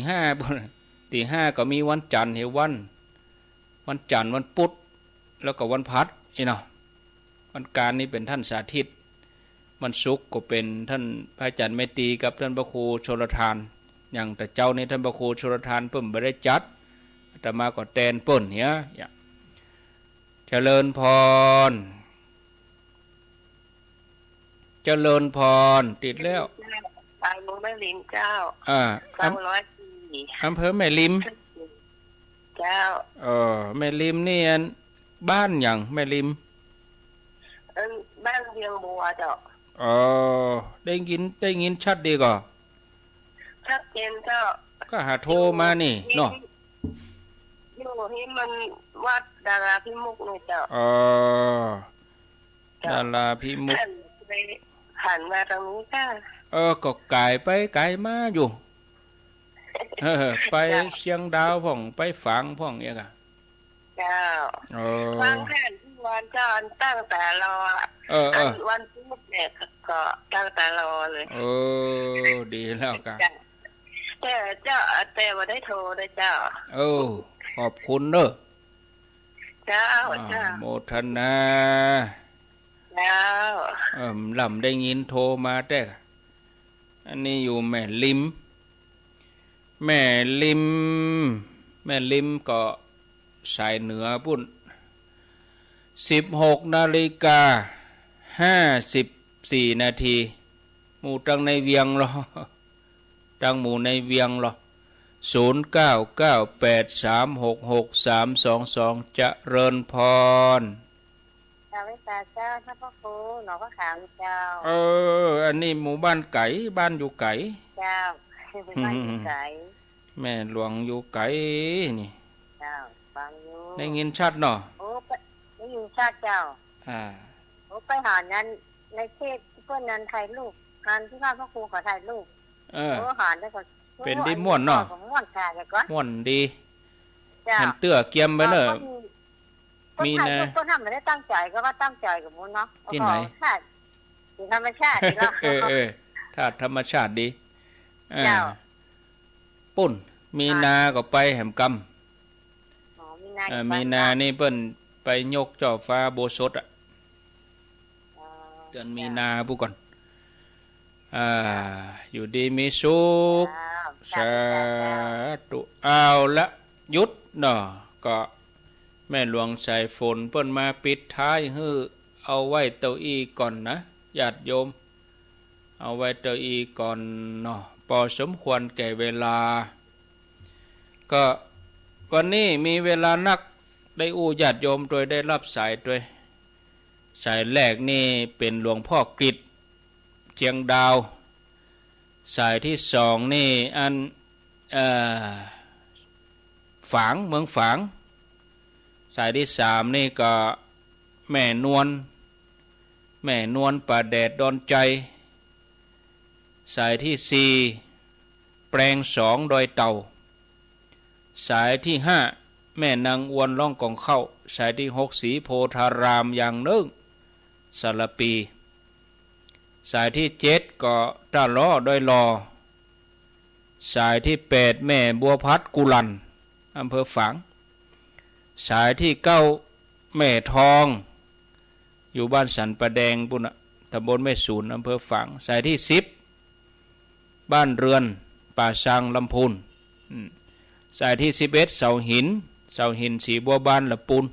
5ก็มีวันจันทร์วันจันทร์วันพุธแล้วก็วันพัดเนาะวันการนี้เป็นท่านสาธิตวันศุกร์ก็เป็นท่านพระอาจารย์เมตรีกับท่านพระครูชลทานอย่างแต่เจ้านี่ท่านพระครูชลทานเพิ่มไม่ได้จัดอาตมาก็แทนเปิ้นเนี่ยเจริญพรติดแล้วไปเมืองแม่ริมเจ้าอำเภอแม่ริมเจ้าแม่ริมนี่บ้านอย่างแม่ริมบ้านเวียงบัวเจ้าได้ยินชัดดีก่อ ชัดเจนเจ้าก็หาโทรมานี่เนาะอยู่ที่มันวัดดาราพิมุกเลยเจ้าดาราพิมุกหันมาตรงนี้จ้าก็ไกลไปไกลมาอยู่ไปเชียงดาวพ่องไปฝังพ่องเนี่ยกะเจ้าฟังแค่ที่วันเจ้าตั้งแต่รอวันพุธเนี่ยก็ตั้งแต่รอเลยดีแล้วกะแต่เจ้าแต่ว่าได้โทรได้เจ้าขอบคุณเนอะเจ้าโมทนาลำได้ยินโทรมาแต่อันนี้อยู่แม่ลิมก็สายเหนือปุ่น16:54 หมู่ตังในเวียงหรอตังหมู่ในเวียงหรอ0998366322เจริญพรเจ้าท่านพ่อครูหนองพระขามเจ้าอันนี้หมู่บ้านไก่บ้านอยู่ไก่เจ้าบ้านอยู่ไก่แม่หลวงอยู่ไก่นี่เจ้าฟังอยู่ได้ยินชัดเนาะได้ยินชัดเจ้าไปหานั้นในเทศเพื่อนนั้นถ่ายรูปการที่บ้านพ่อครูขอถ่ายรูปหาได้ก็เป็นดีม่วนเนาะม่วนดีเห็นเตื้อเกียมไปเนอะมีนะก็ทำไม่ได้ตั้งใจก็ว่าตั้งใจกับมุนเนาะที่ไหนธรรมชาติแล้วถ้าธรรมชาติดีปุ่นมีนาก็ไปแหมกำมีนานี่เปิ้นไปยกเจ้าฟ้าโบสถอ่ะจนมีนาผู้ก่อนอยู่ดีมีสุขสาธุเอาละยุดเนาะก็แม่หลวงสายฝนเปิ้นมาปิดท้ายฮื้อเอาไว้เต้าอี้ก่อนนะญาติโยมเอาไว้เต้าอี้ก่อนเนาะพอสมควรแก่เวลาก็วันนี้มีเวลานักได้ญาติโยมโดยได้รับสายด้วยสายแรกนี่เป็นหลวงพ่อกฤษเชียงดาวสายที่สองนี่อันฝางเมืองฝางสายที่สามนี่ก็แม่นวลป่าแดดดอนใจสายที่สี่แปลงสองดอยเต่าสายที่ห้าแม่นางอวนล่องกองเข้าสายที่หกสีโพธารามอย่างหนึ่งสารปีสายที่เจ็ดก็ตาล้อดอยลอสายที่แปดแม่บัวพัดกุลันอำเภอฝางสายที่เก้าแม่ทองอยู่บ้านสันประแดงปุ่นตำบลแม่สูนอำเภอฝางสายที่10บ้านเรือนป่าซางลำพูนสายที่11เสาหินสีบัวบานละปูน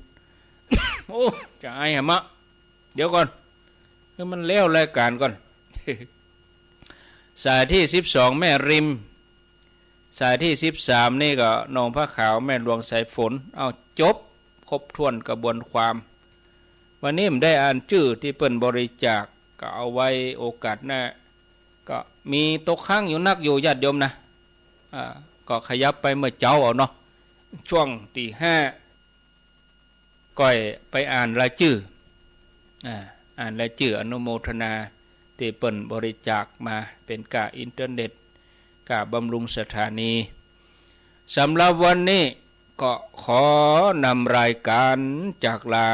โอ้จะไอ้หะมะเดี๋ยวก่อนคือมันเลี้ยวรายการก่อน สายที่12แม่ริมสายที่13นี่ก็หนองพระขาวแม่หลวงสายฝนเอาจบครบถ้วนกระบวนความวันนี้ผมได้อ่านชื่อที่เปิ้นบริจาคก็เอาไว้โอกาสหน้าก็มีตกค้างอยู่นักอยู่ญาติโยมนะก็ขยับไปเมื่อเจ้าเอาเนาะช่วงตี 5ก้อยไปอ่านรายชื่ออ่านรายชื่ออนุโมทนาที่เปิ้นบริจาคมาเป็นกะอินเทอร์เน็ตกะบำรุงสถานีสำหรับวันนี้ก็ขอนำรายการจากลา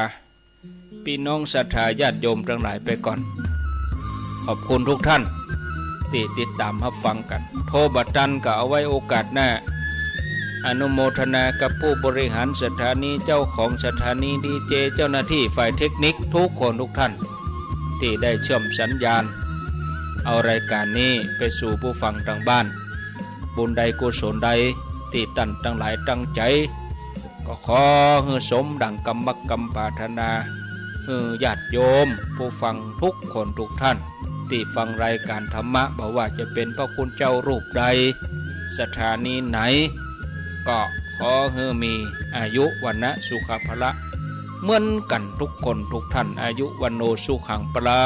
พี่น้องศรัทธาญาติโยมทั้งหลายไปก่อนขอบคุณทุกท่านที่ติดตามรับฟังกันโทรบัดจันก็เอาไว้โอกาสหน้าอนุโมทนากับผู้บริหารสถานีเจ้าของสถานีดีเจเจ้าหน้าที่ฝ่ายเทคนิคทุกคนทุกท่านที่ได้เชื่อมสัญญาณเอารายการนี้ไปสู่ผู้ฟังทางบ้านบุญใดกุศลใดที่ตั้นทั้งหลายตั้งใจก็ขอให้สมดังกำมักกำปรารถนาให้ญาติโยมผู้ฟังทุกคนทุกท่านที่ฟังรายการธรรมะบอกว่าจะเป็นพระคุณเจ้ารูปใดสถานีไหนก็ขอให้มีอายุวันนะสุขภละเหมือนกันทุกคนทุกท่านอายุวันโนสุขังปรา